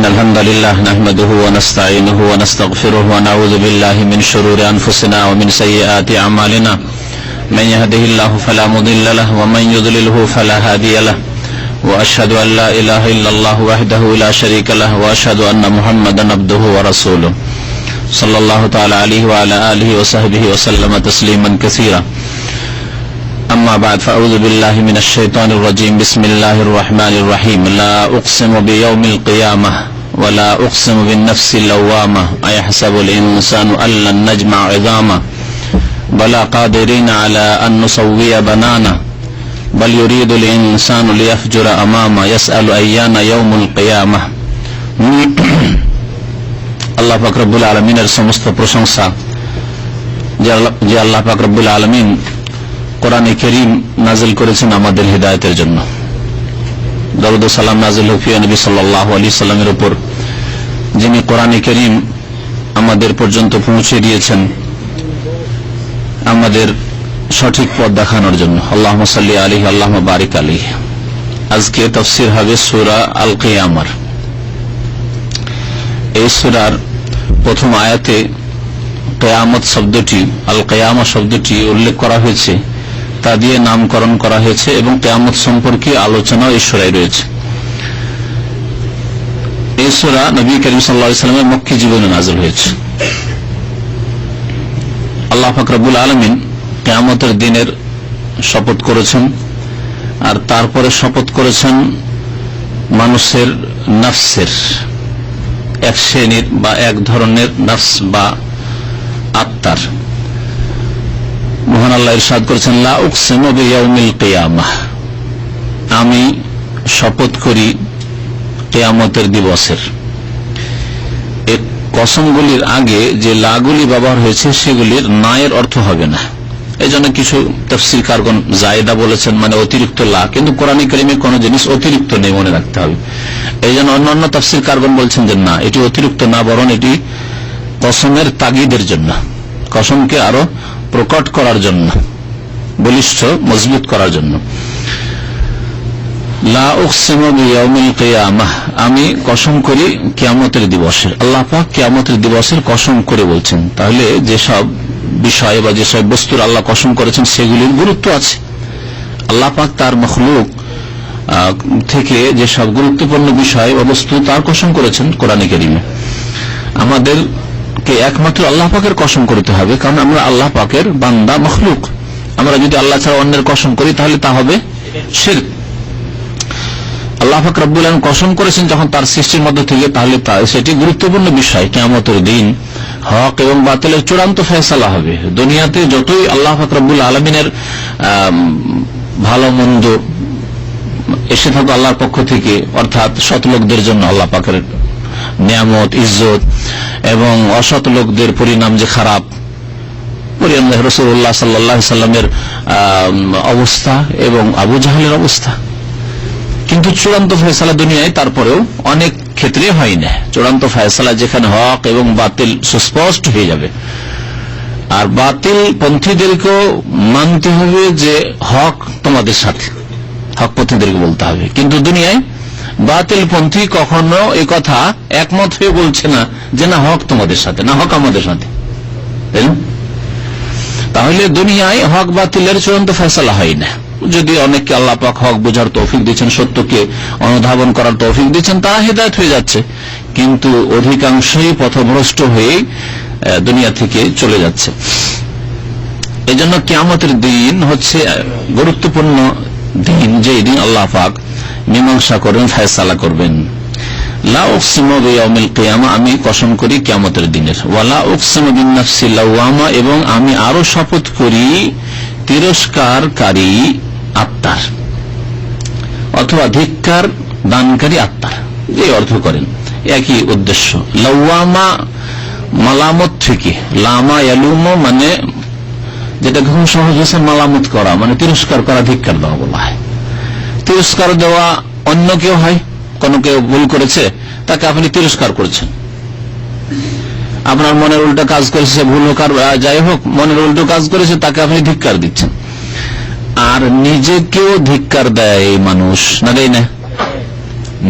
إن الحمد لله نحمده ونستعينه ونستغفره ونعوذ بالله من شرور أنفسنا ومن سيئات أعمالنا من يهده الله فلا مضل له ومن يضلله فلا هادي له وأشهد أن لا إله إلا الله وحده لا شريك له وأشهد أن محمدا عبده ورسوله صلى الله تعالى عليه وعلى آله وصحبه وسلم تسليما كثيرا أما بعد فأعوذ بالله من الشيطان الرجيم بسم الله الرحمن الرحيم لا أقسم بيوم القيامة ولا أقسم بالنفس اللوامة أيحسب الإنسان أن لن نجمع عظامه بلى قادرين على أن نسوي بنانه بل يريد الإنسان ليفجر أمامه يسأل أيان يوم القيامة আল্লাহ পাক রব্বুল আলামিনের সমস্ত প্রশংসা যে আল্লাহ পাক রব্বুল আলামিন কোরআনে কারীম নাযিল করেছেন আমাদের হিদায়াতের জন্য। দরুদ ও সালাম নাযিল হোক প্রিয় নবী সাল্লাল্লাহু আলাইহি সাল্লামের উপর, যিনি কোরআনে কারীম আমাদের পর্যন্ত পৌঁছে দিয়েছেন আমাদের সঠিক পথ দেখানোর জন্য। আল্লাহুম্মা সাল্লি আলাইহি আল্লাহুম্মা বারিক আলাইহি। আজকে তাফসীর হবে সূরা আল কিয়ামার। এই সূরার প্রথম আয়াতে কিয়ামত শব্দটি, আল কিয়ামা শব্দটি উল্লেখ করা হয়েছে, তা দিয়ে নামকরণ করা হয়েছে এবং কিয়ামত সম্পর্কে আলোচনা এই সূরায় রয়েছে। এই সূরা নবী করিম সাল্লাল্লাহু আলাইহি ওয়াসাল্লামের মক্কি জীবনে নাযিল হয়েছে। আল্লাহ পাক রব্বুল আলামিন কিয়ামতের দিনের শপথ করেছেন, আর তারপরে শপথ করেছেন মানুষের নফসের, এক শ্রেণীর বা এক ধরনের নফস বা আত্মার। মহান আল্লাহ ইরশাদ করেছেন লা উকসিমু বিয়াউমিল কিয়ামাহ, আমি শপথ করি কিয়ামতের দিবসের। এই কসমগুলির আগে যে লাগুলি ব্যবহার হয়েছে সেগুলির নায়ের অর্থ হবে না, এই জন্য কিছু তাফসীরকারগণ জায়েদা বলেছেন, মানে অতিরিক্ত লা, কিন্তু কোরআনে কারীমে কোন জিনিস অতিরিক্ত নেই, মনে রাখতে হবে। এই জন্য অন্যান্য তাফসীরকারগণ বলছেন যে না, এটি অতিরিক্ত না, বরং এটি কসমের তাগিদের জন্য, কসমকে আরো প্রকট করার জন্য, বলিষ্ঠ মজবুত করার জন্য। লা উকসিমু বিয়াউমিল কিয়ামাহ, আমি কসম করি কিয়ামতের দিবসের। আল্লাহ পাক কিয়ামতের দিবসের কসম করে বলছেন, তাহলে যেসব বিষয় বা যেসব বস্তুর আল্লাহ কসম করেছেন সেগুলির গুরুত্ব আছে। আল্লাহ পাক তার মখলুক থেকে যেসব গুরুত্বপূর্ণ বিষয় বা বস্তু তার কসম করেছেন কোরআনে কারীমে। আমাদেরকে একমাত্র আল্লাহ পাকের কসম করতে হবে, কারণ আমরা আল্লাহ পাকের বান্দা, মখলুক। আমরা যদি আল্লাহ ছাড়া অন্যের কসম করি তাহলে তা হবে শিরক। আল্লাহ পাক রব্বুল আলামিন কসম করেছেন যখন তার সৃষ্টির মধ্য থেকে, তাহলে সেটি গুরুত্বপূর্ণ বিষয়। কিয়ামতের দিন হক এবং বাতিলের চূড়ান্ত ফয়সালা হবে। দুনিয়াতে যতই আল্লাহ পাক রব্বুল আলামিনের ভালো মন্দ এসে থাকবে আল্লাহর পক্ষ থেকে, অর্থাৎ সৎ লোকদের জন্য আল্লাহ পাকের নিয়ামত, ইজ্জত, এবং অসৎ লোকদের পরিণাম যে খারাপ, রাসূলুল্লাহ সাল্লাল্লাহু আলাইহি সাল্লামের অবস্থা এবং আবু জাহেলের অবস্থা। কিন্তু চূড়ান্ত ফয়সালা দুনিয়ায় তারপরেও অনেক ক্ষেত্রে হয় না। চূড়ান্ত ফয়সালা যেখানে হক এবং বাতিল সুস্পষ্ট হয়ে যাবে, আর বাতিল পন্থীদেরকেও মানতে হবে যে হক তোমাদের সাথে, হক পন্থীদেরকে বলতে হবে। কিন্তু দুনিয়ায় বাতিল পন্থী কখনো এই কথা একমত হয়ে বলছে না যে না হক তোমাদের সাথে, না হক আমাদের সাথে। তাহলে দুনিয়ায় হক বাতিলের চূড়ান্ত ফয়সালা হয় না। যদি অনেককে আল্লাহ পাক হক বোঝার তৌফিক দিচ্ছেন, সত্যকে অনুধাবন করার তৌফিক দিচ্ছেন, তারা হিদায়াত হয়ে যাচ্ছে, কিন্তু অধিকাংশই পথভ্রষ্ট হয়ে দুনিয়া থেকে চলে যাচ্ছে। এই জন্য কিয়ামতের দিন হচ্ছে গুরুত্বপূর্ণ দিন, যে দিন আল্লাহ পাক মীমাংসা করবেন, ফয়সালা করবেন। লা উকসিমু বিয়াউমিল কিয়ামা, আমি কসম করি কিয়ামতের দিনের। ওয়ালা উকসিমু বিন-নাফসিল লাওয়ামা, এবং আমি আরো শপথ করি তিরস্কারকারী আত্মার, অথবা ধিক্কার দানকারী আত্মার, এই অর্থ করেন, একই উদ্দেশ্য। লাওয়ামা মালামত থেকে, লামা ইয়ালুমু মানে যেটা খুব সহজ ভাষা মালামত করা, মানে তিরস্কার করা, ধিক্কার দেওয়া বলা হয়। তিরস্কার দেওয়া অন্য কেউ হয়, কোন কেউ ভুল করেছে তাকে আপনি তিরস্কার করছেন, আপনার মনের উল্টো কাজ করেছে, ভুল হোক আর যাই হোক, মনের উল্টো কাজ করেছে তাকে আপনি ধিক্কার দিচ্ছেন। আর নিজেকেও ধিক্কার দেয় মানুষ, না দেয় না?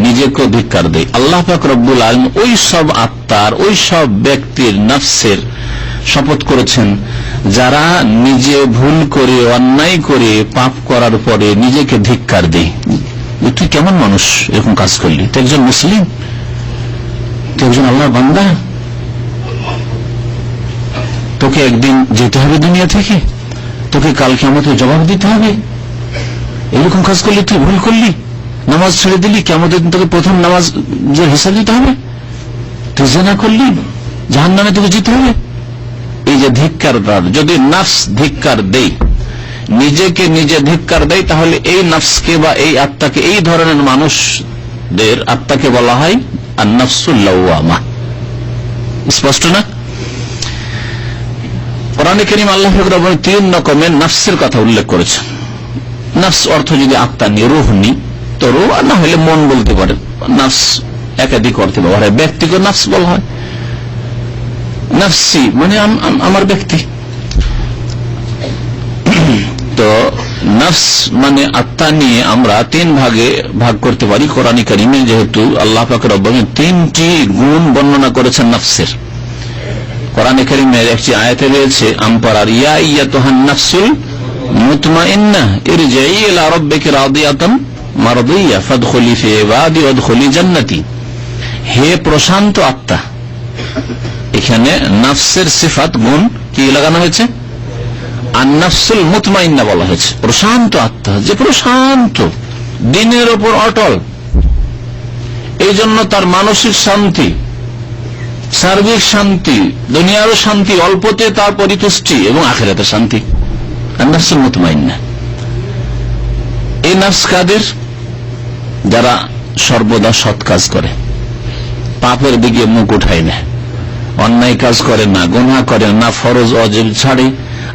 নিজেকে ধিক্কার দেয়। আল্লাহ পাক রব্বুল আলামিন ওই সব আত্মার, ওই সব ব্যক্তির নফসের শপথ করেছেন যারা নিজে ভুল করে, অন্যায় করে, পাপ করার পরে নিজেকে ধিক্কার দেয়। তুই কেমন মানুষ এরকম কাজ করলি? তুই একজন মুসলিম, তুই একজন আল্লাহর বান্দা, তোকে একদিন যেতে হবে দুনিয়া থেকে, তোকে কাল কিয়ামতে জবাব দিতে হবে। এরকম কাজ করলি, তুই ভুল করলি, নামাজ ছেড়ে দিলি, কিয়ামতের দিন তোকে প্রথম নামাজের হিসাব দিতে হবে। তুই জিনা করলি, জাহান্নামে তোকে যেতে হবে। এই যে ধিক্কার, যদি নফস ধিক্কার দেয়, নিজেকে নিজে ধিক্কার দেয়, তাহলে এই নফসকে বা এই আত্মাকে, এই ধরনের মানুষদের আত্মাকে বলা হয় আন-নাফসুল লাওয়ামা। স্পষ্ট না? কোরআনে কারীম আল্লাহ পাক রব্বুল আলামিন 3 রকমের নফসের কথা উল্লেখ করেছেন। নফস অর্থ যদি আত্মা নিয়ে, রূহ নি, তো রূহ আর না হলে মন বলতে পারেন। নফস একাধিক অর্থে ব্যবহার হয়। ব্যক্তিকে নফস বলা হয়, নফসি মানে আমার ব্যক্তি। তো নফস মানে আত্মা নিয়ে আমরা 3 ভাগে ভাগ করতে পারি কোরআনে কারীমে, যেহেতু আল্লাহ পাক রব্বুল আলামিন 3টি গুণ বর্ণনা করেছেন নফসের। কোরআনে কারীমের একটি আয়াতে রয়েছে আমপারার, ইয়া আইয়াতুহান নাফসুল মুতমাইন্নাহ ইরজিই ইলা রাব্বিকি রাদিয়াতান মারদিয়া ফাদখুলি ফি ইবাদি ওয়াদখুলি জান্নাতি। হে প্রশান্ত আত্মা, এখানে নফসের সিফাত গুণ কি লাগানো হয়েছে? আন-নাফসুল মুতমাইন্না বলা হয়েছে। প্রশান্ত আত্মা, যে প্রশান্ত, দিনের উপর অটল, এই জন্য তার মানসিক শান্তি, সার্বিক শান্তি, দুনিয়ারও শান্তি, অল্পতে তার পরিতুষ্টি এবং আখিরাতের শান্তি। আন-নাফসুল মুতমাইন্না। এই নফস কাদের? যারা সর্বদা সৎ কাজ করে, পাপের দিকে মুখ উঠায় না, অন্যায় কাজ করে না, গুনাহ করে না, ফরজ ওয়াজিব ছাড়ে,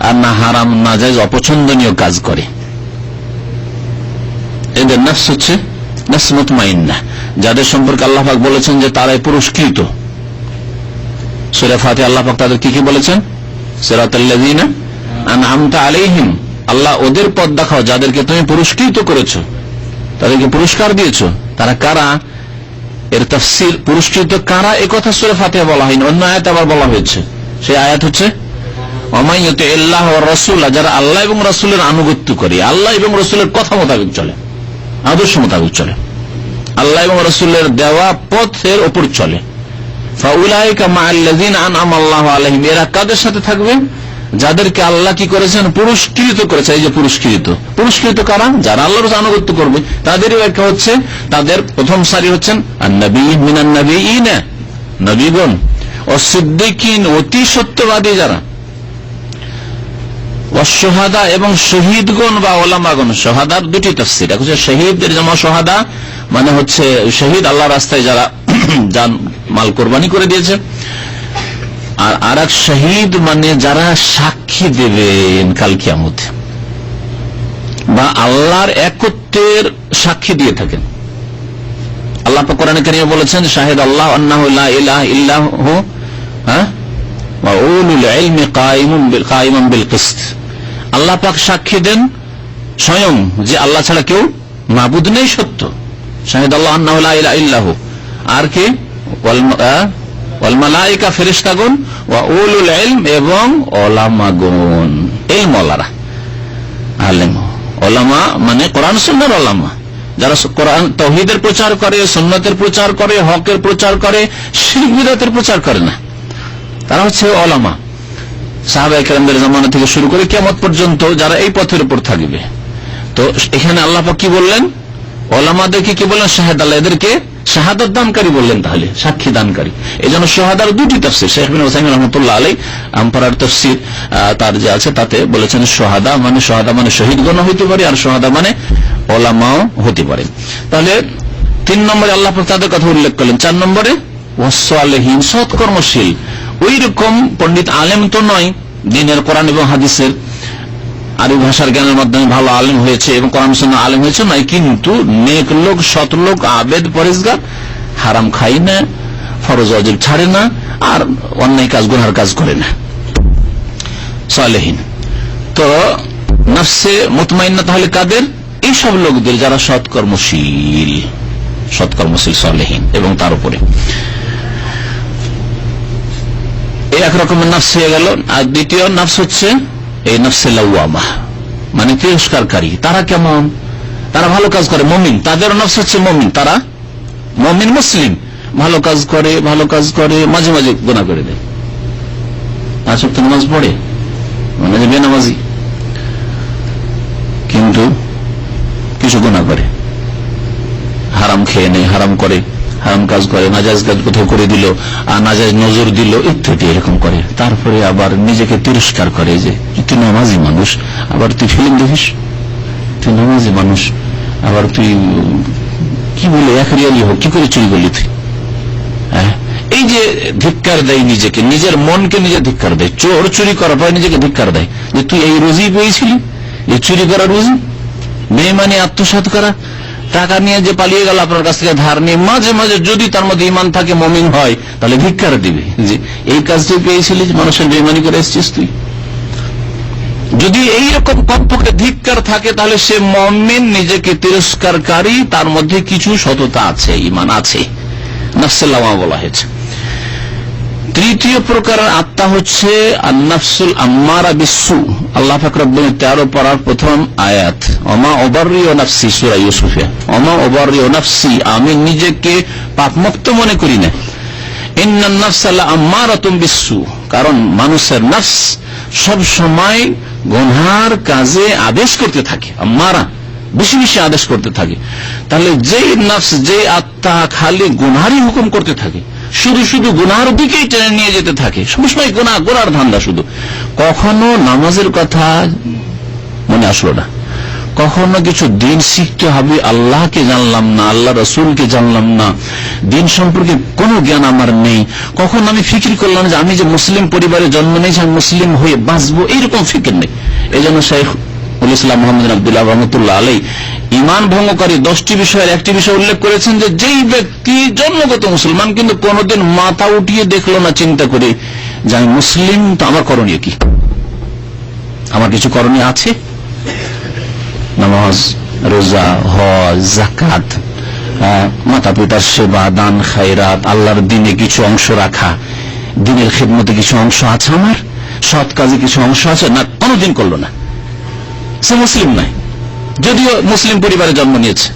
আর না হারাম নাজায়েজ অপছন্দনীয় কাজ করে। এদের নফস হচ্ছে নফস মুতমাইন্না, যাদের সম্পর্কে আল্লাহ পাক বলেছেন যে তারাই পুরস্কৃত। সূরা ফাতিহা আল্লাহ পাক তাদের কি বলেছেন? সিরাতাল্লাযীনা আনআমতা আলাইহিম। আল্লাহ ওদের পথ দেখাও যাদেরকে তুমি পুরস্কৃত করেছো, তাদেরকে পুরস্কার দিয়েছো। তারা কারা? এর তাফসীর, পুরস্কৃত কারা, এই কথা সূরা ফাতিহা বলা হয়নি, অন্য আয়াতে আবার বলা হয়েছে। সেই আয়াত হচ্ছে ওয়ামান ইউতিল্লাহ ওয়া রাসূলা, যারা আল্লাহ এবং রাসূলের আনুগত্য করে, আল্লাহ এবং রাসূলের কথা মোতাবেক চলে, আদর্শ মোতাবেক চলে, আল্লাহ এবং রাসূলের দেওয়া পথের উপর চলে। ফাউলাইকা মাআল্লাযীনা আনআমাল্লাহু আলাইহিম, এরা কাদের সাথে থাকবে? যাদেরকে আল্লাহ কি করেছেন? পুরস্কৃত করেছে। এই যে পুরস্কৃত, পুরস্কৃত কারা? যারা আল্লাহর আনুগত্য করবে। তাদেরই ব্যাখ্যা হচ্ছে, তাদের প্রথম সারি হচ্ছেন আন-নবিয়্যুন মিনান নবিয়্যিনা, নবীগণ, ও সিদ্দিকিন, অতি সত্যবাদী যারা, ও শুহাদা, এবং শহীদগণ বা ওলামাগণ। শহাদার 2টি তাফসীর, এক হচ্ছে শহীদের জামা শহাদা, মানে হচ্ছে শহীদ, আল্লাহর রাস্তায় যারা জান মাল কোরবানি করে দিয়েছে, আর আরেক শহীদ মানে যারা সাক্ষী দেবেন কাল কিয়ামতে, বা আল্লাহর একত্বের সাক্ষী দিয়ে থাকেন। আল্লাহ পাক কোরআনে কারীমে বলেছেন, শাহিদ আল্লাহু আন্নাহু লা ইলাহা ইল্লাহু ওয়া উলুল ইলমি কায়িমান বিল কিসত। আল্লাহ পাক সাক্ষী দেন স্বয়ং যে আল্লাহ ছাড়া কেউ মাবুদ নেই সত্য। শাহিদ আল্লাহু আন্নাহু লা ইলাহা ইল্লাহু, আর কি? ওয়াল মালায়েকা, ফেরেশতাগণ, ওয়া উলুল ইলম, এবং ওলামাগণ, ইলমওয়ালারা, আলেম। ওলামা মানে কোরআন সুন্নাহর ওলামা, যারা কোরআন তাওহীদের প্রচার করে, সুন্নাতের প্রচার করে, হকের প্রচার করে, শিরক বিদআতের প্রচার করে না, তারা হচ্ছে ওলামা। সাহাবায়ে কেরামদের জামানা থেকে শুরু করে কিয়ামত পর্যন্ত যারা এই পথের উপর থাকবে। তো এখানে আল্লাহ পাক কি বললেন? ওলামাদেরকে কি বললেন? শাহেদ আল্লাহ, এদেরকে শাহাদাত দানকারী বললেন, তাহলে সাক্ষী দানকারী। এই জন্য শাহাদার 2টি তাফসীর, শেখ বিন উসাইমিন রাহমাতুল্লাহ আলাইহি আমপারার তাফসীর তার যে আছে তাতে বলেছেন শাহাদা মানে শহীদগণ হতে পারে, আর শাহাদা মানে ওলামাও হতে পারে। তাহলে 3 নম্বরে আল্লাহ পাক তাদের কথা উল্লেখ করলেন। 4 নম্বরে ওয়াসসালিহিন, সৎকর্মশীল। ওই রকম পণ্ডিত আলেম তো নয়, দ্বীনের কোরআন এবং হাদিসের আরবি ভাষার জ্ঞানের মাধ্যমে ভালো আলেম হয়েছে এবং কোরআন সুন্নাহ আলেম হয়েছে নয়, কিন্তু নেক লোক, সৎ লোক, আবেদ, পরেজগার, হারাম খায় না, ফরজ ওয়াজিব ছাড়ে না, আর অন্যায় কাজ, গুনার কাজ করে না, সালেহীন। তো নফসে মুতমাইন্না তাহলে কাদের? এই সব লোকদের যারা সৎকর্মশীল, সৎকর্মশীল সালেহীন। এবং তার উপরে এই এক রকমের নফস হয়ে গেল। আর দ্বিতীয় নফস হচ্ছে এই নফসে লাওয়ামা, মানে তিরস্কারকারী। তারা কেমন? তারা ভালো কাজ করে, মুমিন, তাদের নফস হচ্ছে মুমিন, তারা মুমিন মুসলিম, ভালো কাজ করে, ভালো কাজ করে, মাঝে মাঝে গুনাহ করে দেয়। 5 ওয়াক্ত নামাজ পড়ে, মানে বেনামাজি, কিন্তু কিছু গুনাহ করে, হারাম খেয়ে নেয়, হারাম করে, হারাম কাজ করে, নাজায়েজ কাজ কোথাও করে দিল, আর নাজায়েজ নজর দিল ইত্যাদি, এরকম করে। তারপরে আবার নিজেকে তিরস্কার করে যে তুই নামাজি মানুষ, আবার তুই ফিল্ম দেখিস, তুই নামাজি মানুষ, আবার তুই কি বলে এক রিয়ালি হোক, কি করে চুরি করলি তুই? এই যে ধিক্কার দেয় নিজেকে, নিজের মনকে নিজে ধিক্কার দেয়। চোর চুরি করার পর নিজেকে ধিক্কার দেয় যে তুই এই রুজি পেয়েছিলি, এই চুরি করা রুজি, বেঈমানি আত্মসাৎ করা, টাকা নিয়ে যে পালিয়ে গেল আপনার কাছ থেকে ধার নিয়ে, মাঝে মাঝে যদি তার মধ্যে ঈমান থাকে, মুমিন হয়, তাহলে ধিক্কার দিবে যে এই কাজটি পেয়েছিলি, মানুষের বেঈমানি করে এসেছিস তুই। যদি এইরকম কমপক্ষে ধিক্কার থাকে, তাহলে সে মুমিন, নিজেকে তিরস্কারকারী, তার মধ্যে কিছু সততা আছে, ঈমান আছে, নফসে লাওয়ামা বলা হয়েছে। তৃতীয় প্রকারের আত্মা হচ্ছে আন-নাফসুল আম্মারা বিসসু। আল্লাহ পাক রব্বুল 13 পারার প্রথম আয়াত, ওমা উবাররিউ নাফসি, সূরা ইউসুফে, ওমা উবাররিউ নাফসি, আমি নিজেকে পাপমুক্ত মনে করি না। ইন্নান নাফসা লাআম্মারাতুম বিসসু, কারণ মানুষের নফস সব সময় গুনার কাজে আদেশ করতে থাকে, আম্মারা বেশি বেশি আদেশ করতে থাকে। তাহলে যেই নফস, যে আত্মা খালি গুনারই হুকুম করতে থাকে, শুধু শুধু গুনার দিকেই টেনে নিয়ে যেতে থাকে, সবসময় গুনার ধান্দা শুধু, কখনো নামাজের কথা মনে আসলো না, কখনো কিছু দিন শিখতে হবে, আল্লাহকে জানলাম না, আল্লাহ রসুলকে জানলাম না, দিন সম্পর্কে কোনো জ্ঞান আমার নেই, কখন আমি ফিকির করলাম যে আমি যে মুসলিম পরিবারে জন্ম নিয়েছি, আমি মুসলিম হয়ে বাঁচবো, এইরকম ফিকির নেই। এই জন্য শেখ ইসলাম মোহাম্মদ আব্দুল্লাহ রহমতুল্লাহ আলাই ঈমান ভঙ্গকারী 10টি বিষয়ের একটি বিষয় উল্লেখ করেছেন যে যেই ব্যক্তি জন্মগত মুসলমান, কিন্তু কোনদিন মাথা উঠিয়ে দেখলো না, চিন্তা করে যে আমি মুসলিম, তো আমার করণীয় কি, আমার কিছু করণীয় আছে, নামাজ, রোজা, হজ, যাকাত, মাতা পিতার সেবা, দান, খায়রাত, আল্লাহর দিনে কিছু অংশ রাখা, দিনের খিদমতে কিছু অংশ আছে, আমার সৎ কাজে কিছু অংশ আছে না, কোনদিন করলো না, সে মুসলিম নয়, যদিও মুসলিম পরিবারে জন্ম নিয়েছে।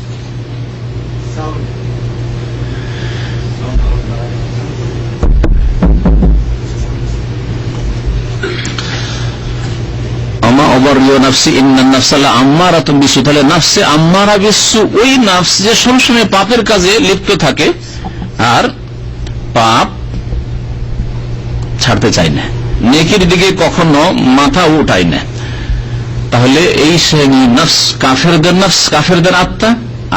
ওই নফস যে সবসময় পাপের কাজে লিপ্ত থাকে আর পাপ ছাড়তে চায় না, নেকির দিকে কখনো মাথা উঠায় না। তাহলে এই শ্রেণী নফস কাফেরদের নফস, কাফেরদের আত্মা।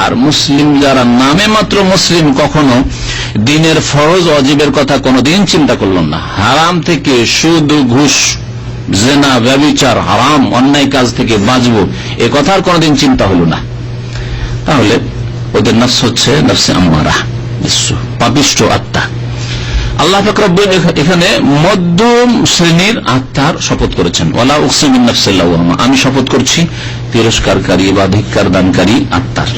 আর মুসলিম যারা নামে মাত্র মুসলিম, কখনো দিনের ফরজ অজিবের কথা কোনোদিন চিন্তা করল না, হারাম থেকে, সুদ, ঘুষ, জেনা, ব্যভিচার, হারাম অন্যায় কাজ থেকে বাঁচবো, এ কথা আর কোনোদিন চিন্তা হলো না। তাহলে ওদের নফস হচ্ছে নফসে আম্মারা, পাপিষ্ঠ আত্মা। আল্লাহ পাক রব্বুল এখানে মধ্যম শ্রেণীর আত্মার শপথ করেছেন, ওয়ালা উকসিমু বিন-নাফসিল লাওয়ামা, আমি শপথ করছি তিরস্কারকারী বা ধিক্কার দানকারী আত্মার।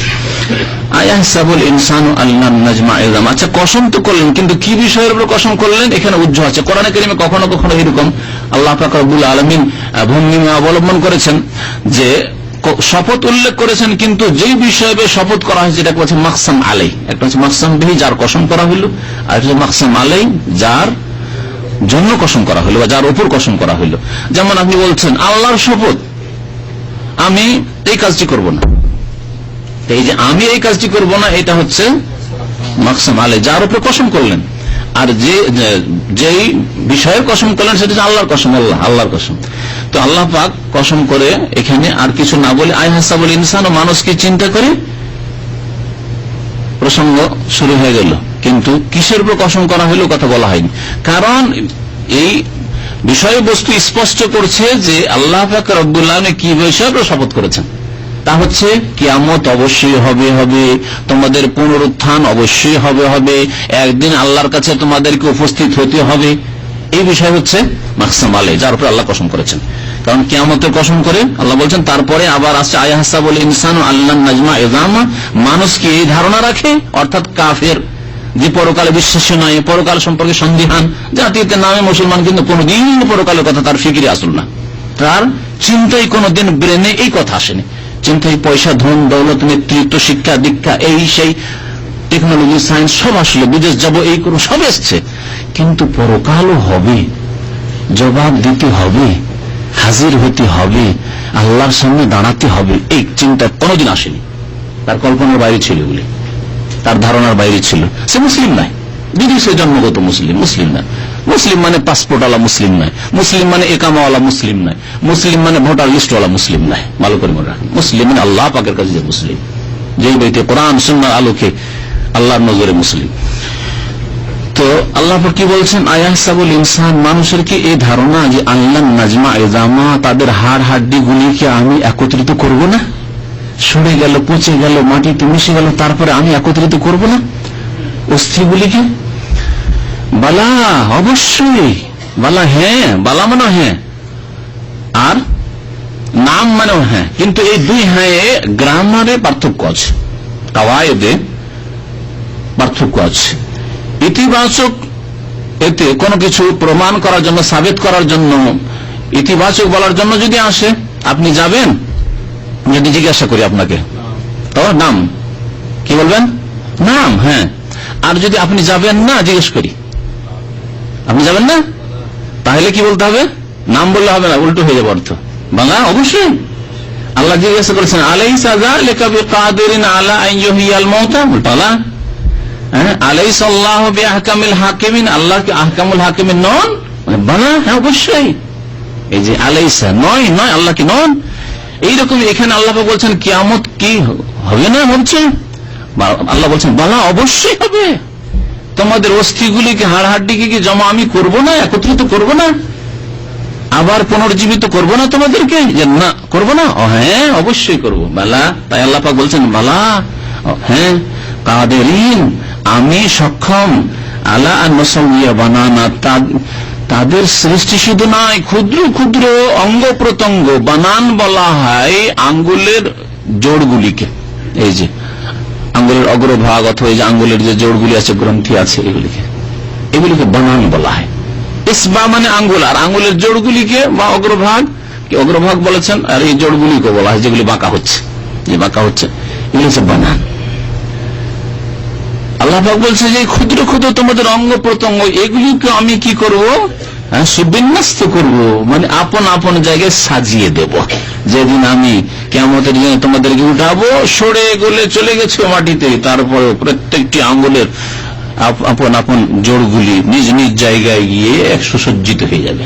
আয়াহসাবুল ইনসানু আল্লান নাজমা ইযাম, আচ্ছা কসম তো করলেন, কিন্তু কি বিষয়ের উপর কসম করলেন এখানে উজ্জ্ব আছে। কোরআনে কারিমে কখনো কখনো এরকম আল্লাহ পাক রব্বুল আলামিন ভঙ্গিমা অবলম্বন করেছেন যে শপথ উল্লেখ করেছেন, কিন্তু যেই বিষয়ে শপথ করা হয়েছে এটা হচ্ছে মাকসাম আলাই। একটা হচ্ছে মাকসাম বিহি, যার কসম করা হইল, আর হচ্ছে মাকসাম আলাই, যার জন্য কসম করা হইল বা যার উপর কসম করা হইল। যেমন আপনি বলছেন আল্লাহর শপথ, আমি এই কাজটি করব না, এই যে আমি এই কাজটি করব না, এটা হচ্ছে মাকসাম আলাই, যার উপর কসম করলেন। আর যেই বিষয়ের কসম করলেন সেটা হচ্ছে আল্লাহর কসম, আল্লাহর কসম। তো আল্লাহ পাক কসম করে এখানে আর কিছু না বলে আয়াহসাবুল ইনসান, মানুষকে চিন্তা করে প্রসঙ্গ শুরু হয়ে গেল, কিন্তু কিসের উপর কসম করা হলো কথা বলা হয়নি। কারণ এই বিষয়বস্তু স্পষ্ট করছে যে আল্লাহ পাক রব্বুল আলামিন কি বিষয়ের উপর শপথ করেছেন, তা হচ্ছে কিয়ামত অবশ্যই হবে, তোমাদের পুনরুত্থান অবশ্যই হবে, একদিন আল্লাহর কাছে তোমাদেরকে উপস্থিত হতে হবে। এই বিষয় হচ্ছে মাকসাম আলাই, যার উপর আল্লাহ কসম করেছেন। কারণ কিয়ামতের কসম করে আল্লাহ বলছেন। তারপরে আবার আসছে আয়াহসাবুল ইনসানু আল্লান নাজমা ইযামা, মানুষ কি এই ধারণা রাখে, অর্থাৎ কাফের যে পরকালে বিশ্বাসী নয়, পরকাল সম্পর্কে সন্দিহান, জাতিতে নামে মুসলমান কিন্তু কোনদিন পরকালের কথা তার ফিকিরে আসল না, তার চিন্তায় কোনদিন ব্রেনে এই কথা আসেনি। চিন্তায় পয়সা, ধন, দৌলত, নেতৃত্ব, শিক্ষা, দীক্ষা, এই সেই টেকনোলজি, সায়েন্স সব আসলে, বিদেশ যাব, এই করুন, সব এসছে, কিন্তু পরকালও হবে, জবাব দিতে হবে, হাজির হতে হবে, আল্লাহর সামনে দাঁড়াতে হবে, এই চিন্তা কোনদিন আসেনি। তার কল্পনার বাইরে ছিল বলে, তার ধারণার বাইরে ছিল। সে মুসলিম নয়, বিদেশে জন্মগত মুসলিম, মুসলিম না। মুসলিম মানে পাসপোর্ট ওয়ালা মুসলিম নয়, মুসলিম মানে একামাওয়ালা মুসলিম নয়, মুসলিম মানে ভোটার লিস্ট ওয়ালা মুসলিম নয়। ভালো করে মনে রাখেন, মুসলিম মানে আল্লাহ পাকের কাছে যে মুসলিম, যেই ব্যক্তি কোরআন সুন্নাহর আলোকে আল্লাহর নজরে মুসলিম। তো আল্লাহ কি বলছেন, আয়াহসাবুল ইনসান, মানুষের কি এই ধারণা যে আল্লাহ নাজমা ইযামা, তাদের হাড় হাড্ডি গুলিকে আমি একত্রিত করব না, সরে গেল, পচে গেল, মাটিতে মিশে গেল, তারপরে আমি একত্রিত করব না অস্থিগুলিকে? বালা, অবশ্যই। বালা, হ্যাঁ, বালা মানে হ্যাঁ, আর নাম মানেও হ্যাঁ, কিন্তু এই দুই হ্যাঁ গ্রামারে পার্থক্য আছে, কাওয়ায়েদে পার্থক্য আছে। ইতিবাচক এতে কোনো কিছু প্রমাণ করার জন্য, সাবিত করার জন্য, ইতিবাচক বলার জন্য যদি আসে, আপনি যাবেন, যদি জিজ্ঞাসা করি আপনাকে, তোমার নাম কি বলবেন? নাম, হ্যাঁ। আর যদি আপনি যাবেন না, জিজ্ঞেস করি, আপনি যাবেন না, তাহলে কি বলতে হবে? নাম বললে হবে না, উল্টো হয়ে যাবে অর্থ। বাংলা অবশ্যই। আল্লাহ জিজ্ঞাসা করেছেন, আলাইসা যালিকা বিকাদিরিন আলা আন ইউহিয়াল মাউতা, বলা আলাইসাল্লাহু বিআহকামিল হাকিমিন, আল্লাহ কি আহকামুল হাকিমিন নন? বলা হ্যাঁ, অবশ্যই। এই যে আলাইসা, নয়, নয়, আল্লাহ কি নন? এইরকম এখানে আল্লাহ বলছেন কিয়ামত কি হবে না, বলছে আল্লাহ বলছেন বালা, অবশ্যই হবে। তোমাদের অস্থিগুলিকে, হাড় হাড্ডিকে কি জমা আমি করব না, একত্রিত করব না, আবার পুনর্জীবিত করব না তোমাদেরকে? না, করব না? হ্যাঁ, অবশ্যই করব। বালা, তাই আল্লাহ পাক বলছেন বালা, হ্যাঁ, কাদেরিন, আমি সক্ষম, আলা আন নুসাউইয়া বানানা, তাদের সৃষ্টি শুধু নয়, ক্ষুদ্র ক্ষুদ্র অঙ্গ প্রত্যঙ্গ, বানান বলা হয় আঙ্গুলের জোড়গুলিকে, এই যে আঙ্গুলের অগ্রভাগ অথবা এই যে আঙ্গুলের যে জোড়গুলি আছে, গ্রন্থি আছে, এগুলিকে বানান বলা হয়। ইসবা মানে আঙ্গুল, আর আঙ্গুলের জোড়গুলিকে বা অগ্রভাগ, অগ্রভাগ বলেছেন, আর এই জোড়গুলিকে বলা হয় যেগুলি বাঁকা হচ্ছে, যে বাঁকা হচ্ছে, এগুলি হচ্ছে বানান। আল্লাহ পাক বলছে যে ক্ষুদ্র ক্ষুদ্র তোমাদের অঙ্গ প্রত্যঙ্গ, এগুলিকে আমি কি করব? সুবিন্যস্ত করব, মানে আপন আপন জায়গায় সাজিয়ে দেব। যেদিন আমি কিয়ামতের দিনে তোমাদেরকে উঠাবো, সরে গলে চলে গেছে মাটিতে, তারপরে প্রত্যেকটি আঙ্গুলের আপন আপন জোড়গুলি নিজ নিজ জায়গায় গিয়ে সুসজ্জিত হয়ে যাবে।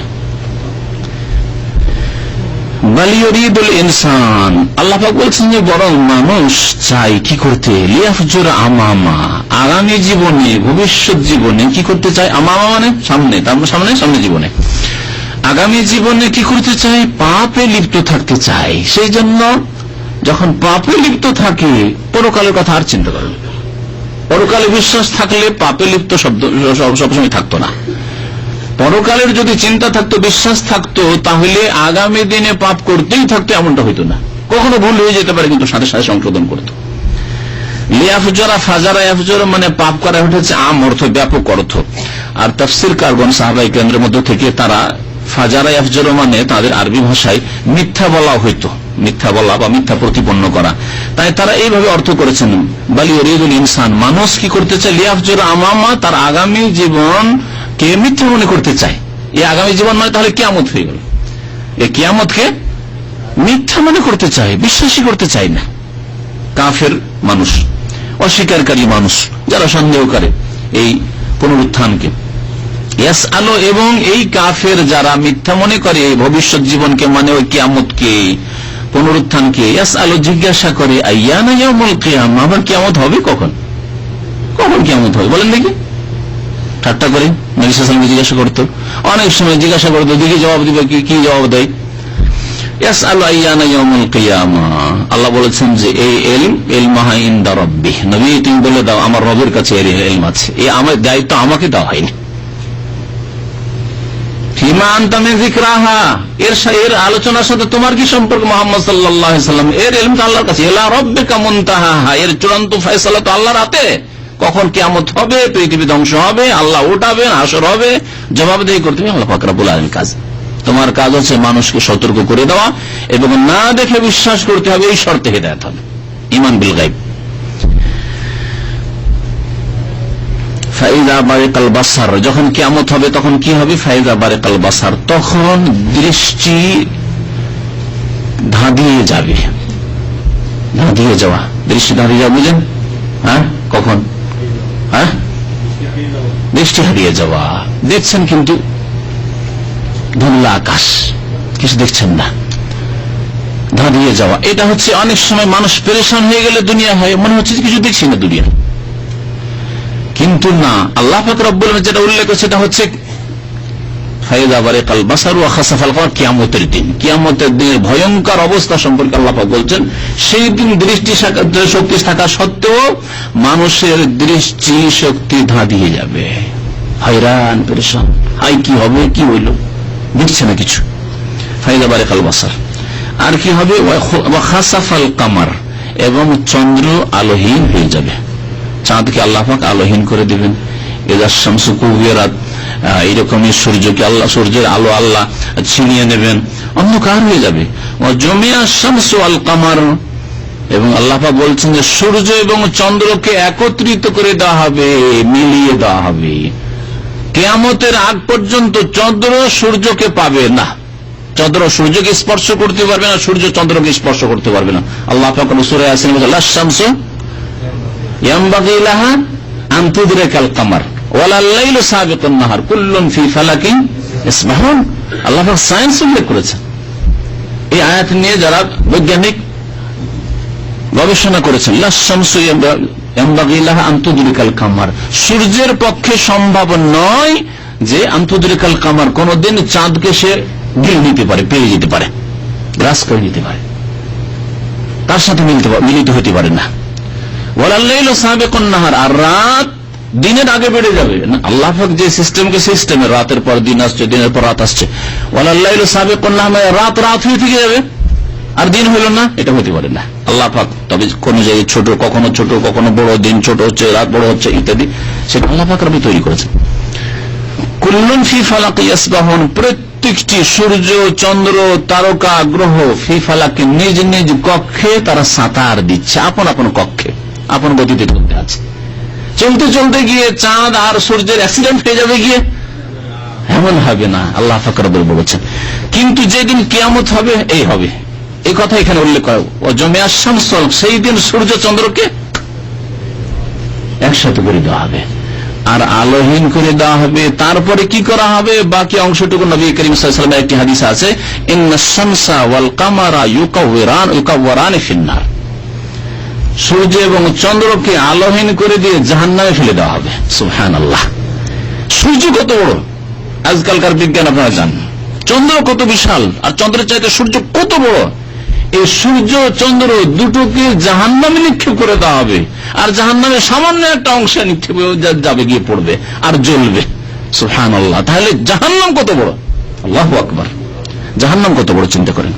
বালিয়রিদুল ইনসান, আল্লাহ পাক বলছেন যে বরং মানুষ চাই কি করতে, লিয়াফজুর আমামা, আগামী জীবনে, ভবিষ্যৎ জীবনে কি করতে চায়? আমামা মানে সামনে, তারপর সামনে, সামনে জীবনে, আগামী জীবনে কি করতে চায়? পাপে লিপ্ত থাকতে চায়। সেই জন্য যখন পাপে লিপ্ত থাকে, পরকালের কথা আর চিন্তা করে, পরকালে বিশ্বাস থাকলে পাপে লিপ্ত শব্দ সবসময় থাকতো না। পরকালের যদি চিন্তা থাকতো, বিশ্বাস থাকতো, তাহলে আগামী দিনে পাপ করতেই থাকতো, এমনটা হইতো না। কখনো ভুল হয়ে যেতে পারে, কিন্তু সাথে সাথে সংশোধন করতো। লিয়াফজরা, ফাজারা, ইয়াফজরা মানে পাপ করা হচ্ছে আম অর্থ, ব্যাপক অর্থ। আর তাফসীর কারগণ সাহাবায়ে কেরামের মধ্যে থেকে তারা ফাজারা ইয়াফজরা মানে তাদের আরবি ভাষায় মিথ্যা বলা হইতো, মিথ্যা বলা বা মিথ্যা প্রতিপন্ন করা, তাই তারা এইভাবে অর্থ করেছেন, বালিয়রিদুল ইনসান, মানুষ কি করতে চায়? লিয়াফজরা আমামা, তার আগামী জীবন কে মিথ্যা মনে করতে চায়। এই আগামী জীবন মানে তাহলে কিয়ামত হয়ে গেল। এই কিয়ামতকে মিথ্যা মনে করতে চায়, বিশ্বাসী করতে চায় না। কাফের মানুষ, অস্বীকারী মানুষ, যারা সন্দেহ করে এই পুনরুত্থানকে, ইয়াসআলু, এবং এই কাফের যারা মিথ্যা মনে করে ভবিষ্যৎ জীবনকে, মানে ওই কিয়ামতকে, পুনরুত্থানকে, ইয়াসআলু জিজ্ঞাসা করে, আইয়ানা ইয়াউমুল কিয়ামা, আবার কিয়ামত হবে কখন? কখন কিয়ামত হবে বলেন দেখি? ঠাট্টা করে নবী সাল্লাল্লাহু আলাইহি ওয়াসাল্লাম জিজ্ঞাসা করতো, অনেক সময় জিজ্ঞাসা করতো, দেখি জবাব দিবে কি জবাব দেয়। ইয়াসআলু আইয়ানা ইয়াউমুল কিয়ামা, আল্লাহ বলেছেন যে এই ইলমুহা ইনদা রাব্বি, নবী তুমি বলে দাও আমার রবের কাছে এর ইলম আছে, এই আমার দায়িত্ব আমাকে দেওয়া হয়নি। ফিমা আনতা মিন যিকরাহা, এর আলোচনার সাথে তোমার কি সম্পর্ক মুহাম্মদ সাল্লাল্লাহু আলাইহি সাল্লাম? এর ইলম তো আল্লাহর কাছে। ইলা রাব্বিকা মুনতাহাহা, এর চূড়ান্ত ফয়সালা তো আল্লাহর হাতে। কখন কিয়ামত হবে, পৃথিবী ধ্বংস হবে, আল্লাহ উঠাবেন, হাসর হবে, জবাবদিহি করতে হবে আল্লাহ পাক রব্বুল আলামিনের কাজ। তোমার কাজ হচ্ছে মানুষকে সতর্ক করে দেওয়া এবং না দেখে বিশ্বাস করতে হবে, এই শর্তে হিদায়াত হবে, ঈমান বিল গায়ব। ফাইযা বারিকাল বাসার, যখন কিয়ামত হবে তখন কি হবে? ফাইযা বারিকাল বাসার, তখন দৃষ্টি ধাঁধিয়ে যাবে। ধাঁধিয়ে যাওয়া, দৃষ্টি ধাঁধিয়ে যাওয়া বুঝেন? হ্যাঁ, কখন? হ্যাঁ, দৃষ্টি হারিয়ে যাওয়া। দেখছেন কিন্তু ধুলা আকাশ, কিছু দেখছেন না। ধাঁধিয়ে যাওয়া, এটা হচ্ছে অনেক সময় মানুষ পেরেশান হয়ে গেলে দুনিয়া হয়, মনে হচ্ছে কিছু দেখছি না দুনিয়া, কিন্তু না, আল্লাহ পাক রব্বুল আলামিন যেটা উল্লেখ সেটা হচ্ছে ফাইযা বারিকাল বাসার ওয়া খাসাফাল কমার, কিয়ামতের দিন। কিয়ামতের দিনের ভয়ঙ্কর অবস্থা সম্পর্কে আল্লাহ পাক বলছেন, সেই দিন দৃষ্টি শক্তি থাকা সত্ত্বেও মানুষের দৃষ্টি শক্তি ধাঁধিয়ে যাবে, হয়রান পেরেশান, হাই কি হবে, কি হইল, দেখছে না কিছু। ফাইযা বারিকাল বাসার। আর কি হবে? ওয়া খাসাফাল কমার, এবং চন্দ্র আলোহীন হয়ে যাবে। চাঁদকে আল্লাহ পাক আলোহীন করে দিবেন। ইযা শামসু কুবিরাত, এইরকমই সূর্যকে আল্লাহ, সূর্যের আলো আল্লাহ ছিনিয়ে নেবেন, অন্ধকার হয়ে যাবে। ওয়া জুমিয়া শামসু আল কমার, এবং আল্লাহ পাক বলছেন যে সূর্য এবং চন্দ্রকে একত্রিত করে দেওয়া হবে, মিলিয়ে দেওয়া হবে। কিয়ামতের আগ পর্যন্ত চন্দ্র সূর্যকে পাবে না, চন্দ্র সূর্যকে স্পর্শ করতে পারবে না, সূর্য চন্দ্রকে স্পর্শ করতে পারবে না। আল্লাহ পাক সূরা ইয়াসিন বলেন, লা শামসু ইয়ামবাগি লাহা আন তুদরিকাল কমার ওয়ালাল লাইলু সাবিকুন নাহার কুল্লুন ফি ফালাকিন ইসবাহুন। আল্লাহ পাক সায়েন্স উল্লেখ করেছেন। এই আয়াত নিয়ে যারা বৈজ্ঞানিক গবেষণা করেছেন, লা শামসু ইয়ামবাগি লাহা আন তুদরিকাল কমার, সূর্যের পক্ষে সম্ভব নয় যে আন তুদরিকাল কমার, কোনদিন চাঁদকে সে গিলে নিতে পারে, পেয়ে যেতে পারে, গ্রাস করে নিতে পারে, তার সাথে মিলিত হতে পারে না। ওয়ালাল লাইলু সাবিকুন নাহার, আর রাত দিনের আগে বেড়ে যাবে না। আল্লাহ পাক যে সিস্টেমে রাতের পর দিন আসছে, দিনের পর রাত আসছে, ওয়ালাল লাইলু সাবিকুন নাহার, রাত হয়ে থেকে যাবে আর দিন হইল না, এটা হতে পারে না। আল্লাহ পাক তবে কোন জায়গায় ছোট, কখনো বড়, দিন ছোট হচ্ছে, রাত বড় হচ্ছে ইত্যাদি, সেটা আল্লাহ পাক রব্বি তৈরি করেছেন। কুল্লুন ফি ফালাকি ইয়াসবাহুন, প্রত্যেকটি সূর্য, চন্দ্র, তারকা, গ্রহ ফি ফালাকি, নিজ নিজ কক্ষে তারা সাঁতার দিচ্ছে, আপন আপন কক্ষে, আপন গতিতে চলতে আছে। চলতে চলতে গিয়ে চাঁদ আর সূর্যের অ্যাক্সিডেন্ট হয়ে যাবে গিয়ে, এমন হবে না, আল্লাহ পাক রব্বুল বলেছেন। কিন্তু যেদিন কিয়ামত হবে, এই হবে, এই কথা এখানে উল্লেখ করা। ও জমিয়া শামস, সেই দিন সূর্য চন্দ্রকে একসাথে করে দেওয়া হবে আর আলোহীন করে দেওয়া হবে। তারপরে কি করা হবে? বাকি অংশটুকু নবী করিম সাল্লাল্লাহু আলাইহি ওয়াসাল্লামের একটি হাদিস আছে, ইন্নাশ শামসা ওয়াল কামারা ইউকাওয়িরান ফিন্নার, সূর্য এবং চন্দ্রকে আলোহীন করে দিয়ে জাহান্নামে ফেলে দেওয়া হবে। সুবহানাল্লাহ। সূর্য কত বড় আজকালকার বিজ্ঞান আপনারা জানেন, চন্দ্র কত বিশাল, আর চন্দ্রের চাইতে সূর্য কত বড়। এই সূর্য চন্দ্র দুটোকে জাহান্নামে নিক্ষেপ করে দেওয়া হবে, আর জাহান্নামে সামান্য একটা অংশ নিক্ষেপ যাবে, গিয়ে পড়বে আর জ্বলবে। সুবহানাল্লাহ। তাহলে জাহান্নাম কত বড়, আল্লাহু আকবার, জাহান্নাম কত বড় চিন্তা করেন।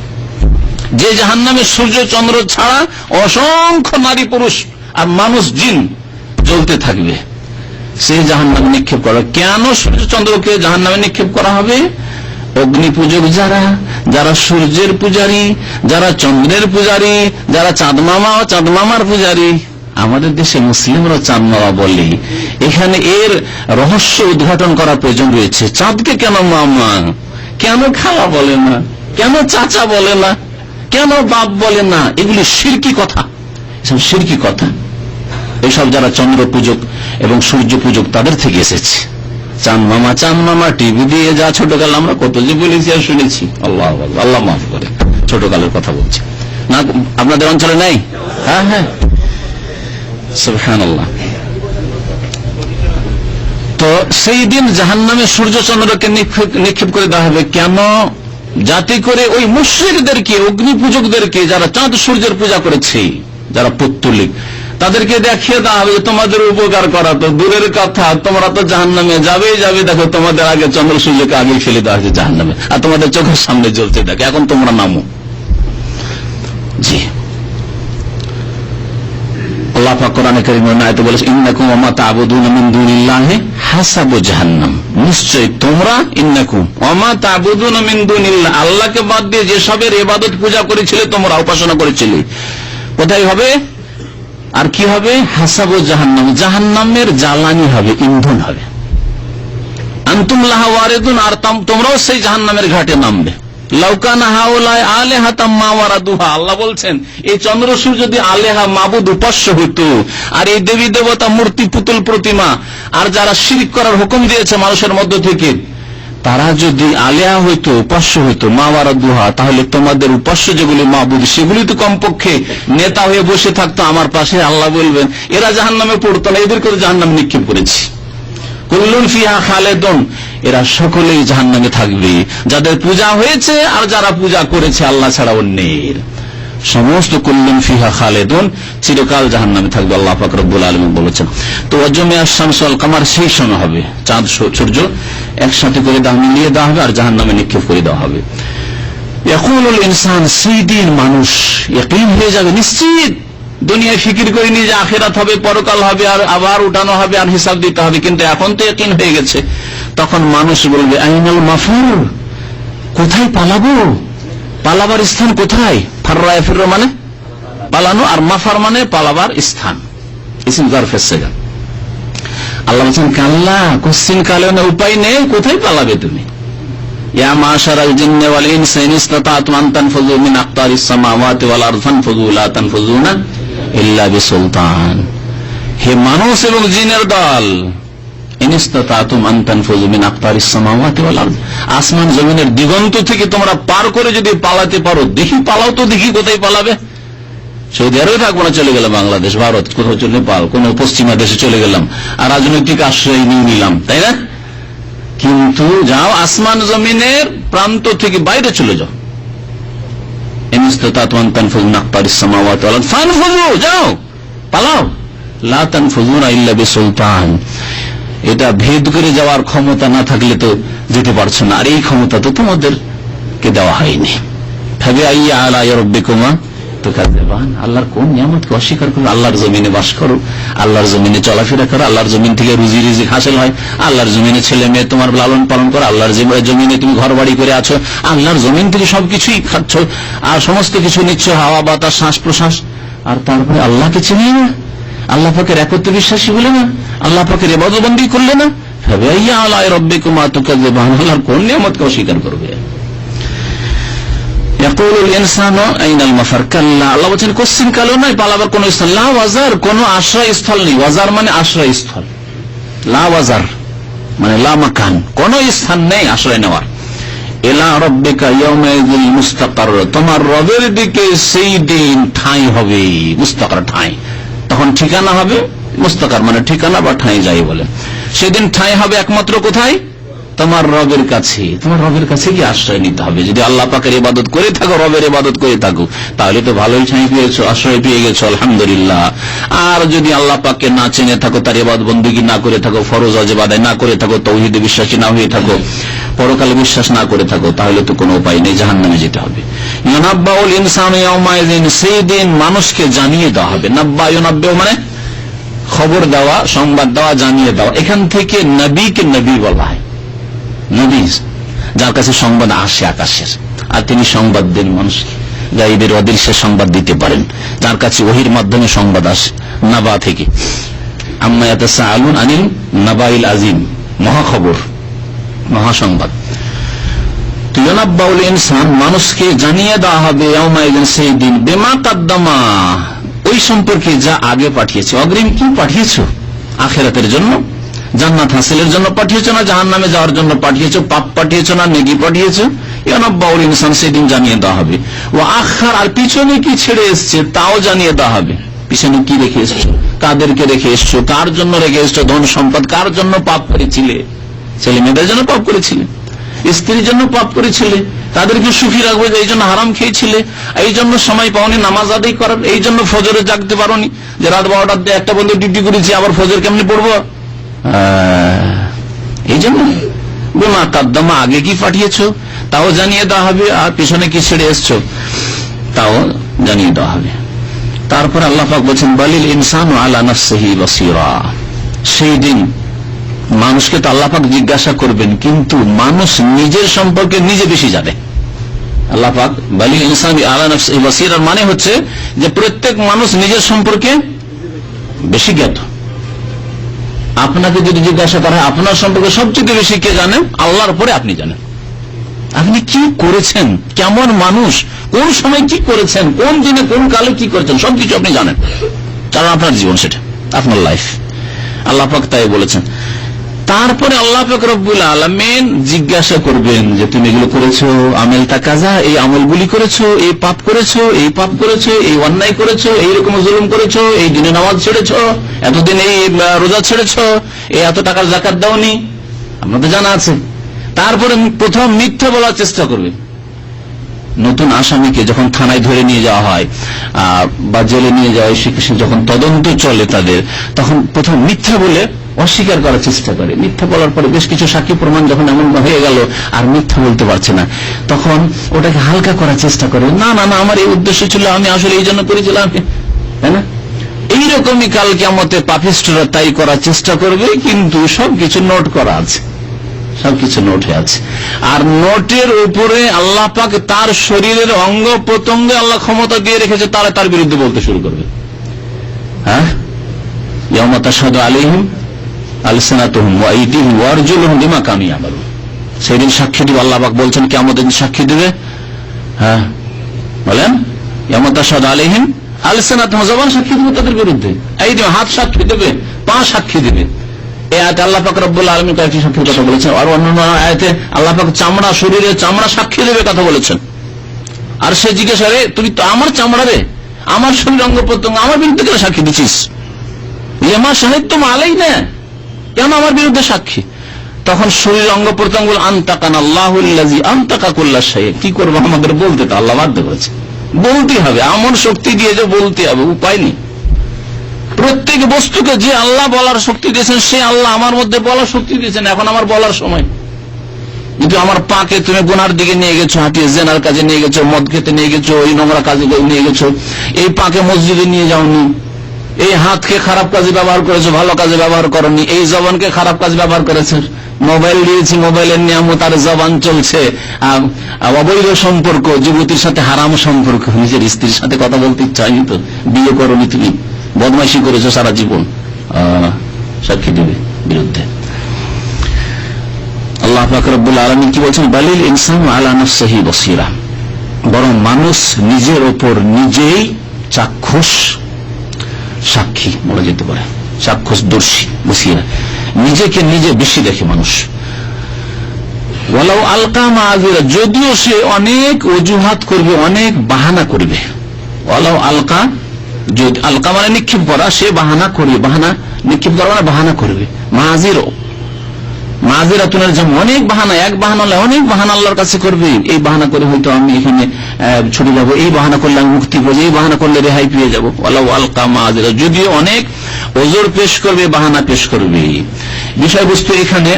যে জাহান্নামে সূর্য চন্দ্র ছাড়া অসংখ্য নারী পুরুষ আর মানুষ জিন জ্বলতে থাকবে, সেই জাহান্নামে নিক্ষেপ করা। কেন সূর্য চন্দ্রকে জাহান্নামে নিক্ষেপ করা হবে? অগ্নি পূজক যারা সূর্যের পূজারী, যারা চন্দ্রের পূজারী, যারা চাঁদ মামার পূজারী। আমাদের দেশে মুসলিমরা চাঁদ মামা বলে, এখানে এর রহস্য উদ্ঘাটন করার প্রয়োজন রয়েছে। চাঁদকে কেন মামা, কেন খালা বলে না, কেন চাচা বলে না, কেন বাপ বলে না? এগুলি শিরকি কথা, শিরকি কথা। এইসব যারা চন্দ্র পূজক এবং সূর্য পূজক তাদের থেকে এসেছে। চাঁদ মামা টিভি দিয়ে যা ছোটকাল আমরা কত যে বলেছি আর শুনেছি, আল্লাহ মাফ করে, ছোটকালের কথা বলছি না। আপনাদের অঞ্চলে নাই? হ্যাঁ হ্যাঁ, সুবহানাল্লাহ। তো সেই দিন জাহান্নামে সূর্য চন্দ্রকে নিক্ষেপ করে দেওয়া হবে। কেন? যাতে করে ওই মুশরিকদেরকে, অগ্নি পূজকদেরকে, যারা চাঁদ সূর্যের পূজা করেছে, যারা পৌত্তলিক, তাদেরকে দেখিয়ে দেওয়া হবে তোমাদের উপকার করা তো দূরের কথা, তোমরা তো জাহান্নামে যাবেই যাবে। দেখো তোমাদের আগে চন্দ্র সূর্যকে আগে ফেলে দেওয়া হয়েছে জাহান্নামে, আর তোমাদের চোখের সামনে জ্বলছে, দেখো এখন তোমরা নামো। জি, আল্লাহ পাক কোরআনে কারীমের আয়াতে বলেছে ইন্নাকুম ওয়া মা তা'বুদুনা মিন দুনিল্লাহি হাসাবু জাহান্নাম, নিশ্চয় তোমরা ইন্নাকুম ওয়া মা তা'বুদুনা মিন দুনিল্লাহ, আল্লাহকে বাদ দিয়ে যেসবের ইবাদত পূজা করেছিলে, তোমরা উপাসনা করেছিলে, কোথায় হবে আর কি হবে? হাসাবু জাহান্নাম, জাহান্নামের জ্বালানি হবে, ইন্ধন হবে। আনতুম লাহা ওয়ারিদুন, আর তোমরাও সেই জাহান্নামের ঘাটে নামবে। লাউকানা হাউলাই আলেহাতাম মা ওয়ারাদুহা, আল্লাহ বলছেন এই চন্দ্র সূর্য যদি আলেহা মাবুদ উপাস্য হইতো, আর এই দেবী দেবতা মূর্তি পুতুল প্রতিমা আর যারা শিরক করার হুকুম দিয়েছে মানুষের মধ্য থেকে, তারা যদি আলেহা হইতো, উপাস্য হইতো, মা ওয়ারাদুহা, তাহলে তোমাদের উপাস্য যেগুলি মাবুদ সেগুলি তো কমপক্ষে নেতা হয়ে বসে থাকতো আমার পাশে। আল্লাহ বলবেন এরা জাহান্নামে পড়তো না, এদেরকে জাহান্নাম নিক্ষেপ করেছি। কুল্লুন ফিহা খালেদুন, এরা সকলেই জাহান্নামে থাকবে, যাদের পূজা হয়েছে আর যারা পূজা করেছে আল্লাহ ছাড়া অন্যের, সমস্ত কুল্লুন ফিহা খালেদুন, চিরকাল জাহান্নামে থাকবে। আল্লাহ পাক রব্বুল আলামিন বলেছেন। তো ওয়াজমে আশ-শামস ওয়াল কামার সেই সময় হবে, চাঁদ সূর্য একসাথে করে মিলিয়ে দেওয়া হবে আর জাহান্নামে নিক্ষেপ করে দেওয়া হবে। ইয়াকুলুল ইনসান, সেই দিন মানুষ ইয়াকিন হয়ে যাবে, নিশ্চিত দুনিয়ায় ফিকির করিনি যে আখিরাত হবে, পরকাল হবে, আর আবার উঠানো হবে আর হিসাব দিতে হবে, কিন্তু এখন তো ইয়াকিন হয়ে গেছে। তখন মানুষ বলবে আইনাল মাফার, কোথায় পালাবো, পালাবার স্থান কোথায়? ফাররা ইয়াফিরু মানে পালানো, আর মাফার মানে পালাবার স্থান, ইসম জারফের সিগা। আল্লাহ বলেন কাল্লা, কোশ্চিন কালে না, উপায় নেই, কোথায় পালাবে তুমি? ইয়া মাশারাল জিন্নি ওয়াল ইনসি ইন ইসতাতা'তুম আন তানফুযু মিন আকতারিস সামাওয়াতি ওয়াল আরদি ফানফুযু লা তানফুযুনা ইল্লা বিসুলতান। হে মানুষ এবং জিনের দল, ইন ইসতাতা'তুম আন তানফুযু মিন আকতারিস সামাওয়াতি ওয়াল আরদি, আসমান জমিনের দিগন্ত থেকে তোমরা পার করে যদি পালাতে পারো, দেখি পালাও তো, দেখি কোথায় পালাবে। সৌদি আরবে থাকবো না, চলে গেলাম বাংলাদেশ, ভারত, কোথাও চলে পাল, কোন পশ্চিমা দেশে চলে গেলাম আর রাজনৈতিক আশ্রয় নিয়ে নিলাম, তাই না? কিন্তু যাও আসমান জমিনের প্রান্ত থেকে বাইরে চলে যাও, যাও পালাও, লা তানফুযুনা ইল্লা বিসুলতান। এটা ভেদ করে যাওয়ার ক্ষমতা না থাকলে তো যেতে পারছো না, আর এই ক্ষমতা তো তোমাদেরকে দেওয়া হয়নি। ফাবিআইয়ি আলাই রাব্বিকুমা তুকাযযিবান, আল্লাহর কোন নিয়ামতকে অস্বীকার করো? আল্লাহর জমিনে বাস করো, আল্লাহর জমিনে চলাফেরা করো, আল্লাহর জমিন থেকে রুজি রিজিক হাসিল হয়, আল্লাহর জমিনে ছেলে মেয়ে তোমার লালন পালন করো, আল্লাহর জমিনে তুমি ঘর বাড়ি করে আছো, আল্লাহর জমিন থেকে সবকিছুই খাচ্ছ আর সমস্ত কিছু নিচ্ছ, হাওয়া বাতাস শ্বাস প্রশ্বাস, আর তারপরে আল্লাহকে চিনি না, আল্লাহ পাকের একত্ব বিশ্বাসী বলে না, আল্লাহ পাকের ইবাদতবন্দি করলে না। ফাবিআইয়ি আলাই রাব্বিকুমা তুকাযযিবান, আল্লাহর কোন নিয়ামতকে অস্বীকার করবে? আল্লাহ বলছেন কোশ্চিন কালেও নাই, পালাবার কোন স্থান, লা ওয়াজার, কোন আশ্রয় স্থল নেই। ওয়াজার মানে আশ্রয় স্থল, লা ওয়াজার মানে লা মাকান, কোন স্থান নেই আশ্রয় নেওয়ার। ইলা রাব্বিকা ইয়াউমাইযিল মুস্তাকার, তোমার রবের দিকে সেই দিন ঠাঁই হবে, মুস্তাকার ঠাঁই, তখন ঠিকানা হবে, মুস্তাকার মানে ঠিকানা বা ঠাঁই যাই বলে, সেদিন ঠাঁই হবে একমাত্র কোথায়? তোমার রবের কাছে। তোমার রবের কাছে কি আশ্রয় নিতে হবে। যদি আল্লাহ পাকের ইবাদত করে থাকো, রবের ইবাদত করে থাকো, তাহলে তো ভালোই ঠাঁই পেয়েছো, আশ্রয় পেয়ে গেছো, আলহামদুলিল্লাহ। আর যদি আল্লাহ পাককে না চিনে থাকো, তার ইবাদত বন্দেগী না করে থাকো, ফরজ ওয়াজিব আদায় না করে থাকো, তাওহীদে বিশ্বাসী না হয়ে থাকো, পরকালে বিশ্বাস না করে থাকো, তাহলে তো কোনো উপায় নেই, জাহান্নামে যেতে হবে। ইউনাব্বাউল ইনসানু ইয়াওমাইযিন, সেই দিন মানুষকে জানিয়ে দেওয়া হবে। নাব্বা ইউনাব্বাউ মানে খবর দেওয়া, সংবাদ দেওয়া, জানিয়ে দেওয়া। এখান থেকে নবীকে নবী বলা হয়, নবী যার কাছে সংবাদ আসে আকাশের, আর তিনি সংবাদ দেন মানুষকে, গায়বের অদৃশ্যের সংবাদ দিতে পারেন, যার কাছে ওহীর মাধ্যমে সংবাদ আসে নাবা থেকে। আম্মা ইয়াতাসাআলুন আনিল নাবাইল আযীম, মহাখবর, মহাসংবাদ। তুয়ানাব্বাউল ইনসান, মানুষকে জানিয়ে দেওয়া হবে ইয়াউমাইযিন, সেই দিন, বিমা কাদ্দামা, ওই সম্পর্কে যা আগে পাঠিয়েছে, অগ্রিম কি পাঠিয়েছো, আখিরাতের জন্য, জান্নাত হাসিলের জন্য পাঠিয়েছো না জাহান্নামে যাওয়ার জন্য পাঠিয়েছো, পাপ পাঠিয়েছো না নেকি পাঠিয়েছো। ইয়ানাব্বাউল ইনসান, সেদিন জানিয়ে দেওয়া হবে। ওয়া আখার, আর পিছনে কি ছেড়ে এসছে তাও জানিয়ে দেওয়া হবে। পিছনে কি রেখে এসছো, কাদেরকে রেখে এসছো, কার জন্য রেখে এসছো ধন সম্পদ, কার জন্য পাপ করেছিলে, ছেলে মেয়েদের জন্য পাপ করেছিলে, স্ত্রীর জন্য পাপ করেছিলে, তাদেরকে সুখী রাখবে এই জন্য হারাম খেয়েছিলে, এই জন্য সময় পাওনি নামাজ আদায় করার, এই জন্য ফজরে জাগতে পারোনি, যে রাত 12টার দিয়ে 1টা পর্যন্ত ডিউটি করেছি, আবার ফজর কেমনি পড়বো, এই জন্য বিমা কাদ্দামা আগে কি পাঠিয়েছো তাও জানিয়ে দেওয়া হবে, আর পিছনে কি ছেড়ে এসছো তাও জানিয়ে দেওয়া হবে। তারপর আল্লাহ পাক বলছেন বালিল ইনসানু আলা নাফসিহি বাসীরা, সেই দিন মানুষকে তো আল্লাহ পাক জিজ্ঞাসা করবেন, কিন্তু মানুষ নিজের সম্পর্কে নিজে বেশি জানে। আল্লাহ পাক বালিল ইনসানু আলা নাফসিহি বাসীরা মানে হচ্ছে যে প্রত্যেক মানুষ নিজের সম্পর্কে বেশি জ্ঞাত। আপনাকে যদি জিজ্ঞাসা করা হয় আপনার সম্পর্কে সবচেয়ে বেশি কে জানেন, আল্লাহর পরে আপনি জানেন। আপনি কি করেছেন, কেমন মানুষ, কোন সময় কি করেছেন, কোন দিনে কোন কালে কি করেছেন, সবকিছু আপনি জানেন, কারণ আপনার জীবন সেটা, আপনার লাইফ। আল্লাহ পাক তাই বলেছেন। তারপরে আল্লাহ পাক রব্বুল আলামিন জিজ্ঞাসা করবেন যে তুমি এগুলো করেছো, আমেলটা কাজা, এই আমলগুলি করেছো, এই পাপ করেছো, এই পাপ করেছো, এই অন্যায় করেছো, এইরকম জুলুম করেছো, এই দিনে নামাজ ছেড়েছো, এতদিন এই রোজা ছেড়েছো, এই এত টাকার যাকাত দাওনি, আপনাদের জানা আছে। তারপরে প্রথম মিথ্যা বলার চেষ্টা করবে। নতুন আসামিকে যখন থানায় ধরে নিয়ে যাওয়া হয় বা জেলে নিয়ে যাওয়া হয়, যখন তদন্ত চলে তাদের, তখন প্রথম মিথ্যা বলে অস্বীকার করার চেষ্টা করে। মিথ্যা বলার পরে বেশ কিছু সাক্ষী প্রমাণ যখন এমন হয়ে গেল আর মিথ্যা বলতে পারছে না, তখন ওটাকে হালকা করার চেষ্টা করে, না না না আমার এই উদ্দেশ্য ছিল, আমি আসলে এই জন্য করেছিলাম, তাই না? এইরকমই কাল কিয়ামতে পাপিষ্ঠরা তাই করার চেষ্টা করবে, কিন্তু সবকিছু নোট করা আছে, সবকিছু নোটে আছে। আর নোটের উপরে আল্লাহ পাক তার শরীরের অঙ্গ প্রত্যঙ্গে আল্লাহ ক্ষমতা দিয়ে রেখেছে, তারা তার বিরুদ্ধে বলতে শুরু করবে। হ্যাঁ, ইয়াউমা তাশহাদু আলাইহিম আলসিনাতুহুম ওয়া আইদিহিম ওয়া আরজুলুহুম বিমা কানু ইয়ামালুন। সেদিন সাক্ষী দিবে, আল্লাহ পাক বলছেন কিয়ামতের দিন সাক্ষী দিবে। হ্যাঁ বলেন, ইয়াউমা তাশহাদু আলাইহিম আলসিনাতুহুম, জবান সাক্ষী দিবে তাদের বিরুদ্ধে, আইদিহিম হাত সাক্ষী দেবে, পা সাক্ষী দিবে। এই আয়াতে আল্লাহ পাক রব্বুল আলামিন কয়েকটি সাক্ষীর কথা বলেছেন, আর অন্যান্য আয়াতে আল্লাহ পাক চামড়া, শরীরের চামড়া সাক্ষী দেবে কথা বলেছেন। আর সে জিজ্ঞাসা রে তুই তো আমার চামড়া রে, আমার শরীর অঙ্গ প্রত্যঙ্গ, আমার বিরুদ্ধে কেন সাক্ষী দিচ্ছিস? ইয়া শাহিদতুম আলাইনা, কেন আমার বিরুদ্ধে সাক্ষী? তখন শরীর অঙ্গ প্রত্যঙ্গ আনতাকানা আল্লাহুল্লাযী আনতাকা কুল্লা শাই, কি করবো আমাদের বলতে, তো আল্লাহ বাধ্য করেছে, বলতে হবে, এমন শক্তি দিয়ে যে বলতে হবে, উপায় নেই। প্রত্যেক বস্তুকে যে আল্লাহ বলার শক্তি দিয়েছেন, সে আল্লাহ আমার মধ্যে বলার শক্তি দিয়েছেন, এখন আমার বলার সময়। কিন্তু আমার পাকে তুমি গুনার দিকে নিয়ে গেছো, হাঁটিয়ে জেনার কাজে নিয়ে গেছো, মদ খেতে নিয়ে গেছো, এই নোংরা কাজে নিয়ে গেছো, এই পাকে মসজিদে নিয়ে যাওনি, এই হাতকে খারাপ কাজে ব্যবহার করেছো, ভালো কাজে ব্যবহার করনি, এই জবানকে খারাপ কাজে ব্যবহার করেছে, মোবাইল দিয়েছি, মোবাইলের নিয়ামত আর জবান চলছে অবৈধ সম্পর্ক, যুবতীর সাথে হারাম সম্পর্ক, নিজের স্ত্রীর সাথে কথা বলতে চাইনি তো, বিয়ে করনি তুমি, বদমাইশি করেছো সারা জীবন, সাক্ষী দেবে বিরুদ্ধে। আল্লাহ পাক রব্বুল আলামিন কি বলছেন, বালিল ইনসানু আলা নাফসিহি বাসীরা, বরং মানুষ নিজের ওপর নিজেই চাক্ষুষ সাক্ষী বলা যেতে পারে, চাক্ষুষদর্শী, বসীরা, নিজেকে নিজে বেশি দেখে মানুষ। ওয়ালাউ আলকা মাযিরা, যদিও সে অনেক অজুহাত করবে, অনেক বাহানা করবে। ওয়ালাউ আলকা, যদি আলকা মানে নিক্ষেপ করা, সে বাহানা করবে, বাহানা নিক্ষেপ করা মানে বাহানা করবে। মাযিরও, মাযিরাতুনের যেমন অনেক বাহানা, এক বাহানা নয়, অনেক বাহানা আল্লাহর কাছে করবে। এই বাহানা করে হয়তো আমি এখানে ছুটে যাবো, এই বাহানা করলে আমি মুক্তি পাবো, এই বাহানা করলে রেহাই পেয়ে যাবো। ওয়ালাউ আলকা মাযিরা, যদিও অনেক ওজর পেশ করবে, বাহানা পেশ করবে। বিষয়বস্তু এখানে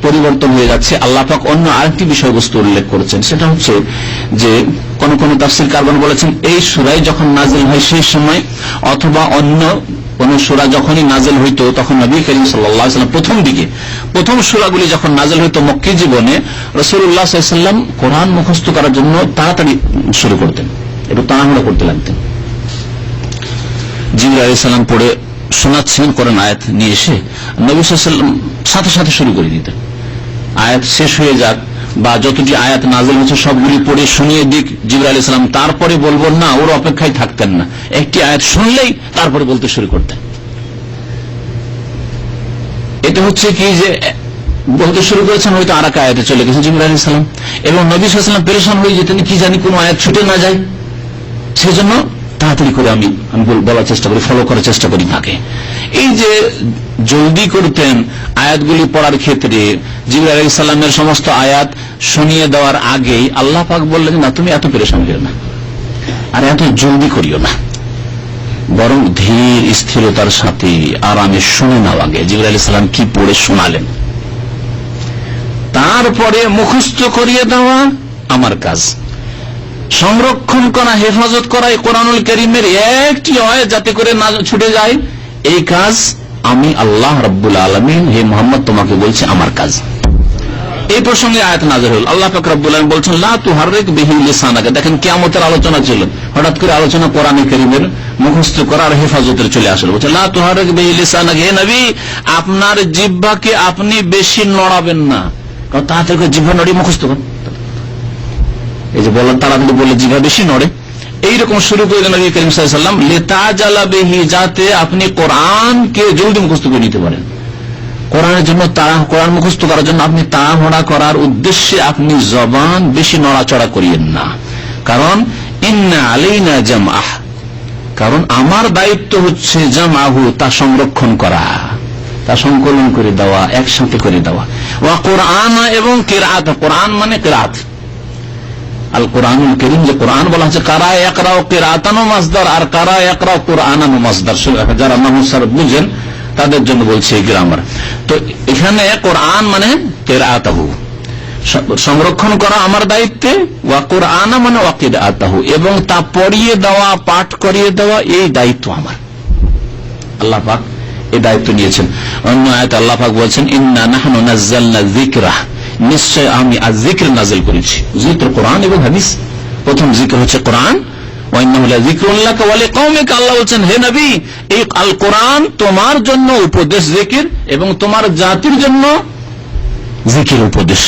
পরিবর্তন হয়ে যাচ্ছে। আল্লাহ পাক অন্য আরেকটি বিষয়বস্তু উল্লেখ করেছেন, সেটা হচ্ছে যে কোন কোন তাফসীর কারগণ বলেছেন এই সূরা যখন নাযিল হয় সেই সময়, অথবা অন্য কোন সূরা যখনই নাযিল হইতো তখন নবী করিম সাল্লাল্লাহু আলাইহি ওয়াসাল্লাম প্রথম দিকে, প্রথম সূরাগুলি যখন নাযিল হইতো মক্কি জীবনে, রাসূলুল্লাহ সাল্লাল্লাহু আলাইহি ওয়াসাল্লাম কোরআন মুখস্থ করার জন্য তাড়াতাড়ি শুরু করতেন, একটু তাড়াহুড়ো করতে লাগতেন। জিবরাইল আলাইহিস সালাম পড়ে শোনাচ্ছেন কোরআন আয়াত নিয়ে এসে, নবী সাল্লাল্লাহু আলাইহি ওয়াসাল্লাম সাথে সাথে শুরু করে দিতেন। আয়াত শেষ হয়ে যাক বা যতটি আয়াত নাযিল হচ্ছে সবগুলি পড়ে শুনিয়ে দিক জিবরাইল আলাইহিস সালাম, তারপরে বলবো না, ওর অপেক্ষায় থাকতেন না, একটি আয়াত শুনলেই তারপরে বলতে শুরু করতেন। এটা হচ্ছে কি যে বলতে শুরু করেছেন, হয়তো আর এক আয়াতে চলে গেছেন জিবরাইল আলাইহিস সালাম, এবং নবী সাল্লাল্লাহু আলাইহি ওয়াসাল্লাম পেরেশান হয়ে যেতেন, কি জানি কোনো আয়াত ছুটে না যায়, সেজন্য তাড়াতাড়ি করে আমি বলার চেষ্টা করি, ফলো করার চেষ্টা করি তাকে। এই যে জলদি করতেন আয়াতগুলি পড়ার ক্ষেত্রে, জিবরাইল আলাইহিস সালামের সমস্ত আয়াত শুনিয়ে দেওয়ার আগেই আল্লাহ পাক বললেন, না তুমি এত পেরেশান করিও না, আর এত জলদি করিও না, বরং ধীর স্থিরতার সাথে আরামে শুনে নাও। আগে জিবরাইল আলাইহিস সালাম কি পড়ে শোনালেন, তারপরে মুখস্থ করিয়ে দেওয়া আমার কাজ। সংরক্ষণ করা, হেফাজত করা এই কোরআনুল কারীমের একটি আয়াত যাতে করে না ছুটে যায়, এই কাজ আমি আল্লাহ রাব্বুল আলামিন, হে মুহাম্মদ তোমাকে বলছি আমার কাজ। এই প্রসঙ্গে আয়াত নাযিল হল। আল্লাহ পাক রব্বুল আলামিন বলছেন, লা তুহাররিক বিহি লিসানাকা। দেখেন কিয়ামতের আলোচনা ছিল, হঠাৎ করে আলোচনা কোরআন কারীমের মুখস্থ করা আর হেফাজতের চলে আসলো। বলছে লা তুহাররিক বিহি লিসানাকা, হে নবী আপনার জিহ্বাকে আপনি বেশি নড়াবেন না, কারণ তাড়াতাড়ি করে জিহ্বা নড়িয়ে মুখস্থ করেন। এই যে বলেন তাড়াতাড়ি বললে জিহ্বা বেশি নড়ে, এইরকম শুরু করে দেন নবী করিম সাল্লাল্লাহু আলাইহি ওয়াসাল্লাম, লিতাজালা বিহি, যাতে আপনি কোরআনকে জলদি মুখস্থ করে নিতে পারেন। কোরআনের জন্য কোরআন মুখস্থ করার জন্য আপনি তাড়াহুড়া করার উদ্দেশ্যে আপনি জবান বেশি নড়াচড়া করিয়েন না, কারণ ইন্না আলাইনা জামআহ, কারণ আমার দায়িত্ব হচ্ছে জামআহু, তা সংরক্ষণ করা, তা সংকলন করে দেওয়া, একসাথে করে দেওয়া। ওয়া কোরআন, এবং কিরাত, কোরআন মানে কিরাত। আল কোরআনুল কারীম যে কোরআন বলা হচ্ছে, কারা ইয়াকরাউ কিরাতান মাসদার, আর কারা ইয়াকরাউ কোরআনান মাসদার। যারা নাহু সরফ বুঝেন তাদের জন্য বলছে এই গ্রামার। তো এখানে কোরআন মানে কিরাতাহু, সংরক্ষণ করা আমার দায়িত্বে, ওয়া কোরআন মানে ওয়া কিরাতাহু, এবং তা পড়িয়ে দেওয়া, পাঠ করিয়ে দেওয়া, এই দায়িত্ব আমার। আল্লাহ পাক এই দায়িত্ব নিয়েছেন। অন্য আয়াতে আল্লাহ পাক বলছেন, ইন্না নাহনু নাযালনা যিকরা, নিশ্চয় আমি আজ জিকির নাযিল করেছি। জিকির কোরআন এবং হাদিস। প্রথম জিকির হচ্ছে কোরআন, ওয়া ইন্নাহু লাযিকরুন লাকা ওয়া লিকাওমিকা। আল্লাহ বলেন, হে নবী এই আল কোরআন তোমার জন্য উপদেশ জিকির, এবং তোমার জাতির জন্য জিকির উপদেশ।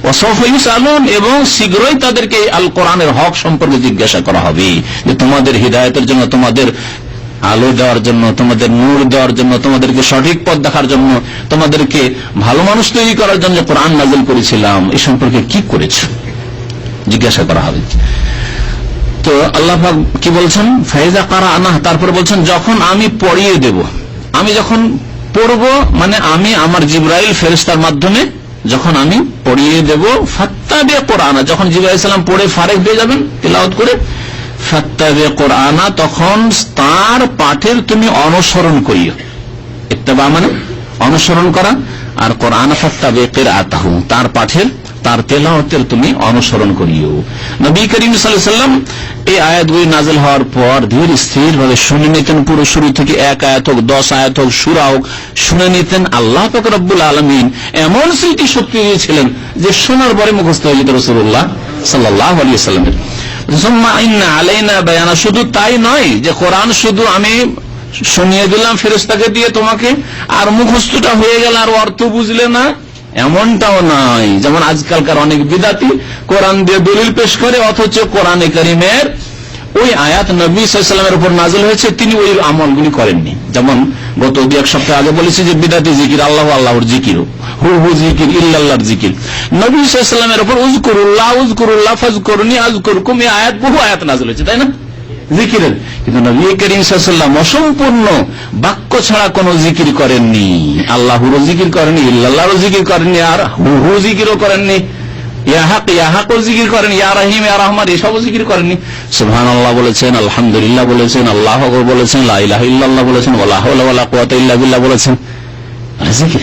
ওয়া সাওফা ইউসআলুন, এবং শীঘ্রই তাদেরকে আল কোরআনের হক সম্পর্কে জিজ্ঞাসা করা হবে, যে তোমাদের হিদায়াতের জন্য, তোমাদের আলো দেওয়ার জন্য, তোমাদের নূর দেওয়ার জন্য, তোমাদেরকে সঠিক পথ দেখার জন্য, তোমাদেরকে ভালো মানুষ তৈরি করার জন্য কোরআন নাযিল করেছিলাম, এই সম্পর্কে কি করেছো জিজ্ঞাসা করা হবে। তো আল্লাহ পাক কি বলছেন, ফাইজা কারানাহ, তারপরে বলছেন যখন আমি পড়িয়ে দেব। আমি যখন পড়বো মানে আমি আমার জিবরাইল ফেরেশতার মাধ্যমে যখন আমি পড়িয়ে দেব, ফাত্তাবি কোরআনা, যখন জিবরাইল সালাম পড়ে ফারেক হয়ে যাবেন তিলাওয়াত করে, ফাত্তাবি কোরআনা, তখন তার পাঠের তুমি অনুসরণ করিও। ইত্তেবা মানে অনুসরণ করা, আর কোরআন ফাত্তাবি কিরাআতাহু, তার পাঠের, তার তেলাওয়াতের তুমি অনুসরণ করিও। নবী করিম সাল্লাল্লাহু আলাইহি ওয়াসাল্লাম এই আয়াতগুলি নাযিল হওয়ার পর ধীর স্থির ভাবে শুনে নিতেন, পুরো শুরু থেকে 1 আয়াত হোক, 10 আয়াত হোক, সূরা হোক, শুনে নিতেন। আল্লাহ পাক রব্বুল আলামিন এমন স্মৃতি শক্তি দিয়েছিলেন যে শোনার পরে মুখস্থ হয়ে যেত রাসূলুল্লাহ সাল্লাল্লাহু আলাইহি ওয়াসাল্লামের। সুম্মা ইন্না আলাইনা বায়ানা, শুধু তাই নয় যে কোরআন শুধু আমি শুনিয়ে দিলাম ফেরেশতাকে দিয়ে তোমাকে, আর মুখস্থটা হয়ে গেল আর অর্থ বুঝলে না, এমনটাও নয়। যেমন আজকালকার অনেক বিদাতি কোরআন দিয়ে দলিল পেশ করে, অথচ কোরআনে কারীমের ওই আয়াত নবী সাল্লাল্লাহু আলাইহি ওয়াসাল্লামের উপর নাযিল হয়েছে, তিনি ওই আমলগুলি করেননি। যেমন গত 2-1 সপ্তাহ আগে বলেছি যে বিদাতি জিকির আল্লাহ আল্লাহর জিকির, হু জিকির ইল্লাল্লাহর জিকির। নবী সাল্লাল্লাহু আলাইহি ওয়াসাল্লামের উপর উযকুরুল্লাহ ফাযকুরুনি আযকুরকুম, এই আয়াত বহু আয়াত নাযিল হয়েছে, তাই না, জিকিরের। কিন্তু নবী করিম সাল্লাল্লাহু আলাইহি ওয়াসাল্লাম অসম্পূর্ণ বাক্য ছাড়া কোন জিকির করেননি। আল্লাহর জিকির করেননি, ইল্লাল্লাহর জিকির করেননি, আর হু জিকিরও করেননি, ইয়া হক ইয়া হকও জিকির করেন, ইয়া রহিম ইয়া রহমান এসবও জিকির করেননি। সুবহানাল্লাহ বলেছেন, আলহামদুলিল্লাহ বলেছেন, আল্লাহু আকবার বলেছেন, লা ইলাহা ইল্লাল্লাহ বলেছেন, ওয়ালা হাওলা ওয়ালা কুওয়াতা ইল্লা বিল্লাহ বলেছেন। জিকির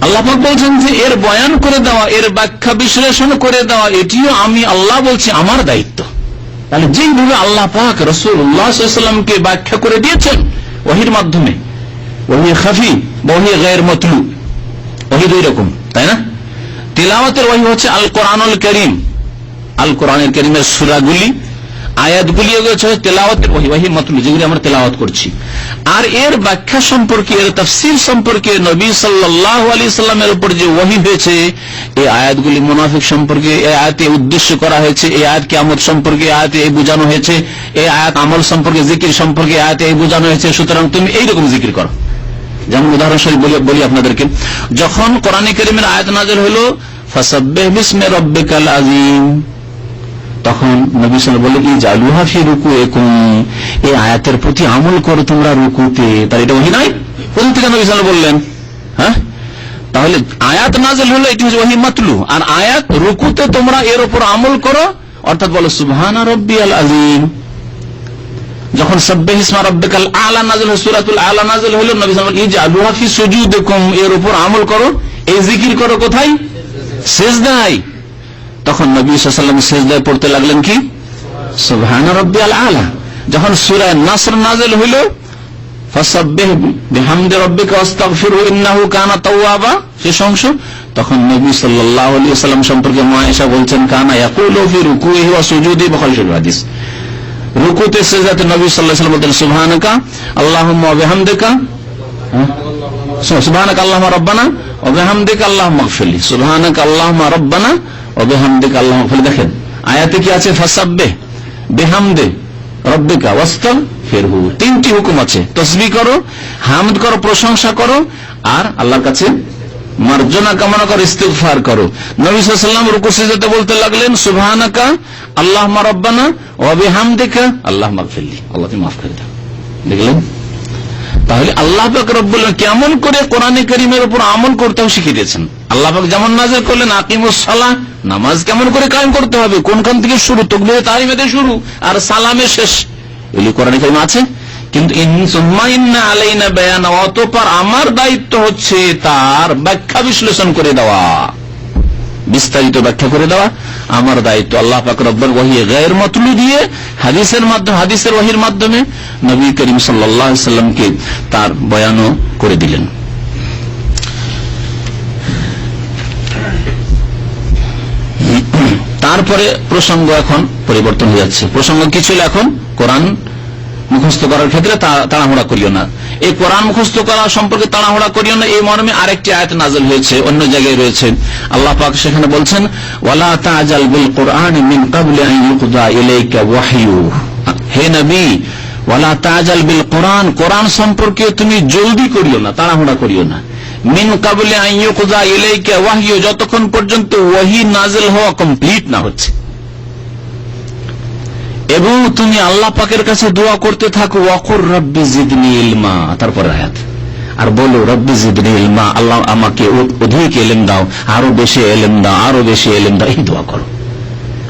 আল্লাহ পাক বলছেন যে এর বয়ান করে দেওয়া, এর ব্যাখ্যা বিশ্লেষণ করে দেওয়া, এটিও আমি আল্লাহ বলছি আমার দায়িত্ব। তাহলে যেইভাবে আল্লাহ পাক রাসূলুল্লাহ সাল্লাল্লাহু আলাইহি ওয়াসাল্লামকে ব্যাখ্যা করে দিয়েছেন ওহীর মাধ্যমে, ওহী খাফি, ওহী গায়র মাতলু, ওহী দুই রকম, তাই না। তিলাওয়াতের ওহী হচ্ছে আল কোরআনুল কারীম, আল কোরআনুল কারীমের সূরাগুলি, আয়াতগুলি হচ্ছে তেলাওয়াতের ওহী, ওহী মাতলু, যেগুলি আমরা তেলাওয়াত করছি। আর এর ব্যাখ্যা সম্পর্কে, এর তাফসীর সম্পর্কে নবী সাল্লাল্লাহু আলাইহি সাল্লামের উপর যে ওহী হয়েছে, এই আয়াতগুলি মুনাফিক সম্পর্কে, এই আয়াতে উদ্দেশ্য করা হয়েছে, এই আয়াত কিয়ামত সম্পর্কে, এই আয়াতে এই বোঝানো হয়েছে, এই আয়াত আমল সম্পর্কে, জিকির সম্পর্কে এই আয়াতে এই বোঝানো হয়েছে, সুতরাং তুমি এইরকম জিকির করো। যেমন উদাহরণস্বরূপ বলি আপনাদেরকে, যখন কোরআনে কারীমের আয়াত নাযিল হলো ফাসাব্বিহ বিসমি রাব্বিকাল আযীম, তখন নবী সাল্লাল্লাহু আলাইহি ওয়াসাল্লাম বললেন ইজালুহা ফি রুকুইকুম, এই আয়াতের প্রতি আমল করো তোমরা রুকুতে। তার এটা ওহী নাই? কোথা থেকে নবী সাল্লাল্লাহু আলাইহি ওয়াসাল্লাম বললেন? হ্যাঁ, তাহলে আয়াত নাযিল হলো, এটি হচ্ছে ওহী মাতলু, আর আয়াত রুকুতে তোমরা এর উপর আমল করো, অর্থাৎ বলো সুবহানা রাব্বিয়াল আযীম। যখন সাব্বিহ ইসমা রাব্বিকাল আ'লা নাযিল হলো, সূরাতুল আ'লা নাযিল হলো, নবী সাল্লাল্লাহু আলাইহি ওয়াসাল্লাম ইজআলুহা ফি সুজুদিকুম, এর উপর আমল করো, এই জিকির করো কোথায়? সিজদায়। তখন নবী সাল্লাল্লাহু আলাইহি ওয়াসাল্লাম সিজদায় পড়তে লাগলেন কি? সুবহানা রাব্বিয়াল আ'লা। যখন সূরা নাসর নাযিল হলো, ফাসাব্বিহ বিহামদি রাব্বিকা ওয়াস্তাগফিরহু ইন্নাহু কানা তাওয়াবা, শেষ অংশ, তখন নবী সাল্লাল্লাহু আলাইহি ওয়াসাল্লাম সম্পর্কে মা আয়েশা বলছেন কানা ইয়াকুলু ফি রুকুইহি ওয়া সুজুদিহি বিখালিল হাদিস, রুকুতে সিজদাতে নবী সাল্লাল্লাহু আলাইহি ওয়াসাল্লাম বলতেন সুবহানাকা আল্লাহুম্মা ওয়া বিহামদিকা, সুবহানাকা আল্লাহুম্মা রাব্বানা ওয়া বিহামদিকা আল্লাহুম্মা ইগফিরলি, সুবহানাকা আল্লাহুম্মা রাব্বানা ওয়া বিহামদিকা আল্লাহুম্মা ইগফিরলি। দেখেন আয়াতে কি আছে? ফাসাব্বিহ বিহামদি রাব্বিকা ওয়াস্তাগফিরহু, তিনটি হুকুম আছে, তাসবিহ করো, হামদ করো, প্রশংসা করো, আর আল্লাহর কাছে মার্জনা কামনা করো, ইস্তিগফার করো। নবী সাল্লাল্লাহু আলাইহি ওয়াসাল্লাম রুকু সিজদাতে বলতে লাগলেন সুবহানাকা আল্লাহুম্মা রাব্বানা ওয়া বিহামদিকা আল্লাহুম্মা ইগফিরলি, আল্লাহ তুমি মাফ করে দাও। দেখলেন? তাহলে আল্লাহ পাক রব্বুল আলামিন কেমন করে কোরআনে কারীমের উপর আমল করতেও শিখিয়ে দিয়েছেন। আল্লাহ পাক যেমন নাযিল করলেন আকিমুস সালাহ, নামাজ কেমন করে কায়েম করতে হবে, কোনখান থেকে শুরু, তাকবীরে তাহরিমা থেকে শুরু আর সালামে শেষ, এগুলি কোরআনে কারীমে আছে। কিন্তু সুম্মা ইন্না আলাইনা বায়ানা, অতঃপর আমার দায়িত্ব হচ্ছে তার ব্যাখ্যা বিশ্লেষণ করে দেওয়া, বিস্তারিত ব্যাখ্যা করে দেওয়া আমার দায়িত্ব। আল্লাহ পাক রব্বুল ওহী গায়র মাতলু দিয়ে হাদিসের মাধ্যমে, হাদিসের ওহীর মাধ্যমে নবী করিম সাল্লাল্লাহু আলাইহি ওয়াসাল্লামকে তার বয়ানও করে দিলেন। তারপরে প্রসঙ্গ এখন পরিবর্তন হয়ে যাচ্ছে। প্রসঙ্গ কি ছিল? এখন কোরআন মুখস্থ করার ক্ষেত্রে তাড়াহুড়া করিও না। এই কোরআন মুখস্থ করা সম্পর্কে তাড়াহুড়া করিও না, এই মর্মে আরেকটি আয়াত নাযিল হয়েছে, অন্য জায়গায় রয়েছে। আল্লাহ পাক সেখানে বলছেন ওয়ালা তাজাল বিল কুরআনি মিন ক্বাবলি আন ইউকদা ইলাইকা ওয়াহয়ু, হে নবী ওয়ালা তাজাল বিল কুরআন, কোরআন সম্পর্কে তুমি জলদি করিও না, তাড়াহুড়া করিও না। মিন ক্বাবলি আন ইউকদা ইলাইকা ওয়াহয়ু, যতক্ষণ পর্যন্ত ওহী নাযিল হওয়া কমপ্লিট না হচ্ছে, এবং তুমি আল্লাহ পাকের কাছে দোয়া করতে থাকো ওয়াকুর রাব্বি জিদনি ইলমা, তারপরে আয়াত, আর বলো রব্বি জিদনি ইলমা, আল্লাহ আমাকে অধিক ইলম দাও, আরো বেশি ইলম দাও, আরো বেশি ইলম দাও, এই দোয়া করো।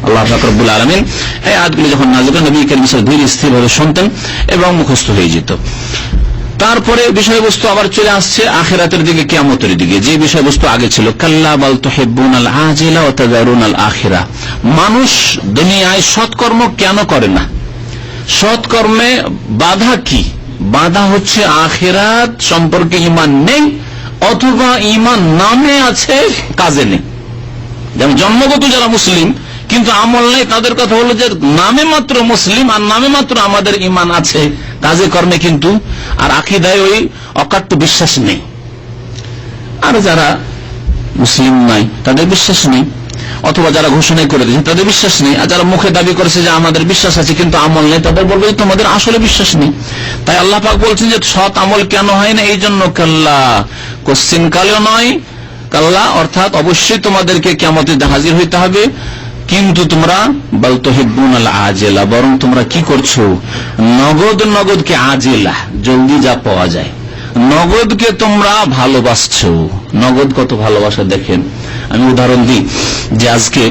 আল্লাহ পাক রব্বুল আলামিন এই আয়াতগুলি যখন নাযিল করেন নবী করিম সাল্লাল্লাহু আলাইহি ওয়াসাল্লাম ধীর স্থিরভাবে শুনতেন এবং মুখস্থ হয়ে যেত। তারপরে বিষয়বস্তু আবার চলে আসছে আখিরাতের দিকে, কিয়ামতের দিকে। যে বিষয়বস্তু আগে ছিল কাল্লা বাল তুহিব্বুনাল আজিলা ওয়া তাযারুনাল আখিরা, মানুষ দুনিয়ায় সৎকর্ম কেন করে না, সৎকর্মে বাধা কি? বাধা হচ্ছে আখিরাত সম্পর্কে ঈমান নেই, অথবা ঈমান নামে আছে কাজে নেই। যেমন জন্মগত যারা মুসলিম কিন্তু আমল নেই, তাদের কথা হলো যে নামে মাত্র মুসলিম আর নামে মাত্র আমাদের ঈমান আছে, কাজে কর্মে কিন্তু আর আকীদায় ওই অকাট্য বিশ্বাস নেই। আর যারা মুসলিম নাই তাদের বিশ্বাস নেই, অথবা যারা ঘোষণা করে দিয়েছে তাদের বিশ্বাস নেই, আর যারা মুখে দাবি করেছে যে আমাদের বিশ্বাস আছে কিন্তু আমল নেই, তাদের বলবে তোমাদের আসলে বিশ্বাস নেই। তাই আল্লাহ পাক বলছেন যে সৎ আমল কেন হয় না, এই জন্য কাল্লা, কোশ্চিন কালেও নয়, কাল্লা অর্থাৎ অবশ্যই তোমাদেরকে কিয়ামতে হাজির হইতে হবে, কিন্তু তোমরা বাল তুহিব্বুনাল আজিলা, বরং তোমরা কি করছো নগদকে আজিলা, জলদি যা পাওয়া যায়, নগদকে তোমরা ভালোবাসছো। নগদ কত ভালোবাসা দেখেন। আমি উদাহরণ দিই যে আজকে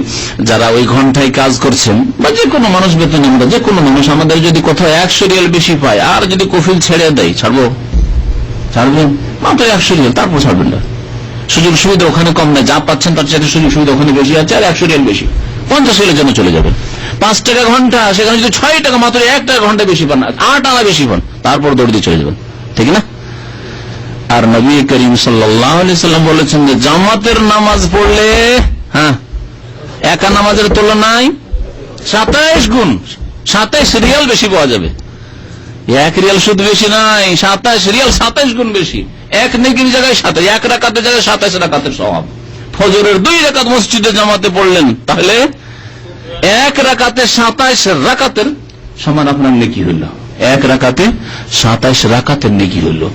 যারা ওই ঘন্টায় কাজ করছেন বা যে কোনো মানুষ বেতন, আমরা যে কোনো মানুষ, আমাদের যদি কোথাও 100 রিয়াল বেশি পায় আর যদি কফিল ছেড়ে দেয়, ছাড়বেন মাত্র 100 রিয়াল, তারপর ছাড়বেন না। সুযোগ সুবিধা ওখানে কম না, যা পাচ্ছেন তার সাথে সুযোগ সুবিধা ওখানে বেশি আছে, আর 100 রিয়াল বেশি, 50 রিয়ালের জন্য চলে যাবেন। 5 টাকা ঘন্টা, সেখানে যদি 6 টাকা, মাত্র 1 টাকা ঘন্টা বেশি পান, 8 আনা বেশি পান, তারপর দৌড় দিয়ে চলে যাবেন, ঠিক না? আর নবী করিম সাল্লাল্লাহু আলাইহি সাল্লাম বলেছেন যে জামাতের নামাজ পড়লে, হ্যাঁ, একা নামাজের তুলনায় 27 গুণ, 27 রিয়াল বেশি পাওয়া যাবে। 1 রিয়াল শুধু বেশি নাই, 27 রিয়াল, 27 গুণ বেশি। এক নেকির জায়গায় 27, 1 রাকাতের জায়গায় 27 রাকাতের সওয়াব। ফজরের 2 রাকাত মসজিদে জামাতে পড়লেন, তাহলে 1 রাকাতে 27 রাকাতের সমান আপনার নেকি হলো, 1 রাকাতে 27 রাকাতের নেকি হলো।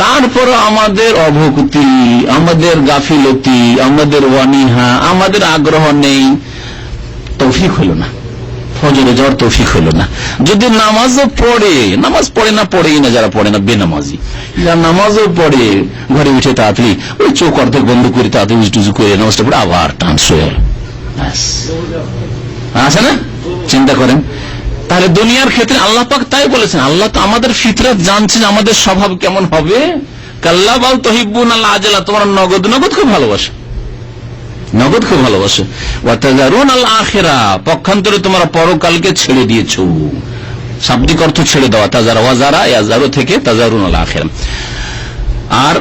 তারপর আমাদের অভক্তি, আমাদের গাফিলতি, আমাদের ওয়ানিহা, আমাদের আগ্রহ নেই, তৌফিক হলো না। ফজরে যাওয়ার তৌফিক হলো না। যদি নামাজও পড়ে, নামাজ পড়ে না, পড়েই না, যারা পড়ে না বেনামাজি, যারা নামাজও পড়ে ঘরে উঠে তাড়াতাড়ি ওই চোখ অর্ধেক বন্ধ করে তাড়াতাড়ি উজু করে নামাজটা পড়ে আবার টান্স হয়ে আছে না। চিন্তা করেন, তাহলে দুনিয়ার ক্ষেত্রে আল্লাহ পাক তাই বলেছেন, আল্লাহ তো আমাদের ফিতরত জানছেন আমাদের স্বভাব কেমন হবে। কাল্লা বাল তুহিব্বুন আল আজলা, তোমরা নগদ নগদ খুব ভালোবাসো, নগদ খুব ভালোবাসো। ওয়া তাযারুন আল আখিরা, পক্ষান্তরে তোমরা পরকালকে ছেড়ে দিয়েছো। শাব্দিক অর্থ ছেড়ে দেওয়া, তাজারা ওয়াজারা ইয়াজারু থেকে তাযারুন আল আখিরা। আর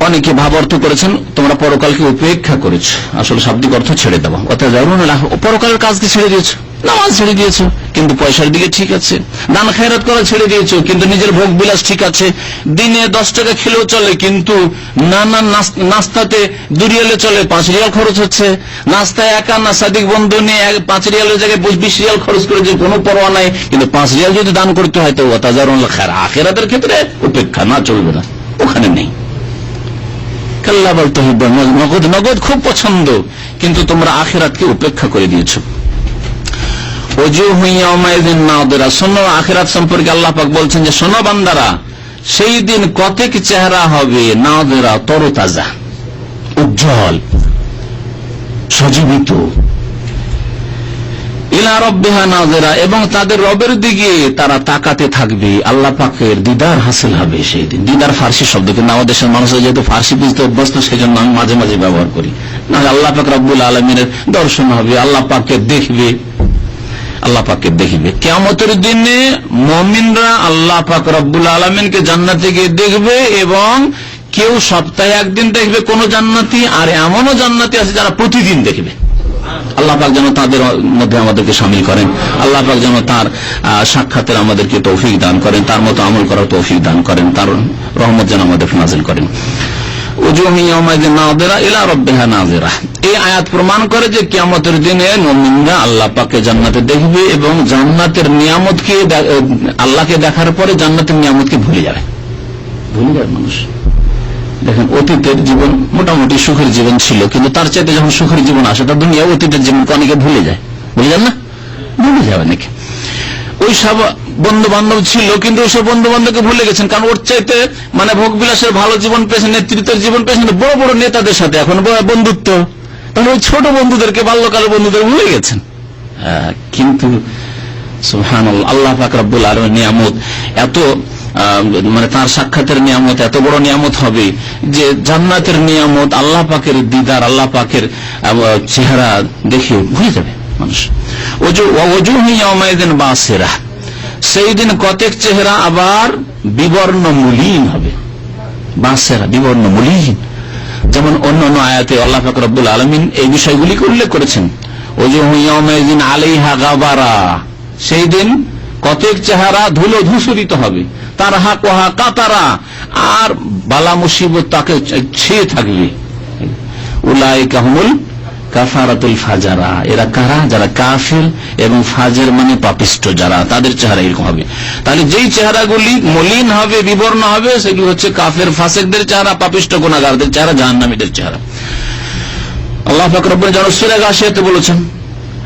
অনেকে ভাব অর্থ করেছেন তোমরা পরকালকে উপেক্ষা করেছো, আসলে শাব্দিক অর্থ ছেড়ে দেওয়া। ওয়া তাযারুন আল আখিরা, পরকালের কাজকে ছেড়ে দিয়েছো, নামাজ ছেড়ে দিয়েছো কিন্তু পয়সার দিকে ঠিক আছে, দান খেরাত করা ছেড়ে দিয়েছো কিন্তু নিজের ভোগ বিলাস ঠিক আছে, দিনে 10 টাকা খেলেও চলে কিন্তু নানান নাস্তাতে 2 রিয়ালে চলে, 5 রিয়াল খরচ হচ্ছে, নাস্তায় একা না সাদিক বন্ধু নিয়ে 5 রিয়ালের জায়গায় 20 রিয়াল খরচ করে যে কোনো পরোয়া নাই, কিন্তু 5 রিয়াল যদি দান করতে হয় তো তাজারুল খায়র, আখিরাতের ক্ষেত্রে উপেক্ষা না, চলবে না, ওখানে নেই। কাল্লা বাল তুহিব্বুন, নগদ নগদ খুব পছন্দ কিন্তু তোমরা আখিরাতকে উপেক্ষা করে দিয়েছো। শোনো, আখিরাত সম্পর্কে আল্লাহ পাক বলছেন যে শোনো বান্দারা, সেই দিন কতক চেহারা হবে নাযিরা, তরতাজা, উজ্জ্বল, সজীবিত, ইলা রাব্বিহা নাযিরা, এবং তাদের রবের দিকে তারা তাকাতে থাকবে, আল্লাহ পাকের দিদার হাসিল হবে সেই দিন। দিদার ফার্সি শব্দ, কিন্তু আমাদের দেশের মানুষ যেহেতু ফার্সি বুঝতে অভ্যস্ত সেই জন্য আমি মাঝে মাঝে ব্যবহার করি না। আল্লাহ পাক রব্বুল আলামিনের দর্শন হবে, আল্লাহ পাককে দেখবে, আল্লাহ পাককে দেখবে। কিয়ামতের দিনে মুমিনরা আল্লাহ পাক রব্বুল আলামিনকে জান্নাতে গিয়ে দেখবে, এবং কেউ সপ্তাহে একদিন দেখবে কোন জান্নাতি, আর এমনও জান্নাতি আছে যারা প্রতিদিন দেখবে। আল্লাহ পাক যেন তাদের মধ্যে আমাদেরকে শামিল করেন, আল্লাহ পাক যেন তার সাক্ষাতের আমাদেরকে তৌফিক দান করেন, তার মতো আমল করার তৌফিক দান করেন, তার রহমত যেন আমাদেরকে নাযিল করেন। এই আয়াত প্রমাণ করে যে কিয়ামতের দিনে মুমিনরা আল্লাহ পাককে জান্নাতে দেখবে, এবং জান্নাতের নিয়ামতকে, আল্লাহকে দেখার পরে জান্নাতের নিয়ামতকে ভুলে যাবে মানুষ। দেখেন, অতীতের জীবন মোটামুটি সুখের জীবন ছিল, কিন্তু তার চাইতে যখন সুখের জীবন আসে তার দুনিয়া অতীতের জীবনকে অনেকে ভুলে যায়, ভুলে যান না, ভুলে যাবে নাকি। ওই সব বন্ধু বান্ধব ছিল কিন্তু ওইসব বন্ধু বান্ধবকে ভুলে গেছেন, কারণ ওর চাইতে মানে ভোগ বিলাসের ভালো জীবন পেয়েছেন, নেতৃত্বের জীবন পেয়েছেন বড় বড় নেতাদের সাথে, এখন বন্ধুত্ব, তাহলে ওই ছোট বন্ধুদেরকে, বাল্যকালের বন্ধুদের ভুলে গেছেন। কিন্তু সুবহানাল্লাহ, আল্লাহ পাক রব্বুল আলামিনের নিয়ামত এত, মানে তার সাক্ষাতের নিয়ামত এত বড় নিয়ামত হবে যে জান্নাতের নিয়ামত, আল্লাহ পাকের দিদার, আল্লাহ পাকের চেহারা দেখে ভুলে যাবে মানুষ। সেই দিন কতক চেহারা আবার বিবর্ণ মলিন হবে, বাসেরা বিবর্ণ মলিন, যেমন অন্যান্য আয়াতে আল্লাহ পাক রব্বুল আলামিন এই বিষয়গুলিকে উল্লেখ করেছেন। ওয়াজুহু ইয়াওমাইযিন আলাইহা গাবারা, সেই দিন কতক চেহারা ধুলো ধূসরিত হবে, তারহা কোহা কাতারা, আর বালা মুসিবত তাকে ছেয়ে থাকবে। উলাইকা হুমুল কাফারাতুল ফাজারা, এরা কারা? যারা কাফির এবং ফাজের মানে পাপিষ্ঠ যারা, তাদের চেহারা এরকম হবে। তাহলে যেই চেহারাগুলি মলিন হবে, বিবর্ণ হবে, সেগুলি হচ্ছে কাফের ফাসেকদের চেহারা, পাপিষ্ঠ গুনাহগারদের চেহারা, জাহান্নামীদের চেহারা। আল্লাহ পাক রব্বুল আলামিন সূরা গাশিয়াতে বলেছেন,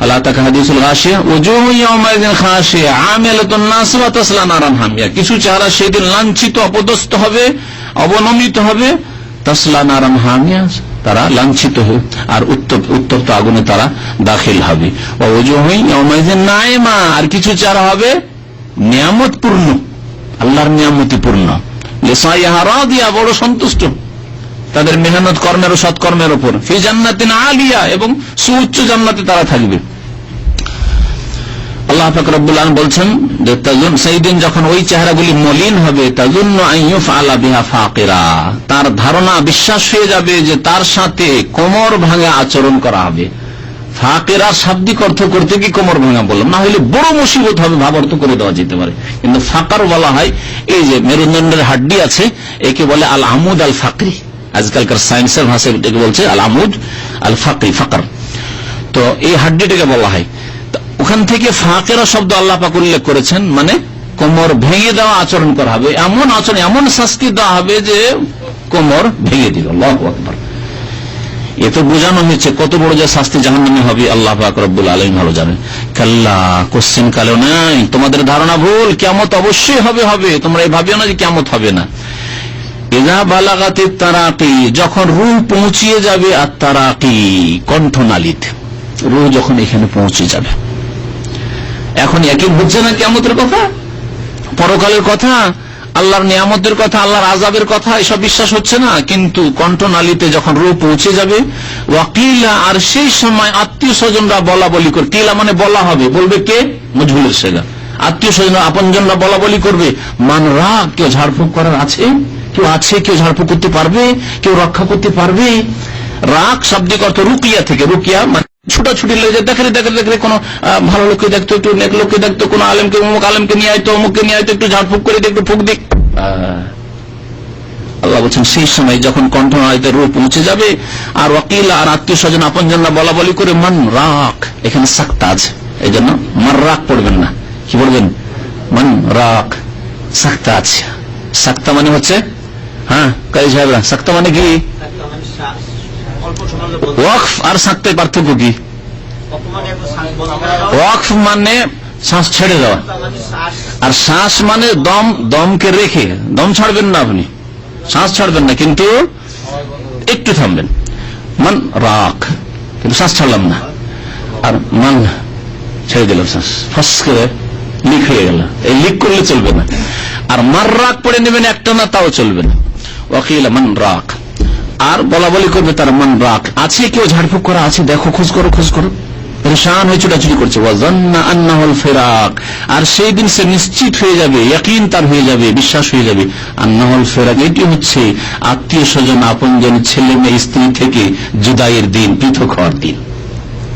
আল্লাহ তাআলা হাদিসুল গাশিয়া, ওয়াজুহু ইয়াওমাইযিন খাশিয়া আমিলাতুন নাসিবা তাসলা নারান হামিয়া, কিছু চেহারা সেদিন লাঞ্ছিত, অপদস্থ হবে, অবনমিত হবে, তাসলা নারান হামিয়া, তারা লাঞ্ছিত হবে আর উত্তপ্ত আগুনে তারা দাখিল হবে। ওয়াজুহু ইয়াওমাইযিন নাইমা, আর কিছু চেহারা হবে নিয়ামতপূর্ণ, আল্লাহর নিয়ামতি পূর্ণ, লিসাইহা রাদিয়া, বড় সন্তুষ্ট তাদের মেহনত কর্মের ও সৎকর্মের উপর, ফি জান্নাতিন আলিয়া, এবং সুউচ্চ জান্নাতে তারা থাকবে। আল্লাহ পাক রব্বুল আলামিন বলছেন যে সেই দিন যখন ওই চেহারাগুলি মলিন হবে, তাযুন্নু আন ইউফআলা বিহা ফাকিরা, তার ধারণা, বিশ্বাস হয়ে যাবে যে তার সাথে কোমর ভাঙা আচরণ করা হবে। ফাকিরা শাব্দিক অর্থ করতে কি কোমর ভাঙা বললাম, না হলে বড় মুসিবত হবে ভাব অর্থ করে দেওয়া যেতে পারে, কিন্তু ফাকার বলা হয় এই যে মেরুদণ্ডের হাড্ডি আছে, একে বলে আল আমুদ আল ফাকরি, আজকালকার সায়েন্সের ভাষায় এটাকে বলছে আল আমুদ আল ফাকরি, ফাকার। তো এই হাড্ডিটাকে বলা হয়, ওখান থেকে ফাকেরা শব্দ আল্লাহ পাক উল্লেখ করেছেন, মানে কোমর ভেঙে দেওয়া আচরণ করা হবে, এমন আচরণ, এমন শাস্তি দেওয়া হবে যে কোমর ভেঙে দিল। আল্লাহু আকবার। এ তো বোঝানো হয়েছে কত বড় যে শাস্তি জাহান্নামে হবে আল্লাহ পাক রব্বুল আলামিন ভালো জানেন। কাল্লা, কোশ্চেন কালেও নাই, তোমাদের ধারণা ভুল, কিয়ামত অবশ্যই হবে। তোমরা এই ভাবিও না যে কিয়ামত হবে না। ইযা বালাগাতিত তারাকি, যখন রূহ পৌঁছিয়ে যাবে, আর তারাকি কণ্ঠনালীতে, রূহ যখন এখানে পৌঁছে যাবে। এখন একই বুঝছে না কিয়ামতের কথা, পরকালের কথা, আল্লাহর নিয়ামতের কথা, আল্লাহর আযাবের কথা, এসব বিশ্বাস হচ্ছে না। কিন্তু কণ্ঠনালীতে যখন রূহ পৌঁছে যাবে, ওয়াকিলা, আর সেই সময় আত্মীয় স্বজনরা বলা বলি করবে। কিলা মানে বলা হবে, বলবে কে? মজহুলের সেগা। আত্মীয় স্বজন আপনজনরা বলা বলি করবে, মান রাগ, কেউ ঝাড়ফুঁক করার আছে? কেউ আছে? কেউ ঝাড়ফুঁক করতে পারবে? কেউ রক্ষা করতে পারবে? রাগ শাব্দিক অর্থ রুকিয়া থেকে, রুকিয়া মানে ছুটাছুটি লেগে দেখে কোন ভালো লোককে দেখতো, একটু নেক লোককে দেখতো, কোন আলেমকে, অমুক আলেমকে নিয়ে আইতো, অমুককে নিয়ে আইতো, একটু ঝাড়ফুঁক করে একটু ফুক দিক। আল্লাহ বলছেন সেই সময় যখন কণ্ঠনালীতে রূহ পৌঁছে যাবে, আর ওয়াকিল, আর আত্মীয় স্বজন আপনজনরা বলা বলি করে, মান রাগ, এখানে সাক্তা আছে, এই জন্য মার রাগ পড়বেন না, কি বলবেন? মান রাগ, সাক্তা আছে। সাক্তা মানে হচ্ছে, হ্যাঁ কাজী সাহেবরা, সাক্তা মানে কি? ওয়াকফ আর সাক্তায় পার্থক্য কি? ওয়াকফ মানে শ্বাস ছেড়ে দেওয়া, আর শ্বাস মানে দমকে রেখে, দম ছাড়বেন না, আপনি শ্বাস ছাড়বেন না কিন্তু একটু থামবেন। মান রাগ, কিন্তু শ্বাস ছাড়লাম না, আর মান ছেড়ে দিলাম, শ্বাস ফস করে লিক হয়ে গেল, এই লিক করলে চলবে না। আর মার রাগ পড়ে নেবেন একটা না, তাও চলবে না। ওয়াকিল মান রাগ, আর বলা বলি করবে তার মান রাগ, আছে কেউ ঝাড়ফুঁক করা আছে, দেখো, খোঁজ করো, পরেশান হয়ে ছুটাছুটি করছে। ওয়াজান্না আন্নাহুল ফিরাক, আর সেই দিন সে নিশ্চিত হয়ে যাবে, ইয়াকিন তার হয়ে যাবে, বিশ্বাস হয়ে যাবে, আন্নাহুল ফিরাক, এটি হচ্ছে আত্মীয় স্বজন আপনজন, ছেলে মেয়ে স্ত্রী থেকে জুদাইয়ের দিন, পৃথক হওয়ার দিন,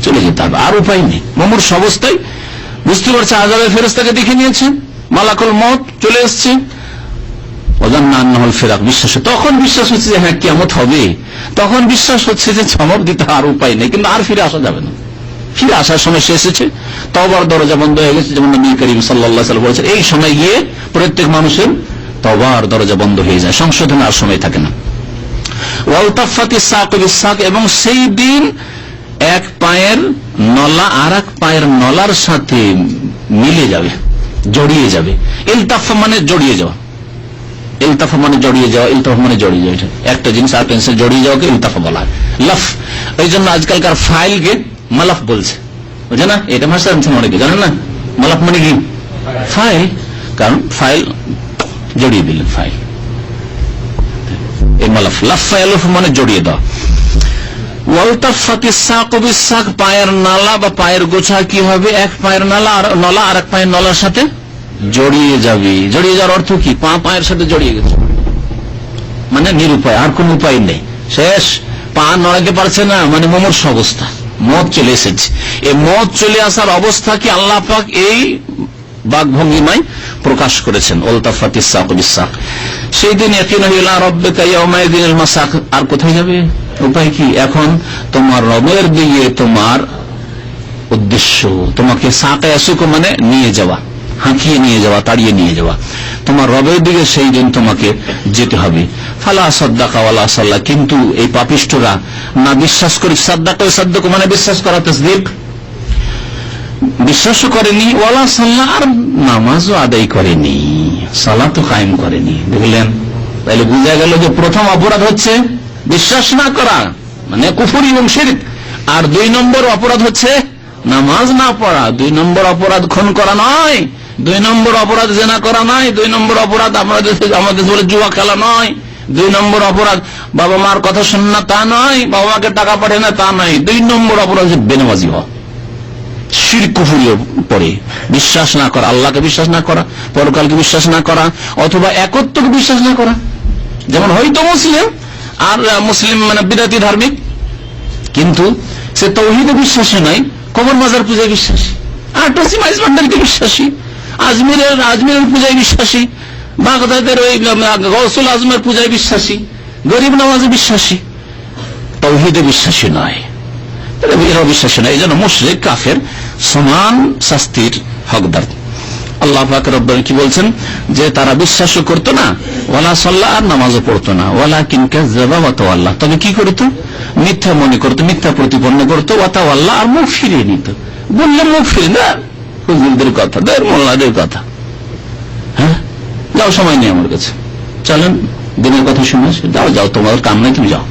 চলে যেতে হবে, আর উপায় নেই। মুমূর্ষ অবস্থায় বুঝতে পারছে আযাবের ফেরেশতাকে দেখে নিয়েছে, মালাকুল মউত চলে এসছে, ওয়াজান্না আন্নাহুল ফিরাক, বিশ্বাস, তখন বিশ্বাস হচ্ছে যে হ্যাঁ কিয়ামত হবে, তখন বিশ্বাস হচ্ছে যে চমক দিতে আর উপায় নেই, কিন্তু আর ফিরে আসা যাবে না, ফিরে আসার সময় শেষ এসেছে, তওবার দরজা বন্ধ হয়ে গেছে, যেমন নবী করিম সাল্লাল্লাহু আলাইহি ওয়াসাল্লাম বলেছেন, এই সময় গিয়ে প্রত্যেক মানুষের তওবার দরজা বন্ধ হয়ে যায়, সংশোধনের আর সময় থাকে না। ওয়ালতাফাতিস সাকু বিস-সাক, এবং সেই দিন এক পায়ের নলা আর এক পায়ের নলার সাথে মিলে যাবে, জড়িয়ে যাবে। ইলতাফা মানে জড়িয়ে যাওয়া, ইলতাফা মানে জড়িয়ে যাওয়া, ইলতাফা মানে জড়িয়ে যাওয়া, একটা জিনিস আর পেন্সিল জড়িয়ে যাওয়াকে ইলতাফা বলা হয়। লাফ, এই জন্য আজকালকার ফাইলকে মালাফ বলছে, বুঝে না? এটা ভাষা অনেকে জানেন না, মালাফ মানে কি? ফাইল, কারণ ফাইল জড়িয়ে দিলেন, ফাইল, এই মালাফ। লাফা ইয়ালুফ মানে জড়িয়ে দেওয়া। ওয়ালতাফাতিস সাকু বিস-সাক, পায়ের নালা বা পায়ের গোছা কি হবে? এক পায়ের নলা আর এক পায়ের নলার সাথে জড়িয়ে যাবে। জড়িয়ে যাওয়ার অর্থ কি? পা পায়ের সাথে জড়িয়ে গেছে, মানে নিরুপায়, আর কোন উপায় নেই, শেষ, পা নড়াতে পারছে না, মানে মুমূর্ষ অবস্থা, মত চলে এসেছে। এই মত চলে আসার অবস্থা কি আল্লাহ পাক এই বাকভঙ্গিমায় প্রকাশ করেছেন, ওয়ালতাফাতিস সাকু বিস-সাক। সেই দিন ইয়াকিনা ইলা রাব্বিকা ইয়াওমাইযিনিল মাসাক, আর কোথায় যাবে? উপায় কি? এখন তোমার রবের দিকে তোমার উদ্দেশ্য, তোমাকে সাকা ইয়াসুকু মানে নিয়ে যাওয়া, হাঁকিয়ে নিয়ে যাওয়া, তাড়িয়ে নিয়ে যাওয়া, তোমার রবের দিকে সেই দিন তোমাকে যেতে হবে। ফালা সাদ্দাকা ওয়ালা সাল্লা, কিন্তু এই পাপিষ্ঠরা না বিশ্বাস করে, সাদ্দাকা সাদ্দাকু মানে বিশ্বাস করা, তাসদীক, বিশ্বাসও করেনি, ওয়ালা সাল্লা, আর নামাজও আদায় করেনি, সালাতও কায়েম করেনি। দেখলেন, তাহলে বুঝা গেল যে প্রথম অপরাধ হচ্ছে বিশ্বাস না করা, মানে কুফর এবং শিরক, আর 2 নম্বর অপরাধ হচ্ছে নামাজ না পড়া। 2 নম্বর অপরাধ খুন করা নয়, 2 নম্বর অপরাধ জিনা করা নয়, 2 নম্বর অপরাধ আমাদের বলে জুয়া খেলা নয়, 2 নম্বর অপরাধ বাবা মার কথা শোন না তা নয়, বাবা মাকে টাকা পাঠায় না তা নয়, 2 নম্বর অপরাধ হচ্ছে বেনামাজি হওয়া, শিরক কুফরির পরে বিশ্বাস না করা, আল্লাহকে বিশ্বাস না করা, পরকালকে বিশ্বাস না করা, অথবা একত্বকে বিশ্বাস না করা। যেমন হয়তো মুসলিম, আর মুসলিম মানে বিদাতি ধার্মিক, কিন্তু সে তাওহীদে বিশ্বাসী নয়, কবর মাজার পূজায় বিশ্বাসী, আর টসিম আইসবান্ডারকে বিশ্বাসী, আজমিরের পূজায় বিশ্বাসী, বাগদাদের ওই গৌসুল আজমের পূজায় বিশ্বাসী, গরিব নামাজে বিশ্বাসী, তাওহীদে বিশ্বাসী নয়, এরা বিশ্বাসী নয়। এই জন্য মুশরিক কাফের সমান শাস্তির হকদার। আল্লাহ পাক রব্বুল কি বলছেন যে তারা বিশ্বাসও করতো না, ওয়ালা সাল্লা, আর নামাজও পড়তো না, ওয়ালাকিন কাযযাবা ওয়া তাওয়াল্লা, তবে কি করতো? মিথ্যা মনে করতো, মিথ্যা প্রতিপন্ন করতো, ওয়া তাওয়াল্লা, আর মুখ ফিরিয়ে নিত। বললে মুখ ফিরিয়ে না, হুজুরদের কথা, দের মোল্লাদের কথা, হ্যাঁ যাও, সময় নেই আমার কাছে, চলেন দিনের কথা শুনে যাও, যাও তোমাদের কাম নাই, তুমি যাও,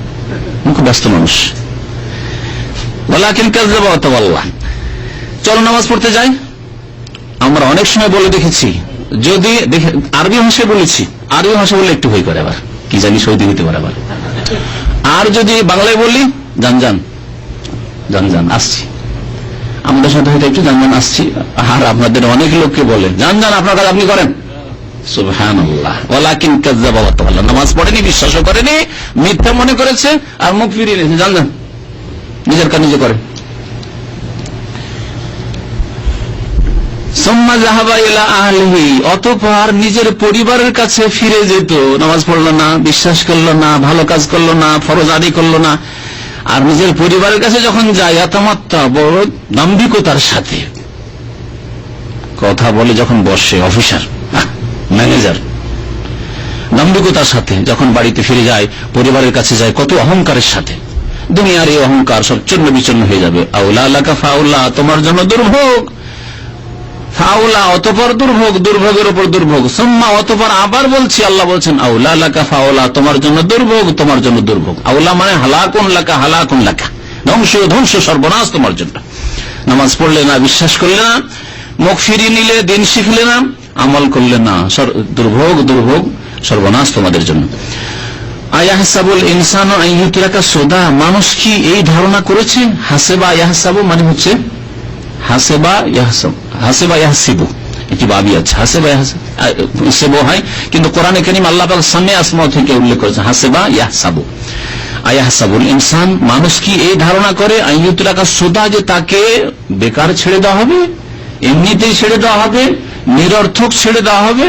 মুখ ব্যস্ত মানুষ। ওয়ালাকিন কাযযাবা ওয়া তাওয়াল্লা। চলো নামাজ পড়তে যাই। আমরা অনেক সময় বলে দেখেছি, যদি আরবি ভাষায় বলেছি, আরবি ভাষা বলে একটু ভয় করে, আবার কি জানি সৌদি হইতে পারে আবার। আর যদি বাংলায় বলি, যান যান যান যান আসছি, আমাদের সাথে হয়তো একটু যান যান আসছি। আর আপনাদের অনেক লোককে বলে যান যান আপনার কাজ আপনি করেন। সুবহানাল্লাহ। ওয়ালাকিন কাযযাবা ওয়া তাওয়াল্লা, নামাজ পড়েনি, বিশ্বাসও করেনি, মিথ্যা মনে করেছে, আর মুখ ফিরিয়ে নিয়েছে, যান যান, নিজের কাজ নিজে করে। অতঃপর নিজের পরিবারের কাছে ফিরে যেত, নামাজ পড়লো না, বিশ্বাস করলো না, ভালো কাজ করলো না, ফরজ আদায় করলো না, আর নিজের পরিবারের কাছে যখন যায় আতামাত্তা, বড় দাম্ভিকতার সাথে কথা বলে, যখন বসে অফিসার ম্যানেজার, দাম্ভিকতার সাথে যখন বাড়িতে ফিরে যায়, পরিবারের কাছে যায় কত অহংকারের সাথে, দুনিয়ার এই অহংকার সব চূর্ণ বিচূর্ণ হয়ে যাবে। আউলা লাকা ফাউলা, তোমার জন্য দুর্ভোগ, ফাউলা অতঃপর দুর্ভোগ, দুর্ভোগের উপর দুর্ভোগ, সুম্মা অতঃপর আবার বলছি, আল্লাহ বলছেন আউলা লাকা ফাউলা, তোমার জন্য দুর্ভোগ, তোমার জন্য দুর্ভোগ। আউলা মানে হালাকুন লাকা, হালাকুন লাকা, ধ্বংস, ধ্বংস, সর্বনাশ তোমার জন্য। নামাজ পড়লে না, বিশ্বাস করলে না, মুখ ফিরিয়ে নিলে, দিন শিখলে না, আমল করলে না, দুর্ভোগ, দুর্ভোগ, সর্বনাশ তোমাদের জন্য। আয়াহসাবুল ইনসানু আন ইউতরাকা সুদা, মানুষ কি এই ধারণা করেছে? হাসেবা ইয়াহসাবু মানে হচ্ছে হাসেবা ইয়াহসাব, হাসেবা ইয়াহসিবু, এটি বাবি আছে, হাসেবা ইয়াহসিবু হয়, কিন্তু কোরআনে কারীম আল্লাহ পাক সামনে আসমা থেকে উল্লেখ করেছেন হাসেবা ইয়াহসাবু। আয়াহসাবুল ইনসান, মানুষ কি এই ধারণা করে আন ইউতরাকা সুদা, যে তাকে বেকার ছেড়ে দেওয়া হবে, এমনিতেই ছেড়ে দেওয়া হবে, নিরর্থক ছেড়ে দেওয়া হবে?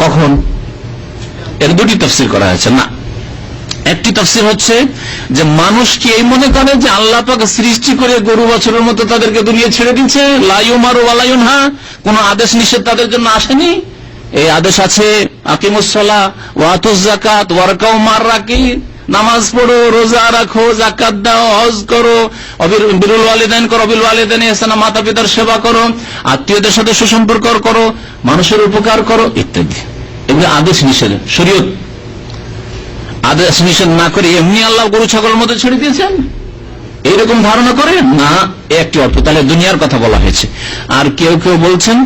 কখন? এর দুটি তাফসীর করা হয়েছে। না, একটি তাফসীর হচ্ছে যে মানুষ কি এই মনে করে যে আল্লাহ পাক সৃষ্টি করে গরু বাছুরের মতো তাদেরকে দুনিয়া ছেড়ে দিচ্ছে, লা ইউমারু ওয়া লা ইউনহা, কোন আদেশ নিষেধ তাদের জন্য আসেনি। এই আদেশ আছে আকিমুস সালাহ ওয়া আতুজ যাকাত ওয়ারকাউ মার রাকিন, নামাজ পড়ো, রোজা রাখো, যাকাত দাও, হজ করো, বিরুল ওয়ালিদাইন করো, বিল ওয়ালিদাইনি ইহসানা, মাতা পিতার সেবা করো, আত্মীয়দের সাথে সুসম্পর্ক করো, মানুষের উপকার করো ইত্যাদি। এগুলো আদেশ নিষেধ। শরীয়ত আদেশ নিষেধ না করে এমনি আল্লাহ গরু ছাগলের মতো ছেড়ে দিয়েছেন, এইরকম ধারণা করে না, একটি অর্থ। তাহলে দুনিয়ার কথা বলা হয়েছে। আর কেউ কেউ বলছেন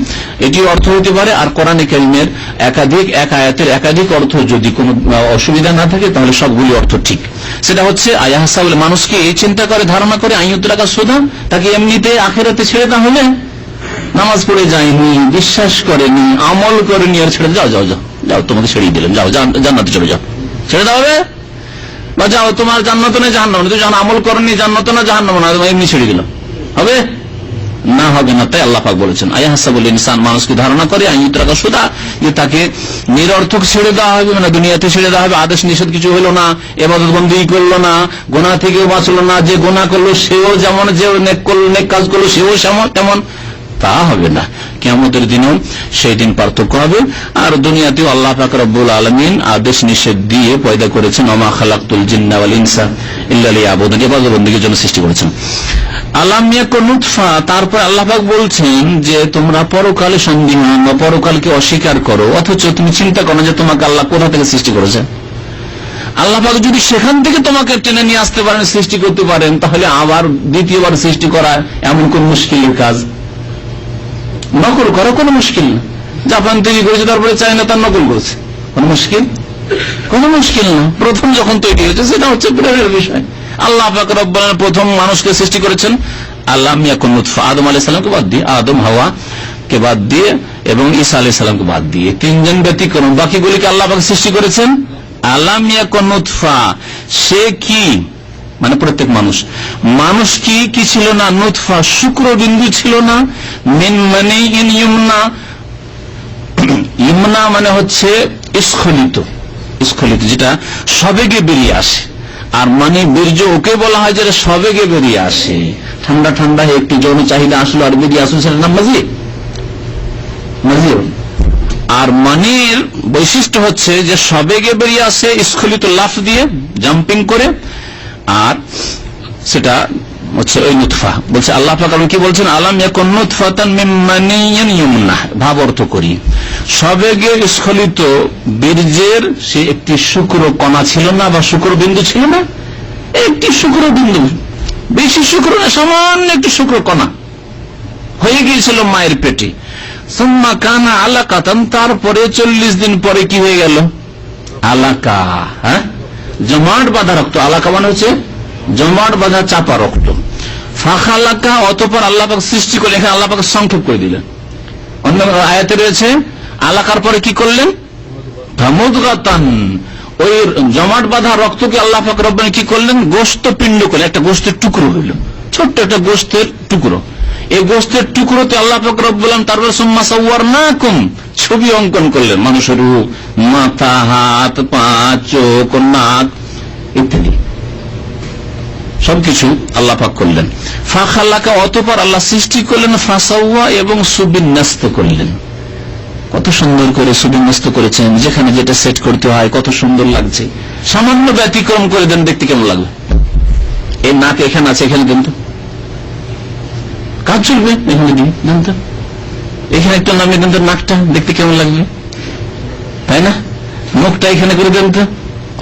এটি অর্থ হতে পারে, আর কোরআনে কারীমের একাধিক, এক আয়াতের একাধিক অর্থ, যদি কোনো অসুবিধা না থাকে তাহলে সবগুলি অর্থ ঠিক। সেটা হচ্ছে আয়াহসাবুল, মানুষকে এই চিন্তা করে, ধারণা করে, আইয়ুতরাকা সুদা, তাকে এমনিতে আখিরাতে ছেড়ে দেওয়া হবে, নামাজ পড়ে যায়নি, বিশ্বাস করেনি, আমল করেনি, আর ছেড়ে যাও, যাও যাও যাও, তোমাকে ছেড়ে দিলেন, যাও জান্নাতে চলে যাও, ছেড়ে দেওয়া হবে, বা যাও তোমার জান্নাত না জাহান্নাম, তুমি যখন আমল করেনি জান্নাত না জাহান্নাম না, এমনি ছেড়ে দিল, হবে না? হবে না। তাই আল্লাহ পাক বলেছেন আয়াহসাবুল ইনসান, মানুষকে ধারণা করে আইয়ুতরাকা সুদা, যে তাকে নিরর্থক ছেড়ে দেওয়া হবে, মানে দুনিয়াতে ছেড়ে দেওয়া হবে, আদেশ নিষেধ কিছু হলো না, ইবাদত বন্দেগী করলো না, গুনাহ থেকেও বাঁচলো না, যে গুনাহ করলো সেও যেমন, যে নেক কাজ করলো সেও তেমন, তা হবে না। কিয়ামতের দিনেও সেই দিন পার্থক্য হবে। আর দুনিয়াতেও আল্লাহ পাক রব্বুল আলামিন আদেশ নিষেধ দিয়ে পয়দা করেছেন, ওমা খালাকতুল জিন্না ওয়াল ইনসা ইল্লা লিয়াবুদুন, ইবাদত বন্দেগীর জন্য সৃষ্টি করেছেন। আলাম ইয়াকুন নুতফা, তারপর আল্লাহ পাক বলছেন যে তোমরা পরকালে সন্দিহান বা পরকালকে অস্বীকার করো, অথচ তুমি চিন্তা করো যে তোমাকে আল্লাহ কোথা থেকে সৃষ্টি করেছেন। আল্লাহ পাক যদি সেখান থেকে তোমাকে টেনে নিয়ে আসতে পারেন, সৃষ্টি করতে পারেন, তাহলে আবার দ্বিতীয়বার সৃষ্টি করা এমন কোন মুশকিলের কাজ? নকল করা কোনো মুশকিল না। জাপান তৈরি করেছে, তারপরে চায়না তার নকল করেছে, কোন মুশকিল? কোন মুশকিল না। প্রথম যখন তৈরি হয়েছে সেটা হচ্ছে প্রেমের বিষয়। আল্লাহ পাক রব্বুল আলামিন প্রথম মানুষকে সৃষ্টি করেছেন আল্লাহ ইয়াকুন নুতফা, আদম আলাইহিস সালামকে বাদ দিয়ে, আদম হাওয়া কে বাদ দিয়ে এবং ঈসা আলাইহিস সালামকে বাদ দিয়ে, তিনজন ব্যতিক্রম, বাকিগুলিকে আল্লাহ পাক সৃষ্টি করেছেন আল্লাহ ইয়াকুন নুতফা। সে কি মানে প্রত্যেক মানুষ কি ছিল না? নুতফা, শুক্রবিন্দু ছিল না, মিন মানে ইউমনা, ইউমনা মানে হচ্ছে স্খলিত, যেটা সবেগে বেরিয়ে আসে। আর মানে বীর্য ওকে বলা হয় যেটা সবেগে বেরিয়ে আসে, ঠান্ডা ঠান্ডা একটু যৌন চাহিদা আসলো আর বেরিয়ে আসলো, সেটার নাম মাঝি নজির। আর মানির বৈশিষ্ট্য হচ্ছে যে সবেগে বেরিয়ে আসে স্খলিত লাফ দিয়ে, জাম্পিং করে, আর সেটা হচ্ছে ওই নুতফা। বলছে আল্লাহ পাক কি বলছেন, আলাম ইয়াকুন নুতফাতান মিন মানিয়্যিন ইউমনা। ভাব অর্থ করি, সবেগে স্খলিত বীর্যের সে একটি শুক্র কণা ছিল না, বা শুক্র বিন্দু ছিল না, একটি শুক্র বিন্দু, বেশি শুক্র না, সামান্য একটি শুক্র কণা হয়ে গিয়েছিল মায়ের পেটে। সুম্মা কানা আলাকাতান, তারপরে 40 দিন পরে কি হয়ে গেল, আলাকা, জমাট বাঁধা রক্ত। আলাকা মানে হচ্ছে জমাট বাঁধা চাপা রক্ত। ফাখালাকা, অতঃপর আল্লাহ পাক সৃষ্টি করলেন। এখানে আল্লাহ পাক সংক্ষেপ করে দিলেন। অন্য আয়াতে রয়েছে আলাকার পরে কি করলেন, মুদগাতান, ওই জমাট বাঁধা রক্তকে আল্লাহ পাক রব্বানি কি করলেন, গোশত পিণ্ড করলেন, একটা গোশতের টুকরো হইল, ছোট্ট একটা গোশতের টুকরো। এই গোশতের টুকরোতে আল্লাহ পাক রব্বুল আলামিন তারপর সুম্মা সাওয়ারনাকুম, ছবি অঙ্কন করলেন, মানুষের রূপ, মাথা, হাত, পা, চোখ, নাক ইত্যাদি সবকিছু আল্লাহ পাক করলেন। ফাখালাকা, অতঃপর আল্লাহ সৃষ্টি করলেন, ফাসাওয়া, এবং সুবিন্যস্ত করলেন। কত সুন্দর করে সুবিন্যস্ত করেছেন, যেখানে যেটা সেট করতে হয় কত সুন্দর লাগছে। সামান্য ব্যতিক্রম করে দেন, দেখতে কেমন লাগবে। এই নাক এখানে আছে, এখানে দেন তো, কাজ চলবে, এখানে দিয়ে দেন তো, এখানে একটু নামিয়ে দেন তো, নাকটা দেখতে কেমন লাগবে, তাই না? মুখটা এখানে করে দেন তো,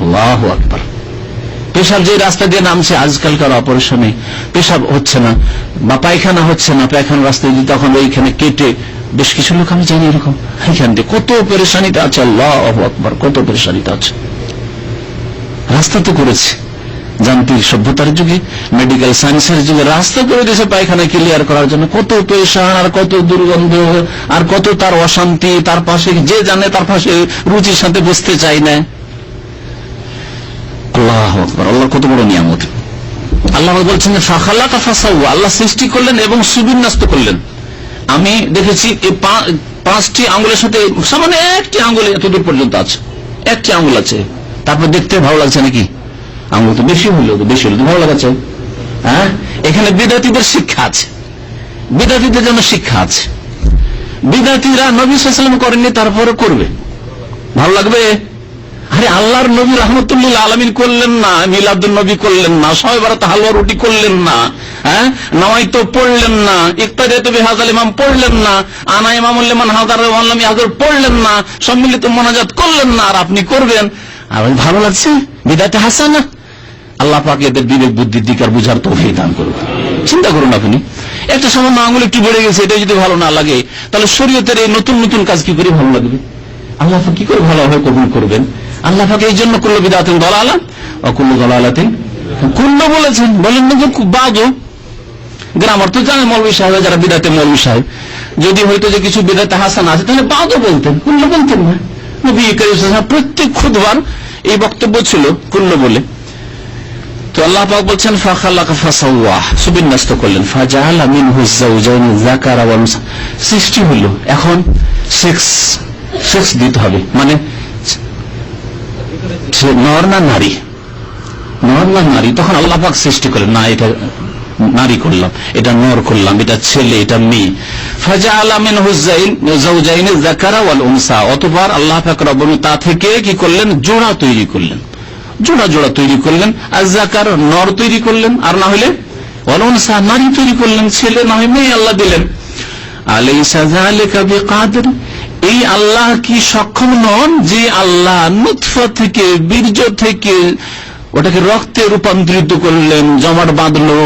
আল্লাহু আকবার। পেশাব যে রাস্তা দিয়ে নামছে, আজকালকার অপারেশনে পেশাব হচ্ছে না বা পায়খানা হচ্ছে না, পায়খানা রাস্তায় যদি তখন ওইখানে কেটে, বেশ কিছু লোক আমি জানি এরকম, এখান দিয়ে কত পেরেশানিতে আছে, আল্লাহু আকবার, কত পেরেশানিতে আছে। রাস্তা তো করেছে যান্ত্রিক সভ্যতার যুগে, মেডিকেল সায়েন্সের যুগে রাস্তা করে দিয়েছে পায়খানা ক্লিয়ার করার জন্য। কত পেরেশান, আর কত দুর্গন্ধ, আর কত তার অশান্তি, তার পাশে যে জানে তার পাশে রুচির সাথে বসতে চাই না। আল্লাহু আকবার, আল্লাহ কত বড় নিয়ামত। আল্লাহ বলছেন ফাখালাকা ফাসাওয়া, আল্লাহ সৃষ্টি করলেন এবং সুবিন্যস্ত করলেন। আমি দেখেছি এই 5টি আঙ্গুলের সাথে সামান্য একটি আঙ্গুল এতদূর পর্যন্ত আছে, একটি আঙ্গুল আছে, তারপর দেখতে ভালো লাগছে নাকি? আঙ্গুল তো বেশি হলো, তো ভালো লাগাচ্ছে। হ্যাঁ, এখানে বিদাতীদের শিক্ষা আছে, বিদাতীদের জন্য শিক্ষা আছে। বিদাতীরা নবী সাল্লাল্লাহু আলাইহি ওয়াসাল্লাম করেননি, তারপরে করবে, ভালো লাগবে। আরে আল্লাহর নবী রাহমাতুল্লিল আলামিন করলেন না, মিলাদুন নবী করলেন না, শবে বারাত হালুয়া রুটি করলেন না, নাওয়াইতো পড়লেন না, ইক্তাদাতু বিহাযাল ইমাম পড়লেন না, আনা ইমামুল লিমান হাযারা ওয়া লাম ইয়াহযুর পড়লেন না, সম্মিলিত মোনাজাত করলেন না, আর আপনি করবেন। আর ভালো লাগছে, বিদআতে হাসানা। আল্লাহ পাক এদের বিবেক বুদ্ধির দিক আর বুঝার তৌফিক দান করুন। চিন্তা করুন, আপনি একটা সামান্য আঙুল একটু বেড়ে গেছে, এটা যদি ভালো না লাগে, তাহলে শরীয়তের এই নতুন নতুন কাজ কি করে ভালো লাগবে? আল্লাহ পাক কি করে ভালোভাবে কবুল করবেন? আল্লাহ পাক এই জন্য কুল্লু বিদআতিন দালালা ওয়া কুল্লু দালালাতিন, কুল্লু বলেছেন, বলেন না যে বাদু। গ্রামার তো জানে মৌলভী সাহেব, যারা বিদআতে মৌলভী সাহেব, যদি হয়তো যে কিছু বিদআতে হাসান আছে, তাহলে বাদু বলতেন, কুল্লু বলতেন না। নবী করিম সাল্লাল্লাহু আলাইহি ওয়াসাল্লাম প্রত্যেক খুতবার এই বক্তব্য ছিল কুল্লু বলে। তো আল্লাহ পাক বলছেন ফাখালাকা ফাসাওয়া, সুবিন্যস্ত করলেন। ফাজাআলা মিনহু যাওজাইন যাকারা ওয়াল উনসা, সৃষ্টি হলো। এখন সেক্স দিতে হবে, মানে নর না নারী, নর না নারী। তখন আল্লাহ পাক সৃষ্টি করলেন, না এটা নারী করলাম, এটা নর করলাম, এটা ছেলে, এটা মেয়ে। ফাজাআলা মিনহু যাওজাইন যাকারা ওয়াল উনসা, অতঃপর আল্লাহ পাক রব্বুল তা থেকে কি করলেন, জোড়া তৈরি করলেন, জোড়া জোড়া তৈরি করলেন। আর যাকার নর তৈরি করলেন, আর না হলে ওয়াল উনসা নারী তৈরি করলেন, ছেলে না হয় মেয়ে আল্লাহ দিলেন। আলাইসা যালিকা বিকাদির, এই আল্লাহ কি সক্ষম নন যে আল্লাহ নুতফা থেকে, বীর্য থেকে ওটাকে রক্তে রূপান্তরিত করলেন, জমাট বাঁধলো,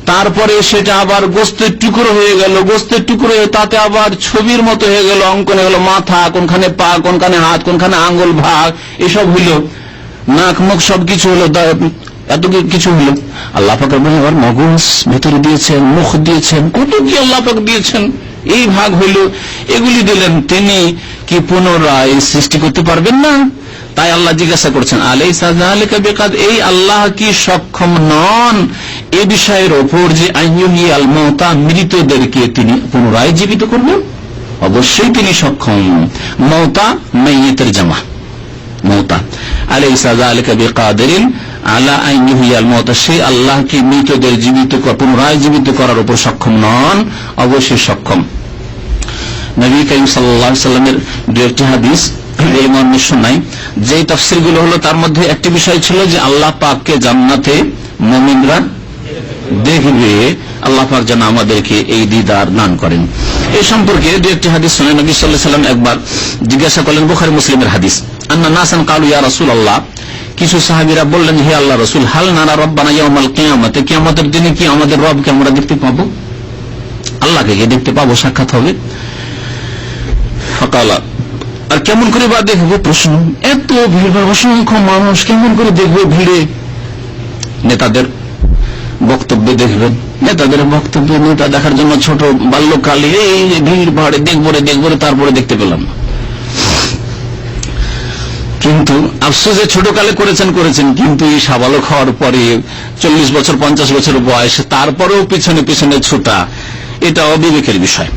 তারপরে সেটা আবার গোস্তের টুকরো হয়ে গেল, গোস্তের টুকরো হয়ে তাতে আবার ছবির মতো হয়ে গেল, অঙ্কন হয়ে গেল, মাথা কোনখানে, পা কোনখানে, হাত কোনখানে, আঙ্গুল ভাগ, এসব হইল, নাক মুখ সবকিছু হলো, এত কিছু হলো। আল্লাহ পাক আবার মগজ ভেতরে দিয়েছেন, মুখ দিয়েছেন, কত কি আল্লাহ পাক দিয়েছেন, এই ভাগ হইল, এগুলি দিলেন। তিনি কি পুনরায় সৃষ্টি করতে পারবেন না? তাই আল্লাহ জিজ্ঞাসা করছেন আলাইসা যালিকা বিকাদ, এই আল্লাহ কি সক্ষম নন এ বিষয়ের ওপর যে আইয়ুহিয়াল মাউতা, মৃতদেরকে তিনি পুনরায় জীবিত করবেন? অবশ্যই তিনি সক্ষম। মাউতা মাইয়িতের জামা, মাউতা। আলাইসা যালিকা বিকাদিরিন আলা আইয়ুহিয়াল মাউতা, সেই আল্লাহ কি মৃতদের জীবিত, পুনরায় জীবিত করার উপর সক্ষম নন? অবশ্যই সক্ষম। নবী করিম সাল্লাল্লাহু আলাইহি সাল্লামের দু একটি হাদিস এই মর্মে শোনাই, যে তাফসীর গুলো হলো তার মধ্যে একটি বিষয় ছিল যে আল্লাহ পাককে জান্নাতে মুমিনরা দেখবে। আল্লাহ পাক যেন আমাদেরকে এই দিদার দান করেন। এই সম্পর্কে দু একটি হাদিস শুনে নবী সাল্লাল্লাহু আলাইহি সাল্লাম একবার জিজ্ঞাসা করলেন, বুখারী মুসলিমের হাদিস, আন্না নাসান কালু ইয়া রাসূলুল্লাহ, কিছু সাহাবীরা বললেন, হে আল্লাহ রাসূল, হাল নারা রব্বানা ইয়াউমাল কিয়ামাতে, কিয়ামতের দিনে কি আমাদের রবকে আমরা দেখতে পাবো, আল্লাহকে কি দেখতে পাবো, সাক্ষাৎ হবে? ফাকালা, আর কেমন করে বা দেখবো? প্রশ্ন, এত ভিড়, অসংখ্য মানুষ, কেমন করে দেখবো ভিড়ে? নেতাদের বক্তব্যে দেখবেন, নেতাদের বক্তব্যে নেতা দেখার জন্য ছোট বাল্যকালে এই ভিড় ভাড়ে দেখবো রে, তারপরে দেখতে পেলাম না। কিন্তু আফসোসে ছোটকালে করেছেন, কিন্তু এই সাবালক হওয়ার পরে 40 বছর 50 বছর বয়স, তারপরেও পিছনে পিছনে ছোটা, এটা অবিবেকের বিষয়,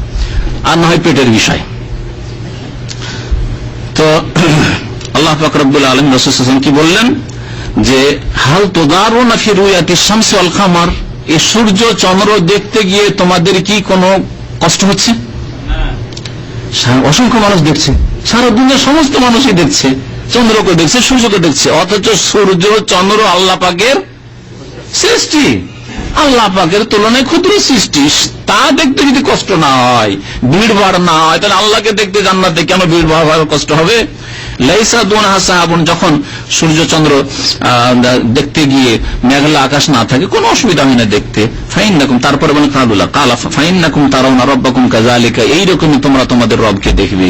আর না হয় পেটের বিষয়। তো আল্লাহ পাক রব্বুল আলামিন রাসূল সাল্লাল্লাহু আলাইহি ওয়াসাল্লাম কি বললেন যে হাল তুদারুনা ফি রুয়াতিশ শামসি ওয়াল কামার, এই সূর্য চন্দ্র দেখতে গিয়ে তোমাদের কি কোনো কষ্ট হচ্ছে? অসংখ্য মানুষ দেখছে, সারা দুনিয়ার সমস্ত মানুষই দেখছে, চন্দ্রকে দেখছে, সূর্যকে দেখছে, অথচ সূর্য চন্দ্র আল্লাহ পাকের সৃষ্টি, আল্লাহ পাকের তুলনায় ক্ষুদ্র সৃষ্টি, তা দেখতে যদি কষ্ট না হয়, ভিড় ভাড় না হয়, তাহলে আল্লাহকে দেখতে জান্নাতে কেন ভিড় ভাড় কষ্ট হবে? লাইসা দুনহা সাহাবুন, যখন সূর্য চন্দ্র দেখতে গিয়ে মেঘলা আকাশ না থাকে কোনো অসুবিধা হয় না দেখতে। ফাইন্নাকুম, তারপরে বলেন কালুলা কালা ফাইন্নাকুম তারাউনা রাব্বাকুম কাযালিকা, এইরকমই তোমরা তোমাদের রবকে দেখবে।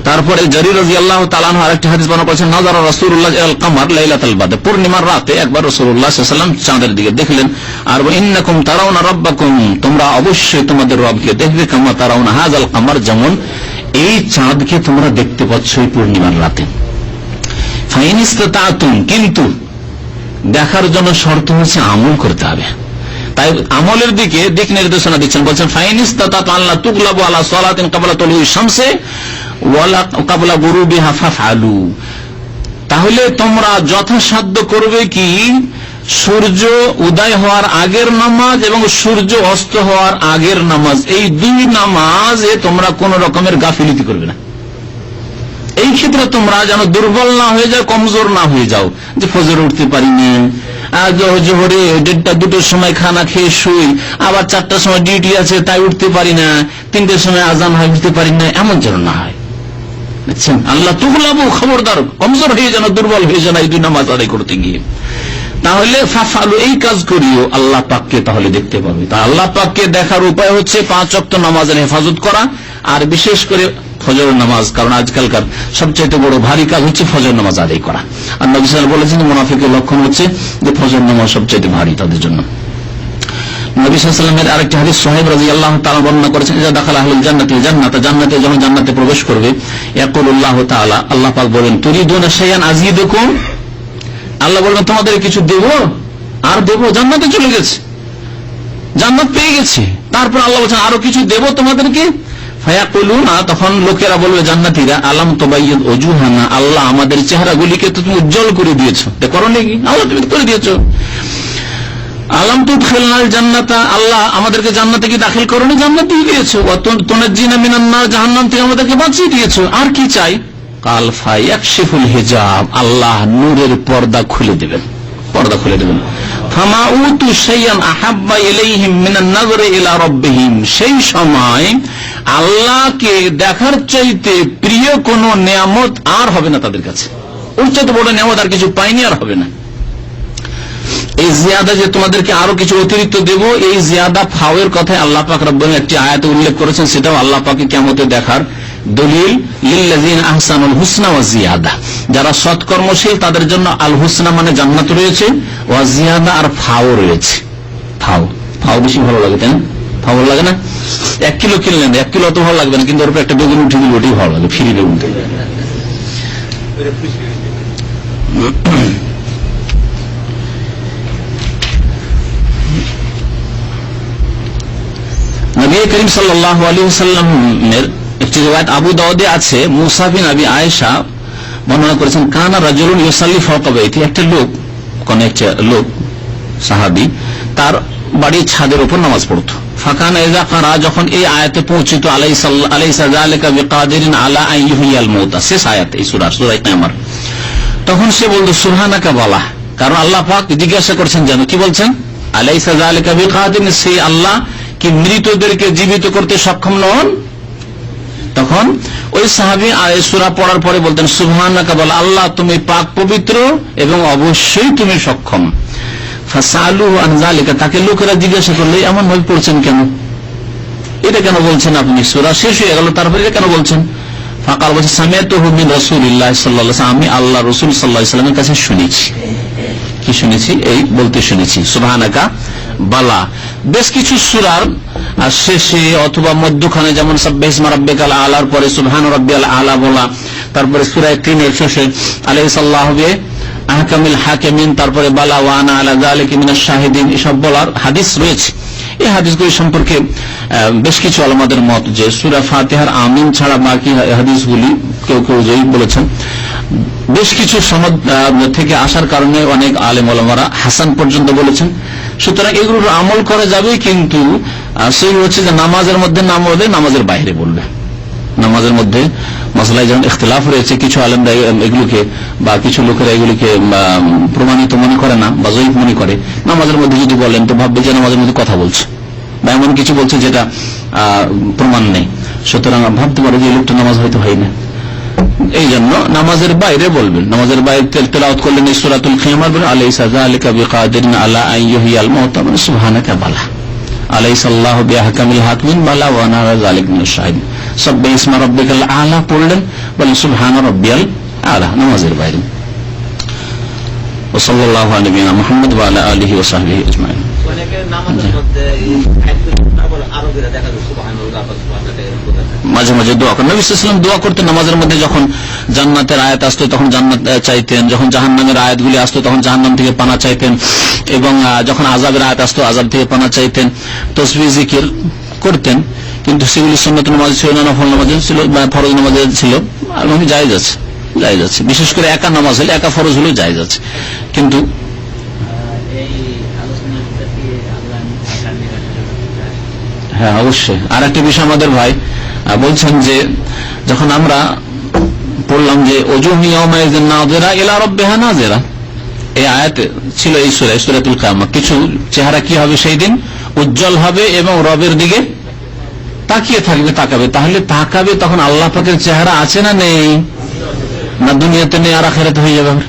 তারপরে জারীর রাদিয়াল্লাহু তাআলা আনহু আরেকটি হাদিস বর্ণনা করেছেন, নাযারা রাসূলুল্লাহ ইলাল কামার লাইলাতুল বদর, পূর্ণিমার রাতে একবার রাসূলুল্লাহ সাল্লাল্লাহু আলাইহি ওয়াসাল্লাম চাঁদের দিকে দেখলেন। আর ইন্নাকুম তারাউনা রাব্বাকুম, তোমরা অবশ্যই তোমাদের রবকে দেখবে, কামা তারাউনা হাযাল কামার, যেমন এই চাঁদকে তোমরা দেখতে পাচ্ছ এই পূর্ণিমার রাতে। ফাইন ইসতাতাতুম, কিন্তু দেখার জন্য শর্ত হচ্ছে আমল করতে হবে। তাই আমলের দিকে দিক নির্দেশনা দিচ্ছেন, বলছেন ফাইন ইসতাতাতু আল্লা তুগলাবু আলা সালাতিন ক্বাবলা তুলুই শামসি ওয়ালা ক্বাবলা গুরুবিহা ফাফআলু, তাহলে তোমরা যথাসাধ্য করবে কি সূর্য উদয় হওয়ার আগের নামাজ এবং সূর্য অস্ত হওয়ার আগের নামাজ, এই দুই নামাজে তোমরা কোন রকমের গাফিলতি করবে না। এই ক্ষেত্রে তোমরা যেন দুর্বল না হয়ে যাও, কমজোর না হয়ে যাও, যে ফজর উঠতে পারিনি, জোহরে 1:30-2টোর সময় খানা খেয়ে শুই, আবার 4টার সময় ডিউটি আছে তাই উঠতে পারি না, 3টের সময় আজান হয় উঠতে পারি না, এমন যেন না হয়। আল্লাহ তুগলাবু, খবরদার কমজোর হয়ে যেন, দুর্বল হয়ে যেন এই দুই নামাজ আদায় করতে গিয়ে। তাহলে ফাফআলু, এই কাজ করিও, আল্লাহ পাককে তাহলে দেখতে পাবে। তা আল্লাহ পাককে দেখার উপায় হচ্ছে 5 ওয়াক্ত নামাজের হেফাজত করা, আর বিশেষ করে ফজর নামাজ, কারণ আজকালকার সবচেয়ে বড় ভারী কাজ হচ্ছে ফজর নামাজ আদায় করা। আর নবী সাল্লাল্লাহু আলাইহি ওয়াসাল্লাম বলেছেন মুনাফিকের লক্ষণ হচ্ছে যে ফজর নামাজ সবচেয়ে ভারী তাদের জন্য। নবী সাল্লাল্লাহু আলাইহি ওয়াসাল্লামের আরেকটি হাদিস সুহাইব রাদিয়াল্লাহু তাআলা বর্ণনা করেছেন, ইযা দাখালা আহলুল জান্নাতি জান্নাতা, জান্নাতে যখন জান্নাতে প্রবেশ করবে, ইয়াকুলুল্লাহু তাআলা, আল্লাহ পাক বলেন, তুরিদুনা শাইআন আযীদুকুম, আল্লাহ বলবেন তোমাদের কিছু দেব, আর দেব, জান্নাতে চলে গেছে, জান্নাত পেয়ে গেছে, তারপর আল্লাহ বলছেন আরো কিছু দেব তোমাদেরকে। ফায়াকুলুনা, তখন লোকেরা বলবে জান্নাতীরা, আলাম তুবাইয়িদ ওজুহানা, আল্লাহ আমাদের চেহারাগুলিকে তো তুমি উজ্জ্বল করে দিয়েছো, করো নাকি? আল্লাহ তুমি করে দিয়েছো। আলাম তুদখিলনাল জান্নাতা, আল্লাহ আমাদেরকে জান্নাতে কি দাখিল করোনি? জান্নাত দিয়ে দিয়েছো। ওয়া তুনাজ্জিনা মিনান নার, জাহান্নাম থেকে আমাদেরকে বাঁচিয়ে দিয়েছো, আর কি চাই? কাল ফায়াকশিফুল হিজাব, আল্লাহ নূরের পর্দা খুলে দেবেন, পর্দা খুলে দেবেন। ফামা উতু শাইআন আহাব্বা ইলাইহিম মিনান নাযরি ইলা রাব্বিহিম, সেই সময় আল্লাহকে দেখার চাইতে প্রিয় কোন নিয়ামত আর হবে না তাদের কাছে, ওর চাইতে বড় নিয়ামত আর কিছু পাইনি, আর হবে না। এই জিয়াদা যে তোমাদেরকে আরো কিছু অতিরিক্ত দেব, এই জিয়াদা ফাওয়ের কথায় আল্লাহ পাক রব্বুল একটি আয়াতে উল্লেখ করেছেন, সেটাও আল্লাহ পাকে কিয়ামতে দেখার দলিল। লিল্লাযিনা আহসানুল হুসনা ওয়া জিয়াদা, যারা সৎকর্মশীল তাদের জন্য আল হুসনা মানে জান্নাত রয়েছে, ওয়া জিয়াদা আর ফাও রয়েছে। ফাও বেশি ভালো লাগে, তাই না? ফাও ভালো লাগে না? 1 কিলো কিনলেন, 1 কিলো অত ভালো লাগবে না, কিন্তু ওর উপর একটা বেগুন উঠে দিল, ওটাই ভালো লাগে, ফ্রি বেগুন। নবী করিম সাল্লাল্লাহু আলাইহি ওয়াসাল্লামের একটি রিওয়ায়াত আবু দাউদে আছে, মুসা বিন আবি আয়েশা বর্ণনা করেছেন, কানা রাজুলুন ইউসাল্লি ফাওকা বাইতি, একটা লোক সাহাবী, তার বাড়ির ছাদের উপর নামাজ পড়তো। ফাকানা ইযা ক্বারা, যখন এই আয়াতে পৌঁছিত আলাইসা যালিকা বিকাদিরিন আলা আন ইহইয়াল মাউতা, শেষ আয়াত এই সূরা কিয়ামার, তখন সে বলতো সুবহানাকা বলা, কারণ আল্লাহ পাক জিজ্ঞাসা করছেন, যেন কি বলছেন, আলাইসা যালিকা বিকাদিরিন, সেই আল্লাহ কি মৃতদেরকে জীবিত করতে সক্ষম নন? তখন ওই সাহাবী সূরা পড়ার পরে বলতেন সুবহানাকা বলা, আল্লাহ তুমি পাক পবিত্র এবং অবশ্যই তুমি সক্ষম। ফাসালু আন যালিকা, তাকে লোকেরা জিজ্ঞাসা করলে এমন ভাবে পড়ছেন কেন, এটা কেন বলছেন আপনি? সূরা শেষ হয়ে গেল, তারপরে এটা কেন বলছেন? ফাকাল, বলছে সামিআতুহু মিন রাসূলিল্লাহ সাল্লাল্লাহু আলাইহি ওয়াসাল্লাম, আমি আল্লাহ রাসূল সাল্লাল্লাহু আলাইহি ওয়াসাল্লামের কাছে শুনেছি। কি শুনেছি? এই বলতে শুনেছি সুবহানাকা বালা। বেশ কিছু সূরার শেষে অথবা মধ্যখানে, যেমন সাব্বিহিসমা রাব্বিকাল আলার পরে সুবহান রাব্বিয়াল আলা বলা, তারপরে সূরা 3 এর শেষে আলাইহিসসাল্লাহু বি আহকামিল হাকিমিন, তারপরে বালা ওয়া আনা আলা যালিকা মিনাশ শাহিদিন, এসব বলার হাদিস রয়েছে। এই হাদিসগুলি সম্পর্কে বেশ কিছু আলেমদের মত যে সূরা ফাতিহার আমিন ছাড়া বাকি হাদিসগুলি কেউ কেউ জয়ীফ বলেছেন। বেশ কিছু সনদ থেকে আসার কারণে অনেক আলেম ওলামারা হাসান পর্যন্ত বলেছেন। সুতরাং এগুলোর আমল করা যাবে, কিন্তু সেই হচ্ছে যে নামাজের মধ্যে নাম বলবে, নামাজের বাইরে বলবে। নামাজের মধ্যে মাসলায় যেমন ইখতিলাফ রয়েছে, কিছু আলেমরা এগুলোকে বা কিছু লোকেরা এগুলিকে প্রমাণিত মনে করে না বা জয়ীফ মনে করে। নামাজের মধ্যে যদি বলেন তো ভাববে যে নামাজের মধ্যে কথা বলছে বা এমন কিছু বলছে যেটা প্রমাণ নেই, সুতরাং ভাবতে পারে যে এই লোকটা নামাজ হয়তো হয় না। এই জন্য নামাজের বাইরে বলবেন। নামাজের বাইরে তেলাওয়াত করলেন এই সূরাতুল কিয়ামাহ, বলেন আলাইসা যালিকা বিকাদিরিন আলা আন ইহইয়াল মাউতা, মানে সুবহানাকা বালা, আলাইসাল্লাহু বিআহকামিল হাকিমিন বালা ওয়া আনা আলা যালিকা মিনাশ শাহিদিন। সাব্বিহিসমা রাব্বিকাল আলা পড়লেন, বলেন সুবহানা রাব্বিয়াল আলা, নামাজের বাইরে। ওয়া সাল্লাল্লাহু আলা নবিয়িনা মুহাম্মদ ওয়া আলা আলিহি ওয়া সাহবিহি আজমাইন। মাঝে মাঝে দোয়া করেন, নবী সাল্লাল্লাহু আলাইহি ওয়াসাল্লাম দোয়া করতেন নামাজের মধ্যে। যখন জান্নাতের আয়াত আসতো তখন জান্নাত চাইতেন, যখন জাহান্নামের আয়াতগুলি আসতো তখন জাহান্নাম থেকে পানা চাইতেন, এবং যখন আযাবের আয়াত আসতো আযাব থেকে পানা চাইতেন। তাসবিহ জিকির করতেন, কিন্তু সেগুলি সুন্নাত নামাজ ছিল না, নফল নামাজ ছিল, ফরজ নামাজ ছিল, এবং জায়েজ আছে, জায়েজ আছে। বিশেষ করে একা নামাজ হলে, একা ফরজ হলেও জায়েজ আছে। কিন্তু হ্যাঁ অবশ্যই আর একটা বিষয়, আমাদের ভাই বলছেন যে যখন আমরা পড়লাম যে ওজুহু ইয়াওমাইযিন নাযিরা ইলা রাব্বিহা নাযিরা, এই আয়াতে ছিল এই সূরাতুল কিয়ামাহ, কিছু চেহারা কি হবে সেই দিন, উজ্জ্বল হবে এবং রবের দিকে তাকিয়ে থাকবে, তাকাবে। তাহলে তাকাবে, তখন আল্লাহ পাকের চেহারা আছে না নেই? না দুনিয়াতে নেই আর আখিরাতে হয়ে যাবে।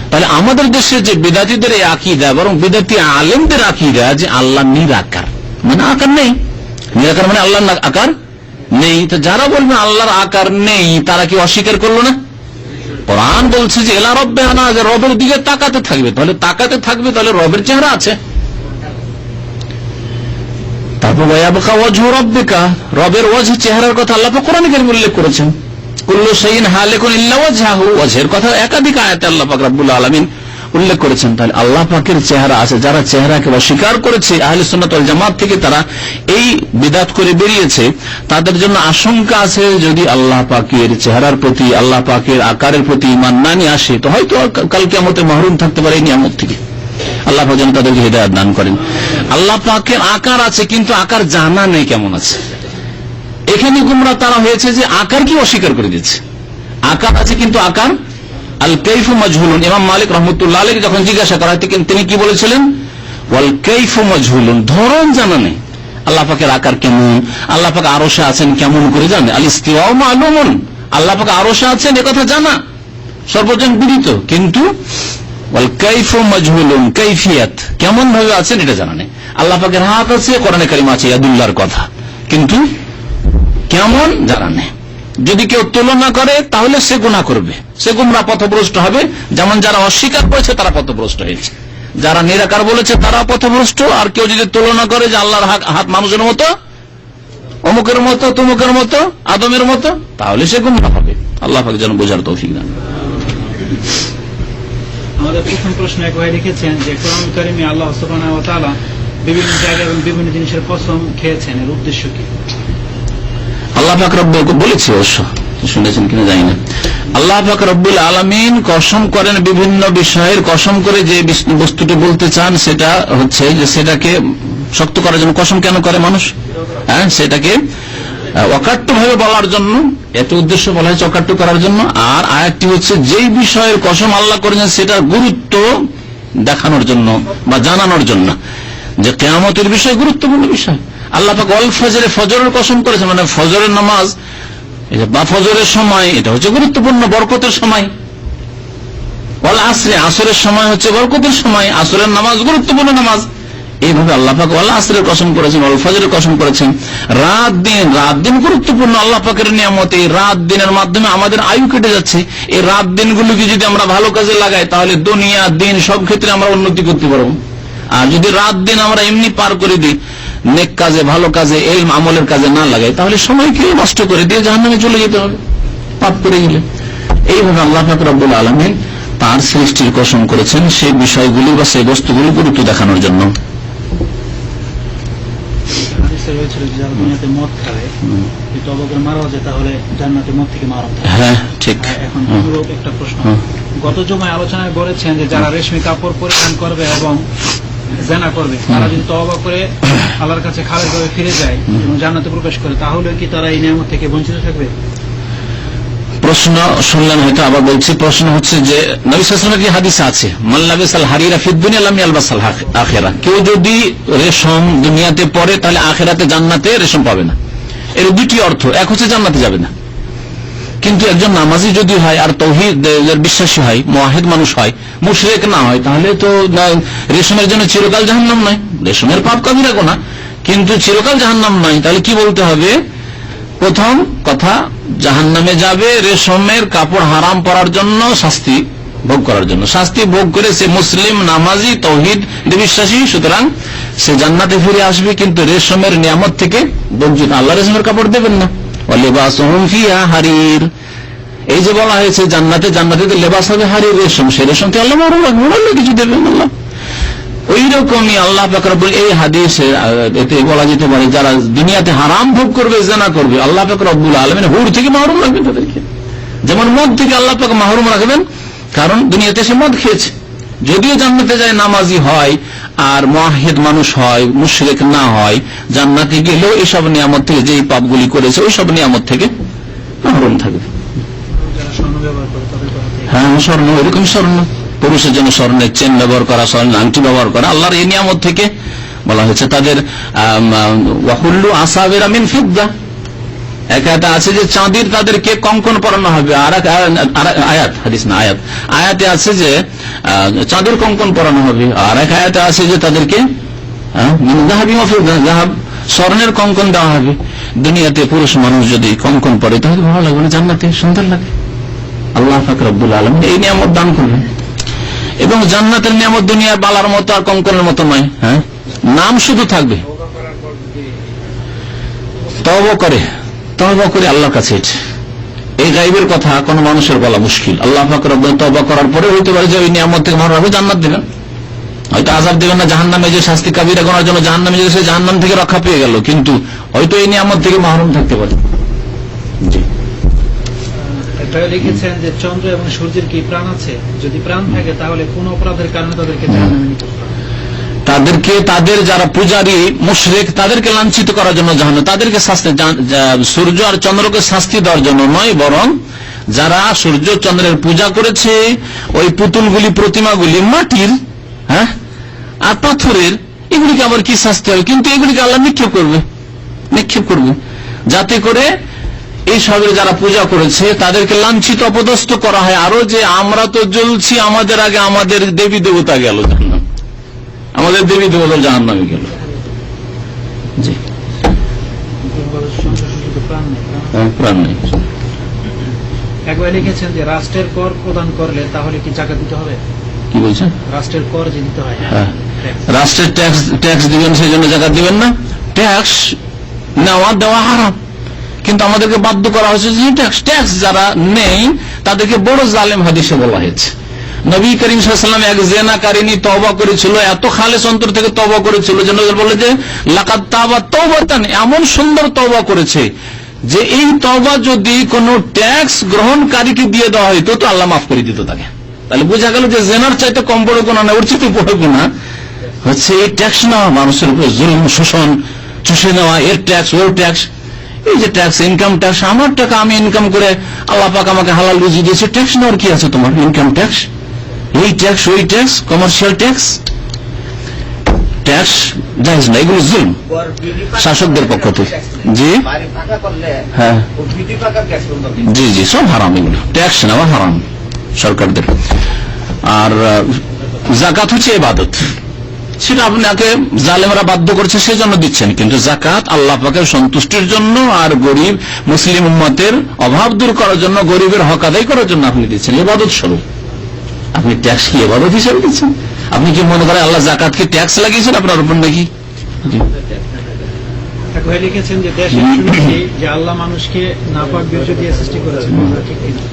তাহলে আমাদের দেশে যে বিদাতীদের এই আকীদা, বরং বিদাতী আলেমদের আকীদা যে আল্লাহ নিরাকার, মানে আকার নেই। নিরাকার মানে আল্লাহর আকার নেই। তো যারা বলবে আল্লাহর আকার নেই, তারা কি অস্বীকার করলো না? কোরআন বলছে যে ইলা রাব্বিহা নাযিরা, রবের দিকে তাকাতে থাকবে। তাহলে তাকাতে থাকবে, তাহলে রবের চেহারা আছে। তারপর ওয়ায়াবকা ওয়াজহু রাব্বিকা, রবের ওয়াজহ, চেহারার কথা আল্লাহ পাক কোরআনে কারীমে উল্লেখ করেছেন। কুল্লু শাইইন হালিকুন ইল্লা ওয়াজহাহু, ওয়াজহের কথা একাধিক আয়াতে আল্লাহ পাক রব্বুল আলামিন উল্লেখ করেছেন। তাহলে আল্লাহ পাকের চেহারা আছে। যারা চেহারাকে অস্বীকার করেছে আহলে সুন্নাত ওয়াল জামাত থেকে, তারা এই বিদআত করে বেরিয়েছে, তাদের জন্য আশঙ্কা আছে যদি আল্লাহ পাকের চেহারার প্রতি, আল্লাহ পাকের আকারের প্রতি ঈমান না নিয়ে আসে, তো হয়তো কাল কিয়ামতে মাহরুম থাকতে পারে এই নিয়ামত থেকে। আল্লাহ পাক যেন তাদেরকে হিদায়াত দান করেন। আল্লাহ পাকের আকার আছে, কিন্তু আকার জানা নেই কেমন আছে। এখানে গুমরাহ তারা হয়েছে যে আকার কি অস্বীকার করে দিচ্ছে। আকার আছে কিন্তু আকার আল কাইফু মাজহুলুন। ইমাম মালিক রাহমাতুল্লাহ আলাইহি যখন জিজ্ঞাসা করা হয় তিনি কি বলেছিলেন? ওয়াল কাইফু মাজহুলুন, ধরন জানা নেই। আল্লাহ পাকের আকার কেমন, আল্লাহ পাক আরশে আছেন কেমন করে জানে? আল ইস্তিওয়াউ মালুমুন, আল্লাহ পাক আরশে আছেন একথা জানা, সর্বজন বিদিত, কিন্তু ওয়াল কাইফু মাজহুলুন, কাইফিয়াত কেমন ভাবে আছেন এটা জানা নেই। আল্লাহ পাকের হাত আছে, কোরআনে কারীমে আছে ইয়াদুল্লাহর কথা, কিন্তু কেমন জানা নেই। যদি কেউ তুলনা করে তাহলে সে গুনাহ করবে, সে গুমরাহ পথভ্রষ্ট হবে। যেমন যারা অস্বীকার করেছে তারা পথভ্রষ্ট হয়েছে, যারা নিরাকার বলেছে তারা পথভ্রষ্ট। আর কেউ যদি তুলনা করে যে আল্লাহর হাত মানুষের মতো, অমুকের মতো, তমুকের মতো, আদমের মতো, তাহলে সে গুমরাহ হবে। আল্লাহ পাক যেন বোঝার তৌফিক দান। আমাদের প্রথম প্রশ্ন এক ভাই লিখেছেন যে কোরআন কারীমে আল্লাহ সুবহানাহু ওয়া তাআলা বিভিন্ন জায়গায় এবং বিভিন্ন জিনিসের কসম খেয়েছেন, এর উদ্দেশ্য কি? আল্লাহ পাক রব্বুল বলেছে, অবশ্য শুনেছেন কিনা জানি না, আল্লাহ পাক রব্বুল আলামিন কসম করেন বিভিন্ন বিষয়ের। কসম করে যে বস্তুটি বলতে চান সেটা হচ্ছে যে সেটাকে শক্ত করার জন্য কসম কেন করে মানুষ? হ্যাঁ, সেটাকে অকাট্য ভাবে বলার জন্য, এত উদ্দেশ্য বলা হয়েছে অকাট্য করার জন্য। আর আরেকটি হচ্ছে যেই বিষয়ের কসম আল্লাহ করেছেন সেটার গুরুত্ব দেখানোর জন্য বা জানানোর জন্য, যে কিয়ামতের বিষয় গুরুত্বপূর্ণ বিষয়। আল্লাহ পাক ওয়াল ফজরে, ফজরের কসম করেছেন, মানে ফজরের নামাজ বা ফজরের সময়, এটা হচ্ছে গুরুত্বপূর্ণ বরকতের সময়। ওয়াল আসরে, আসরের সময় হচ্ছে বরকতের সময়, আসরের নামাজ গুরুত্বপূর্ণ নামাজ। এইভাবে আল্লাহ পাক ওয়াল আসরের কসম করেছেন, ওয়াল ফজরের কসম করেছেন। রাত দিন গুরুত্বপূর্ণ আল্লাহ পাকের নিয়ামত। এই রাত দিনের মাধ্যমে আমাদের আয়ু কেটে যাচ্ছে। এই রাত দিনগুলোকে যদি আমরা ভালো কাজে লাগাই তাহলে দুনিয়া দিন সব ক্ষেত্রে আমরা উন্নতি করতে পারবো। আর যদি রাত দিন আমরা এমনি পার করে দিই, নেক কাজে, ভালো কাজে, ইলম আমলের কাজে না লাগাই, তাহলে সময়কে নষ্ট করে দিয়ে জাহান্নামে চলে যেতে হবে পাপ করে গেলে। এইভাবে আল্লাহ পাক রব্বুল আলামিন তার সৃষ্টির কসম করেছেন সেই বিষয়গুলি বা সেই বস্তুগুলি গুরুত্ব দেখানোর জন্য। হাদিসে রয়েছে যে যারা দুনিয়াতে মদ খায়, যদি তওবা করে মারা যায় তাহলে জান্নাতে মদ থেকে মারা যায়। হ্যাঁ, ঠিক। এখন অনুরূপ একটা প্রশ্ন, গত জুমায় আলোচনায় বলেছেন যে যারা রেশমি কাপড় পরিধান করবে এবং জেনা করবে, তারা যদি তওবা করে আল্লাহর কাছে খালেসভাবে ফিরে যায় এবং জান্নাতে প্রবেশ করে, তাহলে কি তারা এই নিয়ামত থেকে বঞ্চিত থাকবে? প্রশ্ন শুনলেন হয়তো, আবার বলছি। প্রশ্ন হচ্ছে যে নবী সাল্লাল্লাহু আলাইহি ওয়াসাল্লামের কি হাদিস আছে, মান লাবিসাল হারিরা ফিদ দুনিয়া লাম ইয়ালবাসাল আখিরা, কেউ যদি রেশম দুনিয়াতে পরে তাহলে আখিরাতে জান্নাতে রেশম পাবে না। এর দুটি অর্থ, এক হচ্ছে জান্নাতে যাবে না, কিন্তু একজন নামাজি যদি হয় আর তাওহীদের বিশ্বাসী হয়, মুওয়াহিদ মানুষ হয়, মুশরিক না হয়, তাহলে তো রেশমের জন্য চিরকাল জাহান্নাম নয়। রেশমের পাপ কবিরা গুনাহ, কিন্তু চিরকাল জাহান্নাম নয়। তাহলে কি বলতে হবে? প্রথম কথা, জাহান্নামে যাবে রেশমের কাপড় হারাম পরার জন্য, শাস্তি ভোগ করার জন্য। শাস্তি ভোগ করে সে মুসলিম, নামাজি, তাওহীদ বিশ্বাসী, সুতরাং সে জান্নাতে ফিরে আসবে, কিন্তু রেশমের নিয়ামত থেকে বঞ্চিত। আল্লাহ রেশমের কাপড় দেবেন না। ওয়ালিবাসুহুম ফিহা হারির, এই যে বলা হয়েছে জান্নাতে, জান্নাতে লেবাস হবে হারির, রেশম, সেই রেশম থেকে আল্লাহ মাহরুম রাখবেন, অন্য কিছু দেবেন আল্লাহ। ওই রকমই আল্লাহ পাক রব্বুল, এই হাদিসে এতে বলা যেতে পারে যারা দুনিয়াতে হারাম ভোগ করবে, জিনা করবে, আল্লাহ পাক রব্বুল আলামিন হুর থেকে মাহরুম রাখবেন তাদেরকে। যেমন মদ থেকে আল্লাহ পাক মাহরুম রাখবেন, কারণ দুনিয়াতে সে মদ খেয়েছে। যদিও জান্নাতে যায় নামাজি হয় আর মুওয়াহিদ মানুষ হয়, মুশরিক না হয়, জান্নাতে গেলেও এইসব নিয়ামত থেকে, যেই পাপগুলি করেছে ওই সব নিয়ামত থেকে মাহরুম থাকবে। যারা স্বর্ণ ব্যবহার করে তাদের কথা থেকে, হ্যাঁ, স্বর্ণ, ওইরকম স্বর্ণ, পুরুষের জন্য স্বর্ণের চেন ব্যবহার করা, স্বর্ণের আংটি ব্যবহার করা, আল্লাহর এই নিয়ামত থেকে বলা হয়েছে। তাদের ওয়াহুল্লু আসাবিরা মিন ফিদ্দা, একটা আছে যে চাঁদির তাদেরকে কঙ্কন পরানো হবে। আর আয়াত, হাদিস না আয়াত, আয়াতে আছে যে চাঁদের কঙ্কন পরানো হবে। আর এক আয়াতে আছে যে তাদেরকে স্বর্ণের কঙ্কন দেওয়া হবে। দুনিয়াতে পুরুষ মানুষ যদি কঙ্কন পরে তাহলে ভালো লাগবে না, জান্নাতে সুন্দর লাগে। আল্লাহ পাক রব্বুল আলামিন এই নিয়ামত দান করবেন। এবং জান্নাতের নিয়ামত দুনিয়ার বালার মতো আর কঙ্কনের মতো নয়। হ্যাঁ, নাম শুধু থাকবে। তওবা করে আল্লাহর কাছে, এই গায়বের কথা কোন মানুষের বলা মুশকিল। আল্লাহ পাক রব্বুল তওবা করার পরে হইতে পারে যে ওই নিয়ামত থেকে মাহরুম হবে, জান্নাত দেবেন, হয়তো আযাব দেবেন না। জাহান্নামে যে শাস্তি কাবীরা গুনার জন্য জাহান্নামে যে, সে জাহান্নাম থেকে রক্ষা পেয়ে গেল, কিন্তু হয়তো এই নিয়ামত থেকে মাহরুম থাকতে পারে। জি, লিখেছেন যে চন্দ্র এবং সূর্যের কি প্রাণ আছে? যদি প্রাণ থাকে তাহলে কোন অপরাধের কারণে তাদেরকে জাহান্নামে নিতে হবে? তাদেরকে, তাদের যারা পূজারী মুশরিক, তাদেরকে লাঞ্ছিত করার জন্য জাহান্নাম, তাদেরকে শাস্তি, সূর্য আর চন্দ্রকে শাস্তি দেওয়ার জন্য নয়, বরং যারা সূর্য চন্দ্রের পূজা করেছে, ওই পুতুলগুলি, প্রতিমাগুলি মাটির, হ্যাঁ, আর পাথরের, এগুলিকে আবার কি শাস্তি হবে? কিন্তু এগুলিকে আল্লাহ নিক্ষেপ করবে যাতে করে এই সবের যারা পূজা করেছে তাদেরকে লাঞ্ছিত, অপদস্থ করা হয়। আরো যে আমরা তো জ্বলছি, আমাদের আগে আমাদের দেবী দেবতা গেল জাহান্নাম, আমাদের দেবী দেবতা জাহান্নামে গেল। জি, প্রাণ নেই। একবার লিখেছেন যে রাষ্ট্রের কর প্রদান করলে তাহলে কি জাকাত দিতে হবে? কি বলছেন? রাষ্ট্রের কর যে দিতে হয়, হ্যাঁ, রাষ্ট্রের ট্যাক্স দিবেন, সেই জন্য জাকাত দিবেন না? ট্যাক্স দেওয়া হারাম, কিন্তু আমাদেরকে বাধ্য করা হয়েছে যে ট্যাক্স যারা নেই তাদেরকে বড় জালেম হাদিসে বলা হয়েছে। নবী করিম সাল্লাল্লাহু আলাইহি ওয়াসাল্লাম এক জিনাকারিনী তওবা করেছিল, এত খালেস অন্তর থেকে তওবা করেছিল যে নবী বলে যে লাকাদ তাবা তাওবাতান, এমন সুন্দর তওবা করেছে যে এই তওবা যদি কোনো ট্যাক্স গ্রহণকারীকে দিয়ে দেওয়া হয়তো তো আল্লাহ মাফ করে দিত তাকে। তাহলে বোঝা গেল যে জেনার চাইতে কম বড় গুনাহ না, ওর চাইতে বড় গুনাহ হচ্ছে এই ট্যাক্স নেওয়া, মানুষের উপরে জুলুম শোষণ চুষে নেওয়া, এর ট্যাক্স ওর ট্যাক্স। এই যে ট্যাক্স, ইনকাম ট্যাক্স, আমার টাকা আমি ইনকাম করে আল্লাহ পাক আমাকে হালাল রুজি দিয়েছে, ট্যাক্স নেওয়ার কি আছে তোমার? ইনকাম ট্যাক্স, এই ট্যাক্স ওই ট্যাক্স, কমার্শিয়াল ট্যাক্স, ট্যাক্স জায়েজ না, এগুলো জুলুম শাসকদের পক্ষ থেকে। জি হ্যাঁ, জি জি, সব হারাম, এগুলো ট্যাক্স নেওয়া হারাম সরকারদের। আর যাকাত হচ্ছে ইবাদত, সেটা আপনাকে জালেমরা বাধ্য করছে সেজন্য দিচ্ছেন, কিন্তু যাকাত আল্লাহ পাকের সন্তুষ্টির জন্য আর গরিব মুসলিম উম্মতের অভাব দূর করার জন্য, গরিবের হক আদায় করার জন্য আপনি দিচ্ছেন ইবাদত স্বরূপ। আপনি ট্যাক্স কি ইবাদত হিসেবে দিচ্ছেন? আপনি কি মনে করেন আল্লাহ যাকাতকে ট্যাক্স লাগিয়েছেন আপনার উপর নাকি? লিখেছেন যে দেশের শুরুতেই যে আল্লাহ মানুষকে নাপাক বীর্য দিয়ে সৃষ্টি করেছেন, ঠিক কিনা?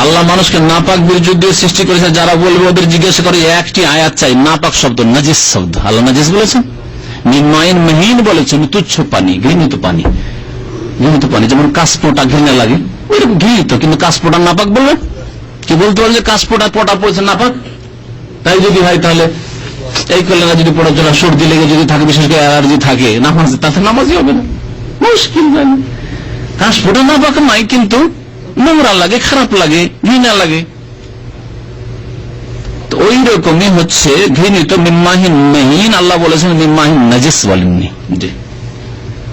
আল্লাহ মানুষকে নাপাক বীর্য দিয়ে সৃষ্টি করেছে, যারা বলবে ওদের জিজ্ঞাসা করে একটি আয়াত চাই, নাপাক শব্দ নাজিস শব্দ, আল্লাহ নাজিস বলেছেন, নির্মাইন মহিন বলেছেন, তুচ্ছ পানি, ঘৃণিত পানি, ঘৃণিত পানি, যেমন কাশপোটা ঘৃণা লাগে ওইরকম ঘৃণিত, কিন্তু কাশপোটা নাপাক বলবে? কি বলতে পারবে যে কাশপোটা পটা পড়েছে নাপাক? তাই যদি হয় তাহলে এই করলে না, যদি পড়া চলা সর্দি লেগে যদি থাকে, বিশেষ করে অ্যালার্জি থাকে, নামাজ তাতে নামাজই হবে না, মুশকিল। কাশপোটা নাপাক নাই, কিন্তু নোংরা লাগে, খারাপ লাগে, ঘৃণা লাগে। তো ওই রকমই হচ্ছে ঘৃণিত, মিম্মাহিন মহিন, আল্লাহ বলেছেন মিম্মাহিন নাজিস বলেননি। জি,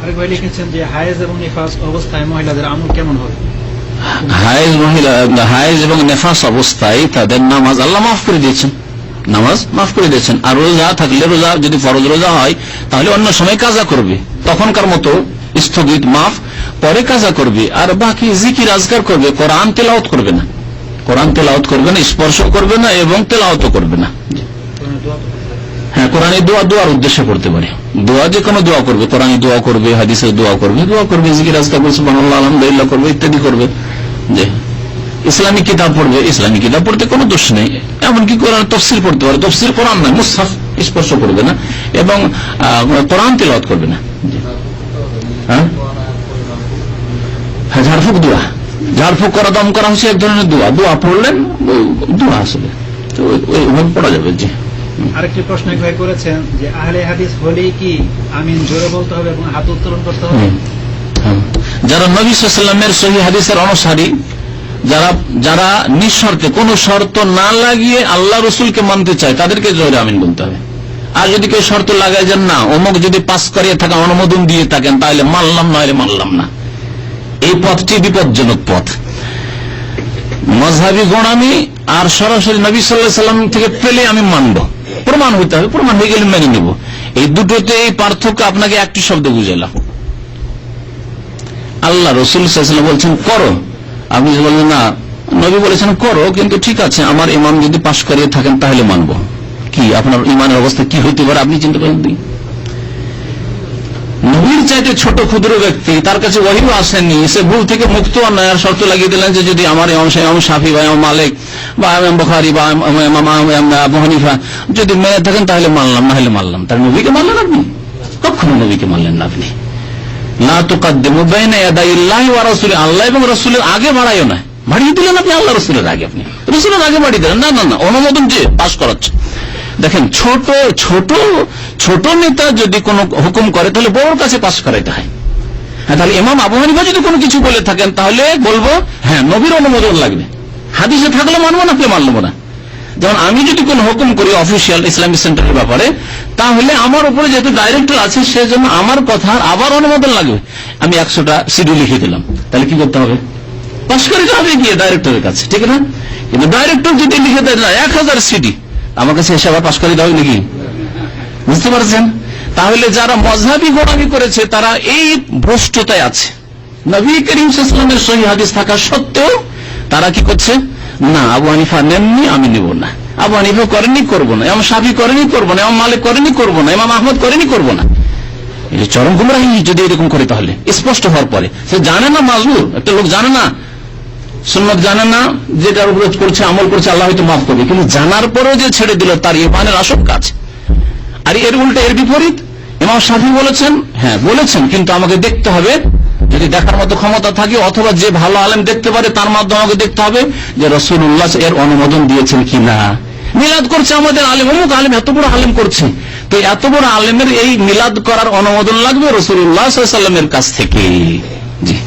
আরেক ভাই লিখেছেন যে হায়েজ এবং নিফাস অবস্থায় মহিলাদের আমল কেমন হবে? হায়েজ এবং নেফাস অবস্থায় তাদের নামাজ আল্লাহ মাফ করে দিয়েছেন, নামাজ মাফ করে দিয়েছেন। আর রোজা থাকলে, রোজা যদি ফরজ রোজা হয় তাহলে অন্য সময় কাজা করবে, তখনকার মতো স্থগিত মাফ, পরে কাজা করবে। আর বাকি জিকির আজকার করবে, কোরআন তেলাওয়াত করবে না, কোরআন তেলাওয়াত করবে না, স্পর্শ করবে না এবং তেলাওয়াত করবে না। হ্যাঁ, কোরআনে দোয়া দোয়ার উদ্দেশ্যে করতে পারে, দোয়া যে কোনো দোয়া করবে, কোরআনে দোয়া করবে, হাদিসের দোয়া করবে, জিকির আজকার করবে, সুবহানাল্লাহ আলহামদুলিল্লাহ করবে, ইত্যাদি করবে। যে ইসলামিক কিতাব পড়বে, ইসলামিক কিতাব পড়তে কোনো দোষ নেই, এমনকি কোরআন তফসির পড়তে পারে, তফসির কোরআন নয়, মুসহাফ স্পর্শ করবে না এবং কোরআন তেলাওয়াত করবে না। হ্যাঁ, ঝাড়ফুঁক দোয়া, ঝাড়ফুঁক করা, দম করা হচ্ছে এক ধরনের দোয়া, দোয়া পড়লেন দোয়া আসলে তো ওইভাবে পড়া যাবে। জি, আরেকটি প্রশ্ন এক ভাই করেছেন যে আহলে হাদিস হলেই কি আমিন জোরে বলতে হবে এবং হাত উত্তোলন করতে হবে? যারা নবী সাল্লাল্লাহু আলাইহি ওয়াসাল্লামের সহিহ হাদিসের অনুসারী, যারা নিঃশর্তে কোনো শর্ত না লাগিয়ে আল্লাহ রসুলকে মানতে চায়, তাদেরকে জোরে আমিন বলতে হবে। আর যদি কেউ শর্ত লাগায় যে না অমুক যদি পাস করিয়ে থাকেন, অনুমোদন দিয়ে থাকেন, তাহলে মানলাম, নইলে মানলাম না, এই পথটি বিপজ্জনক পথ। মযহাবী গোঁড়ামি আর সরাসরি নবী সাল্লাল্লাহু আলাইহি ওয়াসাল্লাম থেকে পেলে আমি মানব, প্রমাণ হইতে হবে, প্রমাণ হয়ে গেলে মেনে নেব। এই দুটোতে এই পার্থক্য আপনাকে একটি শব্দ বুঝালাম। আল্লাহ রসুল সাল্লাল্লাহু আলাইহি ওয়াসাল্লাম বলছেন করো, আপনি বললেন না, নবী বলেছেন করো, কিন্তু ঠিক আছে আমার ইমাম যদি পাশ করিয়ে থাকেন তাহলে মানব। কি আপনার ইমানের অবস্থা কি হইতে পারে আপনি চিন্তা করেন? নবীর চাইতে ছোট ক্ষুদ্র ব্যক্তি, তার কাছে ওহী আসেনি, সে ভুল থেকে মুক্ত নয়, আর শর্ত লাগিয়ে দিলেন যে যদি আমার ইমাম শাফি বা ইমাম মালিক বা ইমাম বুখারী বা ইমাম আবু হানিফা যদি মেনে থাকেন তাহলে মানলাম, না হলে মানলাম। তার নবীকে মানলেন আপনি? কখনো নবীকে মানলেন না আপনি। লা তুকাদ্দিমু বাইনা ইয়াদাইল্লাহি ওয়া রাসূলিহি, আল্লাহ এবং রাসূলের আগে বাড়াইও না, বাড়িয়ে দিলেন আপনি আল্লাহ রাসূলের আগে, আপনি রাসূলের আগে বাড়িয়ে দিলেন। না না না, অনুমোদন যে পাস করাচ্ছে। দেখেন, ছোট ছোট ছোট নেতা যদি কোনো হুকুম করে তাহলে বড়র কাছে পাস করাইতে হয়। হ্যাঁ, তাহলে ইমাম আবু হানিফা যদি কোনো কিছু বলে থাকেন তাহলে বলবো হ্যাঁ নবীর অনুমোদন লাগবে, হাদিসে থাকলে মানবো না, মানবো না। যেমন আমি যদি কোনো হুকুম করি অফিসিয়াল ইসলামিক সেন্টারের ব্যাপারে, তাহলে আমার উপরে যেহেতু ডাইরেক্টর আছে সেজন্য আমার কথার আবার অনুমোদন লাগবে। আমি 100টা সিডি লিখে দিলাম, তাহলে কি করতে হবে? পাস করে যাবে গিয়ে ডাইরেক্টরের কাছে, ঠিক না? কিন্তু ডাইরেক্টর যদি লিখে দেয় না 1000 সিডি, আমার কাছে এসে আবার পাস করে দেওয়া নাকি? বুঝতে পারছেন? তাহলে যারা মযহাবী গোঁড়ামি করেছে তারা এই ভ্রষ্টতায় আছে। নবী করিম সাল্লাল্লাহু আলাইহি ওয়াসাল্লামের সহিহ হাদিস থাকা সত্ত্বেও তারা কি করছে? না, আবু হানিফা নেননি, আমি নেব না। আবু হানিফা করেনি, করব না। ইমাম শাফি করেনি, করব না। ইমাম মালিক করেনি, করব না। ইমাম আহমদ করেনি, করব না। এই চরম গুমরাহি যদি এরকম করে, তাহলে স্পষ্ট হওয়ার পরে সে জানে না, মাজবুর একটা লোক জানে না, সুন্নাত জানে না, যেটার উপর করছে আমল করছে আল্লাহ হয়তো মাফ করবে, কিন্তু জানার পরেও যে ছেড়ে দিল তার ইমানের আশঙ্কা আছে। আর এর উল্টো, এর বিপরীত, ইমাম শাফি বলেছেন, হ্যাঁ বলেছেন, কিন্তু আমাকে দেখতে হবে, যদি দেখার মতো ক্ষমতা থাকে অথবা যে ভালো আলেম দেখতে পারে তার মাধ্যমে আমাকে দেখতে হবে যে রাসূলুল্লাহ এর অনুমোদন দিয়েছেন কিনা। মিলাদ করছে আমাদের আলেম, অমুক আলেম এত বড় আলেম করছে, তো এত বড় আলেমের এই মিলাদ করার অনুমোদন লাগবে রাসূলুল্লাহ সাল্লাল্লাহু আলাইহি ওয়াসাল্লামের কাছ থেকে। জি,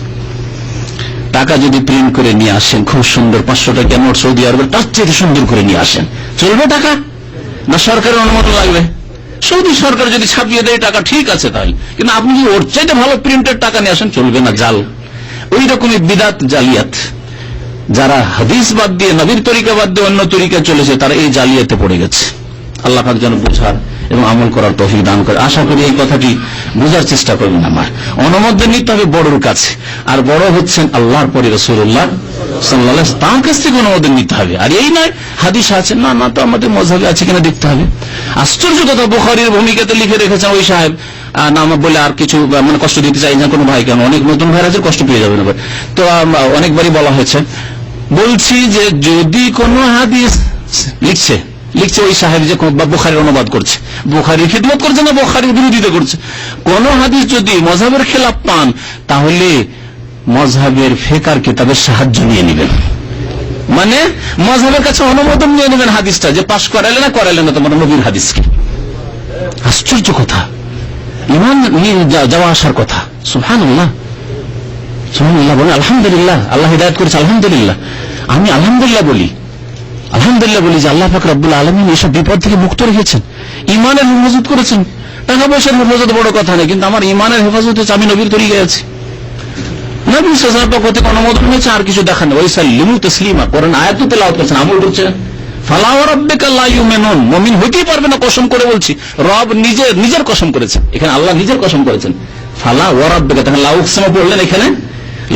টাকা যদি প্রিন্ট করে নিয়ে আসেন, খুব সুন্দর 500 টাকা নোট সৌদি আরবের, তার চেয়ে সুন্দর করে নিয়ে আসেন, চলবে টাকা? না সরকারের অনুমোদন লাগবে? সৌদি সরকার যদি ছাপিয়ে দেয় টাকা, ঠিক আছে তাহলে, কিন্তু আপনি যদি ওর চাইতে ভালো প্রিন্টের টাকা নিয়ে আসেন, চলবে না, জাল। ওই রকমই বিদাত, জালিয়াত। যারা হাদিস বাদ দিয়ে, নবীর তরিকা বাদ দিয়ে অন্য তরিকায় চলেছে, তারা এই জালিয়াতে পড়ে গেছে। আল্লাহ পাক যেন বোঝার এবং আমল করার তৌফিক দান করে। আশা করি এই কথাটি বোঝার চেষ্টা করবেন। আমার অনুমোদন নিতে হবে বড়র কাছে, আর বড় হচ্ছেন আল্লাহর পরে রাসূলুল্লাহ সাল্লাল্লাহু আলাইহি ওয়াসাল্লাম, তার কাছ থেকে অনুমোদন নিতে হবে। আর এই নয় হাদিস আছে না, না তো আমাদের মাযহাবে আছে কিনা দেখতে হবে। আশ্চর্য কথা, বুখারীর ভূমিকাতে লিখে রেখেছেন ওই সাহেব, নাম বলে আর কিছু মানে কষ্ট দিতে চাই না কোনো ভাই, কেন অনেক নতুন ভাইরা আছে, কষ্ট পেয়ে যাবেন। তো অনেকবারই বলা হয়েছে, বলছি যে যদি কোনো হাদিস লিখছে ওই সাহেব যে বুখারীর অনুবাদ করছে, বুখারীর খিদমত করছে না বুখারীর বিরোধিতা করছে, কোন হাদিস যদি মযহাবের খেলাফ পান, তাহলে মযহাবের ফিকহ কিতাবের সাহায্য নিয়ে নেবেন, মানে মযহাবের কাছে অনুমোদন নিয়ে নেবেন হাদিসটা, যে পাশ করাইলে না তোমার নবীর হাদিসকে। আশ্চর্য কথা, ঈমান নিয়ে যাওয়া আসার কথা। সুবহানাল্লাহ, সুবহানাল্লাহ বলেন আলহামদুলিল্লাহ, আল্লাহ হিদায়াত করেছে আলহামদুলিল্লাহ। আমি আলহামদুলিল্লাহ বলি যে আল্লাহ পাক রব্বুল আলামিন এসব বিপদ থেকে মুক্ত রেখেছেন, ঈমানের হেফাজত করেছেন। টাকা পয়সার হেফাজত বড় কথা নেই, কিন্তু আমার ঈমানের হেফাজত হচ্ছে আমি নবীর তরিকায় আছি, নবী সাল্লাল্লাহু আলাইহি ওয়াসাল্লামের পক্ষ থেকে অনুমোদন হয়েছে, আর কিছু দেখান না। ওয়াসাল্লিমু তাসলিমা, কোরআন আয়াত তেলাওয়াত করছেন, আমল করছেন। ফালা ওয়া রাব্বিকা লা ইউমিনুন, মুমিন হতেই পারবে না, কসম করে বলছি। রব নিজের কসম করেছেন, এখানে আল্লাহ নিজের কসম করেছেন। ফালা ওয়া রাব্বিকা, তখন লা উকসিমু পড়লেন, এখানে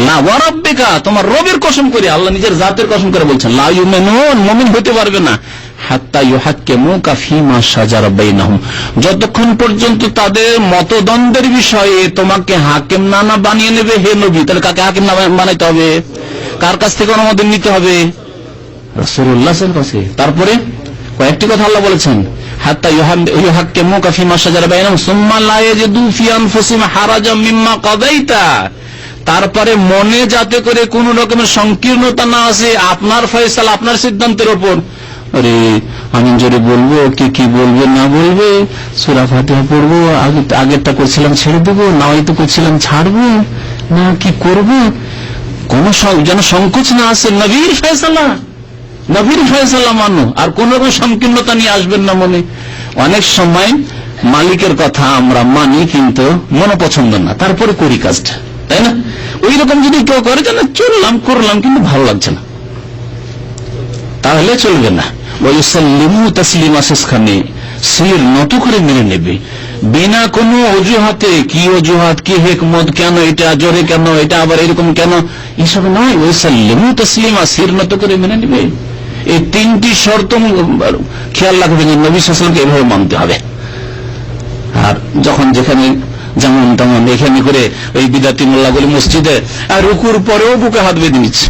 লা ওয়া রাব্বিকা, তোমার রবের কসম করে, আল্লাহ নিজের জাতের কসম করে বলছেন, লা ইউমিনুন, মুমিন হতে পারবে না, হাত্তা ইউহাক্কিমুকা ফীমা শাজারা বাইনাহুম, যতক্ষণ পর্যন্ত তাদের মতদ্বন্দ্বের বিষয়ে তোমাকে হাকিম না বানিয়ে নেবে হে নবী। তাহলে কাকে হাকিম না বানাইতে হবে? কার কাছ থেকে অনুমোদন নিতে হবে? রাসূলুল্লাহ সাল্লাল্লাহু আলাইহি ওয়াসাল্লাম। তারপরে কয়েকটি কথা আল্লাহ বলেছেন, হাত্তা ইউহাক্কিমুকা ফীমা শাজারা বাইনাহুম সুম্মা লা ইয়াজিদু ফি আনফুসিহিম হারাজাম মিম্মা কাযাইতা, তারপরে মনে যাতে করে কোন রকমের সংকীর্ণতা না আসে আপনার ফয়সালা, আপনার সিদ্ধান্তের উপর। আরে আমি জোরে বলবো, কি বলবে না বলবে, সূরা ফাতিহা পড়বো, আগেরটা করছিলাম ছেড়ে দেবো, না হয়তো করছিলাম ছাড়বো, না কি করবো, কোন যেন সংকোচ না আসে। নবীর ফয়সালা মানো, আর কোন রকম সংকীর্ণতা নিয়ে আসবেন না মনে। অনেক সময় মালিকের কথা আমরা মানি, কিন্তু মনে পছন্দ না, তারপরে করি কাজটা, তাই না? ওই রকম যদি কেউ করে, যেন করলাম কিন্তু ভালো লাগছে না, তাহলে চলবে না। ওয়ায়ুসাল্লিমু তাসলিমা, শেষখানে শির নত করে মেনে নেবে, বিনা কোনো অজুহাতে। কি অজুহাত, কি হিকমত, কেন এটা জোরে, কেন এটা আবার এরকম কেন, এসব নয়। ওয়ায়ুসাল্লিমু তাসলিমা, শির নত করে মেনে নেবে। এই তিনটি শর্ত খেয়াল রাখবেন, নবী সাল্লাল্লাহু আলাইহি ওয়াসাল্লামকে এভাবে মানতে হবে। আর যখন যেখানে যেমন তেমন এখানে করে ওই বিদাতি মোল্লাগুলি মসজিদে আর রুকুর পরেও বুকে হাত বেঁধে নিচ্ছে,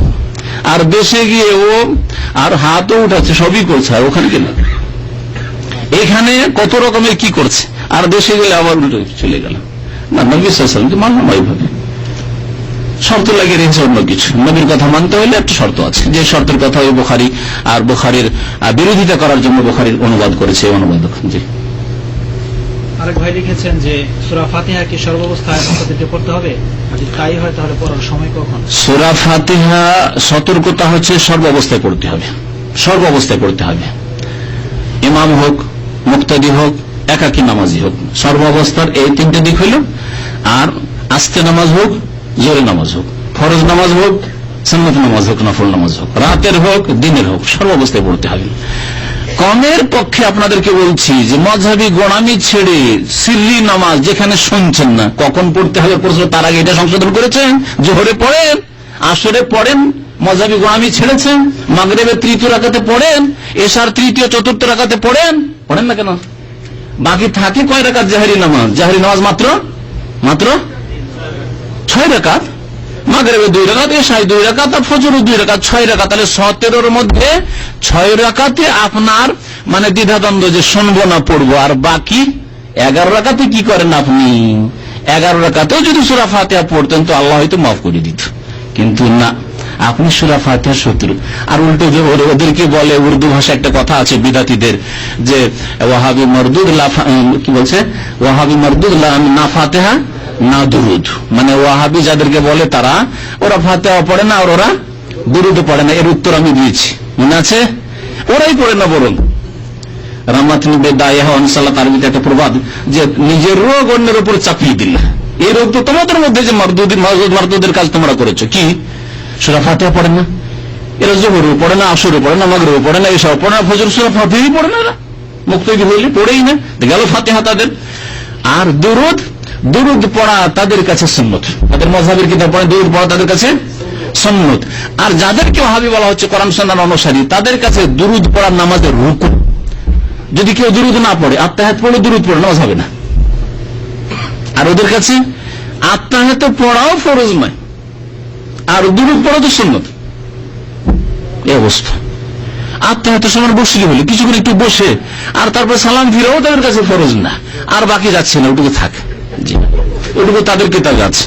আর দেশে গিয়ে ও আর হাতও উঠাচ্ছে, সবই করছে, আর ওখানে কেন, এখানে কত রকমের কি করছে, আর দেশে গেলে আবার উল্টো চলে গেল। না, নবী সাল্লাল্লাহু আলাইহি ওয়াসাল্লামকে মানলাম এইভাবে। শর্ত লাগিয়ে রেখেছে অন্য কিছু। নবীর কথা মানতে হলে একটা শর্ত আছে, যে শর্তের কথা ওই বুখারী আর বুখারীর বিরোধিতা করার জন্য বুখারীর অনুবাদ করেছে অনুবাদক। জি, আরেক ভাই লিখেছেন যে সূরা ফাতিহা কি সর্বাবস্থায় আমাদেরকে পড়তে হবে? যদি তাই হয় তাহলে পড়ার সময় কখন? সূরা ফাতিহা সতর্কতা হচ্ছে সর্বাবস্থায় পড়তে হবে, সর্বাবস্থায় পড়তে হবে। ইমাম হোক, মুক্তাদি হোক, একাকী নামাজি হোক, সর্বাবস্থার এই তিনটে দিক হইল। আর আস্তে নামাজ হোক, জোরে নামাজ হোক, ফরজ নামাজ হোক, সুন্নত নামাজ হোক, নফল নামাজ হোক, রাতের হোক, দিনের হোক, সর্বাবস্থায় পড়তে হবে। কমের পক্ষে আপনাদেরকে বলছি যে মযহাবী গোড়ামি ছেড়ে সিররি নামাজ যেখানে শুনছেন না, কখন পড়তে হবে প্রশ্ন, তার আগে এটা সংশোধন করেছেন। জোহরে পড়েন, আসরে পড়েন, মযহাবী গোড়ামি ছেড়েছেন। মাগরিবের তৃতীয় রাকাতে পড়েন, এশার তৃতীয় চতুর্থ রাকাতে পড়েন না কেন? বাকি থাকে কয় রাকাত জাহেরি নামাজ? জাহেরি নামাজ মাত্র 6 রাকাত। মাগরিবে 2 রাকাত, এশায় 2 রাকাত, আর ফজরে 2 রাকাত, 6 রাকাত। তাহলে 17-র মধ্যে 6 রাকাতে আপনার মানে দ্বিধাদ্বন্দ্ব যে শুনবো না পড়বো, আর বাকি 11 রাকাতে কি করেন আপনি? 11 রাকাতেও যদি সূরা ফাতিহা পড়তেন তো আল্লাহ হয়তো মাফ করে দিত, কিন্তু না, আপনি সূরা ফাতিহার শত্রু। আর উল্টো যে ওদেরকে বলে, উর্দু ভাষা একটা কথা আছে বিদাতীদের, যে ওয়াহাবি মরদুদ কি বলছে, ওয়াহাবি মরদুদ না ফাতিহা না দুরুদ, মানে ওয়াহাবি যাদেরকে বলে তারা, ওরা ফাতিহা পড়ে না আর ওরা দুরুদ পড়ে না। এর উত্তর আমি দিয়েছি, মনে আছে? ওরাই পড়ে না, বরং রামাতনি বেদায়াহ অনসাল্লাহ তার ভিতরে একটা প্রবাদ, যে নিজের রোগ অন্যের উপর চাপিয়ে দিল। এই রোগ তো তোমাদের মধ্যে, যে মারদুদের কাজ তোমরা করেছো। কি সূরা ফাতিহা পড়ে না এরা? জোহরও পড়ে না, আসরও পড়ে না, মাগরিবও পড়ে না, এসব পড়ে না, ফজর সূরা ফাতিহাই পড়ে না। এরা মুক্তাদি হইলে পড়েই না, গেল ফাতিহা তাদের। আর দুরুদ পড়া তাদের কাছে সুন্নত, তাদের মাযহাবের কিতাব পড়ে দুরুদ পড়া তাদের কাছে সুন্নত। আর যাদেরকে ওয়াহাবী বলা হচ্ছে, কোরআন সুন্নাহর অনুসারী, তাদের কাছে দুরুদ পড়া নামাজের রুকুন। যদি কেউ দুরুদ না পড়ে, আত্তাহিয়াত পড়ে দুরুদ পড়ে, নামাজ হবে না। আর ওদের কাছে আত্তাহিয়াত পড়াও ফরজ নয়, আর দুরুদ পড়া তো সুন্নত। এই অবস্থা। আত্তাহিয়াত সময় বসলে হলে কিছুক্ষণ একটু বসে আর তারপর সালাম ফিরাও তাদের কাছে ফরজ না, আর বাকি যাচ্ছে না, ওটুকু থাক। জি, ওটুকু তাদের কিতাবে আছে,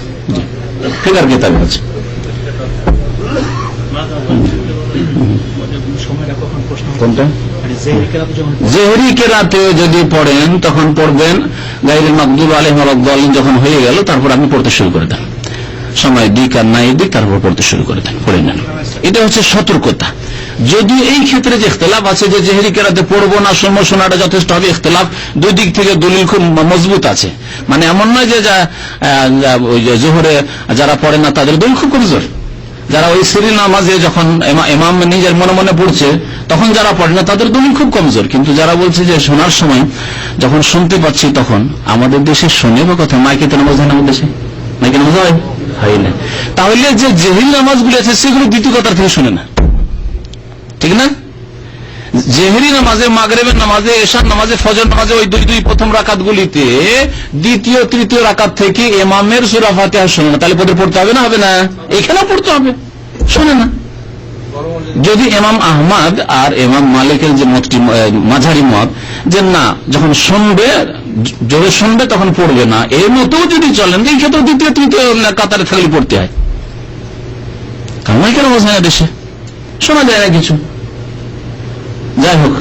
ফিকার কিতাবে আছে। কোনটা? জেহরি কেরাতে যদি পড়েন তখন পড়বেন গায়রুল মাগদুব আলাইহিম ওয়ালাদ-দাল্লিন, যখন হয়ে গেল তারপর আপনি পড়তে শুরু করে দেন, সময় দিক আর নাই দিক, তারপর পড়তে শুরু করে দেন, পড়ে নেন। এটা হচ্ছে সতর্কতা। যদি এই ক্ষেত্রে যে ইখতিলাফ আছে যে জেহরি কেরাতে পড়বো না সময় শোনাটা যথেষ্ট হবে, ইখতিলাফ দুই দিক থেকে দলিল খুব মজবুত আছে। মানে এমন নয় যে জোহরে যারা পড়ে না তাদের দলিল খুব কমজোর। যারা ওই সিরি নামাজে যখন ইমাম নিজের মনে মনে পড়ছে তখন যারা পড়ে না তাদের দলিল খুব কমজোর। কিন্তু যারা বলছে যে শোনার সময় যখন শুনতে পাচ্ছি, তখন আমাদের দেশে শোনে বা কথা মাইকে তো নামাজ হয় না, আমাদের দেশে মাইকে নামাজ হয় না। তাহলে যে জেহিল নামাজগুলি আছে সেগুলো দ্বিতীয় কথার থেকে শুনে না, ঠিক না? জেহরি নামাজে, মাগরিবের নামাজে, এশার নামাজে, ফজর নামাজে, ওই দুই প্রথম রাকাত গুলিতে দ্বিতীয় তৃতীয় রাকাত থেকে ইমামের সূরা ফাতিহা শোনে না, তাহলে পড়তে হবে না? হবে না? এখানে পড়তে হবে, শোনে না। যদি ইমাম আহমদ আর ইমাম মালিকের যে মতটি মাঝারি মত, যে না যখন শুনবে, জোরে শুনবে তখন পড়বে না, এই মতেও যদি চলেন, এই ক্ষেত্রে দ্বিতীয় তৃতীয় কাতারে থাকলে পড়তে হয়। কারণ কেন বোঝা না, দেশে শোনা যায় না কিছু। যাই হোক,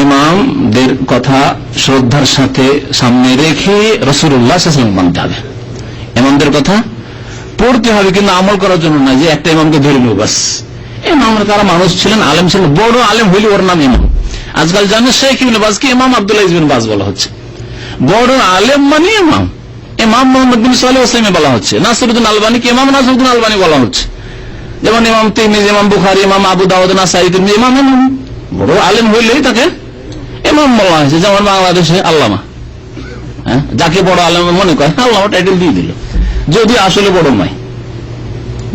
ইমামদের কথা শ্রদ্ধার সাথে সামনে রেখে রাসূলুল্লাহ সাল্লাল্লাহু আলাইহি ওয়াসাল্লাম মানতে হবে। ইমামদের কথা পড়তে হবে, কিন্তু আমল করার জন্য না যে একটা ইমামকে ধরে নেব বাস। ইমামরা তারা মানুষ ছিলেন, আলেম ছিলেন, বড় আলেম হইলে ওর নাম ইমাম। আজকাল জানে শেখ ইবনে বাজকে ইমাম আব্দুল্লাহ ইবনে বাজ বলা হচ্ছে। বড় আলেম মানে ইমাম। ইমাম মুহাম্মদ বিন সালেহ ওয়াসাইমি বলা হচ্ছে, নাসিরউদ্দিন আলবানীকে ইমাম নাসিরউদ্দিন আলবানী বলা হচ্ছে, যেমন ইমাম তিরমিজি, ইমাম বুখারী, ইমাম আবু দাউদ, নাসাঈ, তিরমিজি, ইমাম। বড় আলেম হইলেই তাকে ইমাম বলা হয়েছে। যেমন বাংলাদেশে আল্লামা, যাকে বড় আলেম মনে করে আল্লামা টাইটেল দিয়ে দিল, যদি আসলে বড় নয়।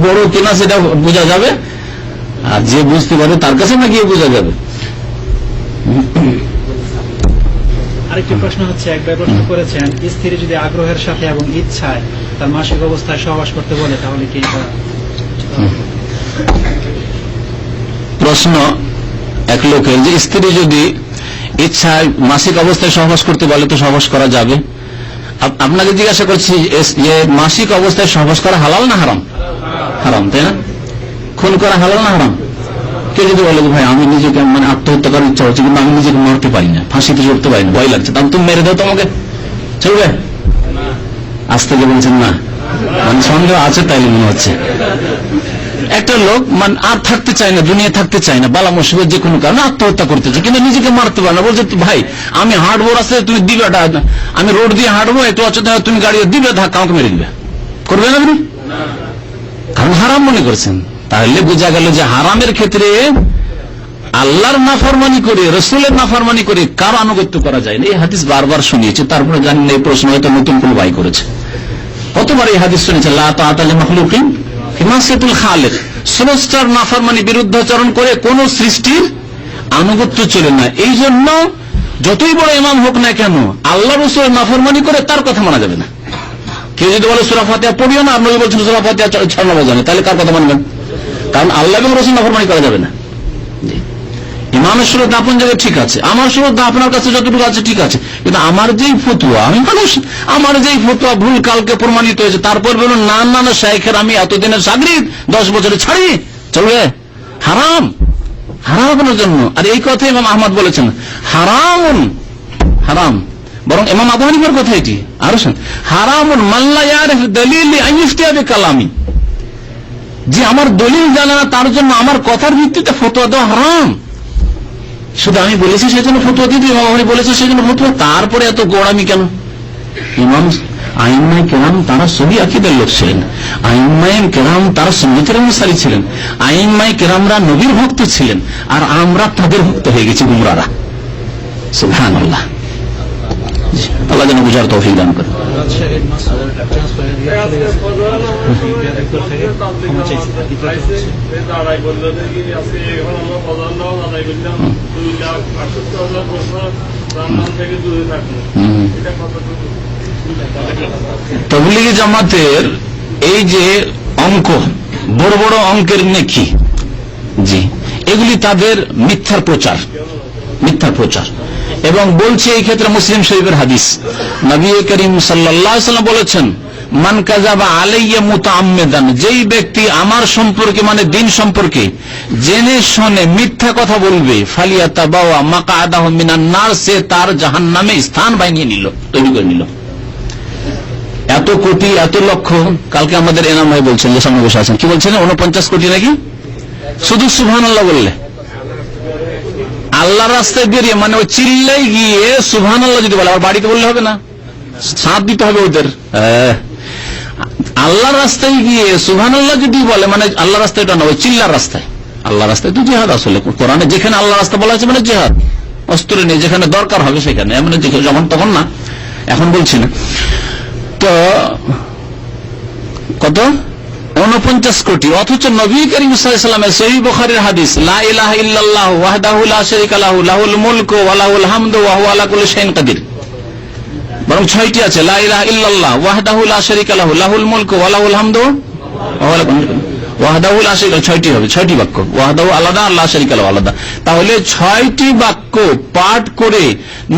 বড় কিনা সেটা বোঝা যাবে, আর যে বুঝতে পারে তার কাছে না গিয়ে বোঝা যাবে। আরেকটি প্রশ্ন হচ্ছে, একবার প্রশ্ন করেছেন, স্ত্রী যদি আগ্রহের সাথে এবং ইচ্ছায় তার মাসিক অবস্থায় সহবাস করতে বলে তাহলে কি? প্রশ্ন এক লোকের, যে স্ত্রী যদি ইচ্ছায় মাসিক অবস্থায় সহবাস করতে বলে তো সহবাস করা যাবে। আপনাকে জিজ্ঞাসা করছি যে মাসিক অবস্থায় সহবাস করা হালাল না হারাম? হারাম, তাই না? খুন করা হালাল না হারাম? কেউ যদি বলে ভাই আমি নিজেকে মানে আত্মহত্যা করার ইচ্ছা হচ্ছে, কিন্তু আমি নিজেকে মারতে পারি না, ফাঁসিতে চড়তে পারি না, ভয় লাগছে, তাহলে তুমি মেরে দাও, তোমাকে চলবে? আজ থেকে বলছেন না, মানে সন্দেহ আছে তাইলে মনে হচ্ছে। একটা লোক মানে আর থাকতে চায় না, দুনিয়া থাকতে চায় না, বালা মুসিবত যে কোনো কারণে আত্মহত্যা করতে চায়, কিন্তু নিজেকে মারতে পারে না। বলছে ভাই আমি হাঁটবো, রাস্তায় তুমি দিবে, আমি রোড দিয়ে হাঁটবো, একটু অচেতন তুমি গাড়ি দিবে ধাক্কা, আমাকে মেরে দিবে, করবে না আপনি? কারণ হারাম মনে করছেন। তাহলে বোঝা গেল যে হারামের ক্ষেত্রে আল্লাহর নাফরমানি করে, রাসূলের নাফরমানি করে কার আনুগত্য করা যায় না। এই হাদিস বারবার শুনিয়েছে, তারপরে জানেন এই প্রশ্ন হয়তো নতুন কোন ভাই করেছে। কতবার এই হাদিস শুনেছে, লা তাআতা লিমাখলুকিন ফি মাসিয়াতিল খালিক, স্রষ্টার নাফরমানি, বিরুদ্ধাচরণ করে কোন সৃষ্টির আনুগত্য চলে না। এই জন্য যতই বড় ইমাম হোক না কেন, আল্লাহ রাসূলের নাফরমানি করে তার কথা মানা যাবে না। কেউ যদি বলে সূরা ফাতিহা পড়িও না, আপনি বলছেন সূরা ফাতিহা ছড়ানো বোঝানো, তাহলে কার কথা মানবেন? কারণ আল্লাহ এবং রাসূল নাফরমানি করা যাবে না। ইমামের শ্রদ্ধা আপন জায়গায় ঠিক আছে, আমার শ্রদ্ধা আপনার কাছে যতটুকু আছে ঠিক আছে, কিন্তু আমার যেই ফতুয়া, আমি মানুষ, আমার যেই ফতুয়া ভুল কালকে প্রমাণিত হয়েছে, তারপর বলুন না না না শাইখের আমি এতদিনের শাগরিদ 10 বছরে ছাড়ি, চলবে? হারাম, হারামের জন্য। আর এই কথা ইমাম আহমদ বলেছেন হারামুন, হারাম। বরং ইমাম আবু হানিফার কথা এটি আরো শুন, হারামুন মাল্লা ইয়ারিফ দলিল আন ইফতিয়া বিকালামি, যে আমার দলিল জানে না তার জন্য আমার কথার ভিত্তিতে ফতোয়া দেওয়া হারাম। শুধু আমি বলেছি সেজন্য ফতোয়া দিতে, ইমাম আবু হানিফা বলেছে সেজন্য ফতোয়া, তারপরে এত গোড়ামি কেন? ইমাম আইম্মায়ে কেরাম তারা সবই আকীদার লোক ছিলেন, আইম্মায়ে কেরাম তারা সুন্নতের অনুসারী ছিলেন, আইম্মায়ে কেরামরা নবীর ভক্ত ছিলেন, আর আমরা তাদের ভক্ত হয়ে গেছি গুমরারা। সুবহানাল্লাহ, আল্লাহ যেন বুঝার তৌফিক দান করেন। তাবলীগী জামাতের এই যে অঙ্ক, বড় বড় অঙ্কের নেকি, জি, এগুলি তাদের মিথ্যার প্রচার, মিথ্যার প্রচার। এবং বলছে এই ক্ষেত্রে মুসলিম শরীফের হাদিস, নবী করিম সাল্লাল্লাহু আলাইহি ওয়াসাল্লাম বলেছেন মান কাযাবা আলাইয়া মুতাআম্মিদান, যেই ব্যক্তি আমার সম্পর্কে মানে দিন সম্পর্কে জেনে শুনে মিথ্যা কথা বলবে, ফালিয়াতাবাওয়া মাকআদাহু মিনান নার, সে তার জাহান্নামে স্থান বানিয়ে নিল, তৈরি করে নিল। এত কোটি এত লক্ষ, কালকে আমাদের এনাম ভাই বলছেন যে সামনে বসে আছেন, কি বলছেন 49 কোটি নাকি, শুধু সুবহানাল্লাহ বললে, আল্লাহর রাস্তায় বেরিয়ে মানে ওই চিল্লাই গিয়ে সুবহানাল্লাহ যদি বলে, আবার বাড়িতে বললে হবে না, সাথ দিতে হবে ওদের। আল্লাহর রাস্তায় গিয়ে সুবহানাল্লাহ যদি বলে, মানে আল্লাহ রাস্তায়টা না, ওই চিল্লার রাস্তায়। আল্লাহ রাস্তায় তো জিহাদ, আসলে কোরআনে যেখানে আল্লাহ রাস্তা বলা আছে মানে জিহাদ, অস্ত্র নেই, যেখানে দরকার হবে সেখানে, এমন যখন তখন না, এখন বলছি না। তো কত 49 কোটি, অথচ নবী করিম সাল্লাল্লাহু আলাইহি ওয়াসাল্লামের সহিহ বুখারীর হাদিস, লা ইলাহা ইল্লাল্লাহু ওয়াহদাহু লা শারীকা লাহু লাহুল মুলকু ওয়া লাহুল হামদু ওয়া হুয়া আলা কুল্লি শাইইন কাদির। বরং 6টি আছে, লা ইলাহা ইল্লাল্লাহ ওয়াহদাহু লা শারীকা লাহু লাহুল মুলকু ওয়া লাহুল হামদু ওয়াহদাহু লা শারীকা, 6টি হবে, 6টি বাক্য, ওয়াহদাহু আলাদা, লা শারীকা লাহু আলাদা। তাহলে 6টি বাক্য পাঠ করে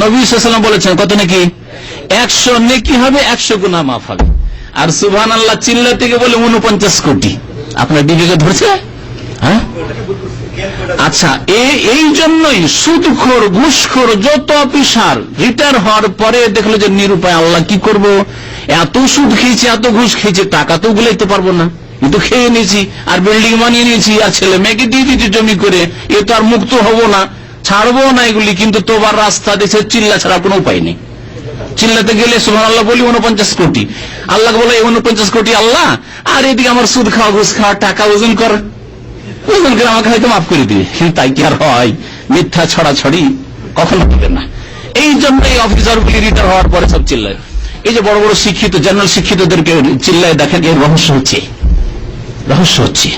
নবী সাল্লাল্লাহু আলাইহি ওয়াসাল্লাম বলেছেন কত নাকি, 100 নেকি হবে, 100 গুনাহ মাফ হবে। আর সুবহানাল্লাহ চিল্লা থেকে বলে 49 কোটি, আপনার বিবেকে ধরছে? হ্যাঁ, আচ্ছা, এই জন্যই সুদখোর ঘুষখোর যত অফিসার রিটায়ার হওয়ার পরে দেখলো যে নিরুপায়, আল্লাহ কি করব, এত সুদ খেয়েছে, এত ঘুষ খেয়েছে, টাকা তো গুলাইতে পারবো না, কিন্তু খেয়ে নিয়েছি, আর বিল্ডিং বানিয়ে নিয়েছি, আর ছেলে মেয়েকে দিয়ে দিয়েছি জমি করে, এ তো আর মুক্ত হবো না, ছাড়বো না এগুলি, কিন্তু তোবার রাস্তা দেশে চিল্লা ছাড়া কোনো উপায় নেই। চিল্লাতে গেলে সুবহানাল্লাহ বলি 49 কোটি, আল্লাহকে বলে 49 কোটি আল্লাহ, আর এদিকে আমার সুদ খাওয়া, ঘুষ খাওয়া, টাকা ওজন করে আমাকে হয়তো মাফ করে দিবে, কিন্তু তাই কি আর হয়? মিথ্যা ছড়াছড়ি কখনো হবে না। এই জন্য এই অফিসারগুলি রিটায়ার হওয়ার পরে সব চিল্লায়। এই যে বড় বড় শিক্ষিত, জেনারেল শিক্ষিতদেরকে চিল্লায়, দেখেন এর রহস্য হচ্ছে